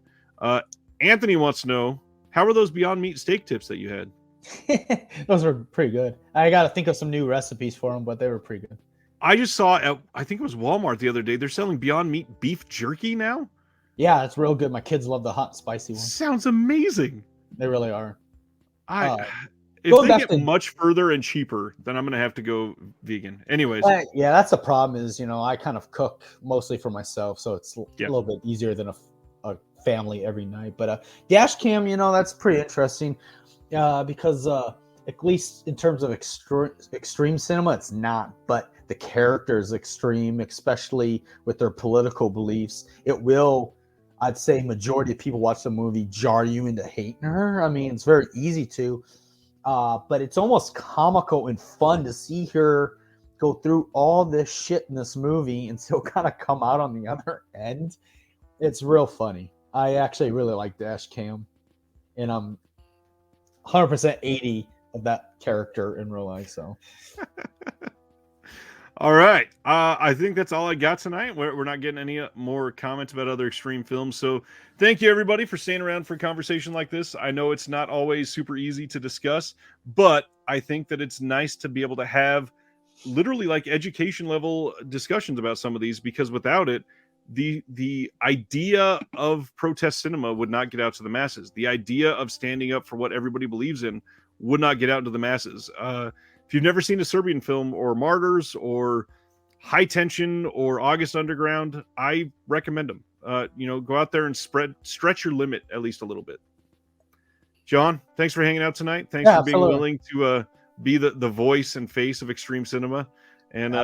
Anthony wants to know, how are those Beyond Meat steak tips that you had? Those were pretty good. I got to think of some new recipes for them, but they were pretty good. I just saw at, I think it was Walmart the other day, they're selling Beyond Meat beef jerky now. Yeah, it's real good. My kids love the hot and spicy ones. Sounds amazing. They really are. If they get much further and cheaper, then I'm going to have to go vegan. Anyways. Yeah, that's the problem is, you know, I kind of cook mostly for myself, so it's a little bit easier than a family every night. But Dashcam, you know, that's pretty interesting because at least in terms of extreme cinema, it's not. But the character is extreme, especially with their political beliefs. It will, I'd say, majority of people watch the movie jar you into hating her. I mean, it's very easy to. But it's almost comical and fun to see her go through all this shit in this movie and still kind of come out on the other end. It's real funny. I actually really like Dashcam, and I'm 100% 80 of that character in real life. So, all right. I think that's all I got tonight. We're not getting any more comments about other extreme films. So thank you, everybody, for staying around for a conversation like this. I know it's not always super easy to discuss, but I think that it's nice to be able to have literally like education level discussions about some of these, because without it, the idea of protest cinema would not get out to the masses. The idea of standing up for what everybody believes in would not get out into the masses. If you've never seen a Serbian film, or Martyrs, or High Tension, or August Underground, I recommend them. Go out there and stretch your limit at least a little bit. John, thanks for hanging out tonight. Thanks for being willing to be the voice and face of extreme cinema. And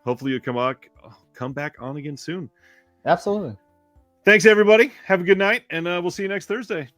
hopefully you'll come back on again soon. Absolutely. Thanks, everybody. Have a good night, and we'll see you next Thursday.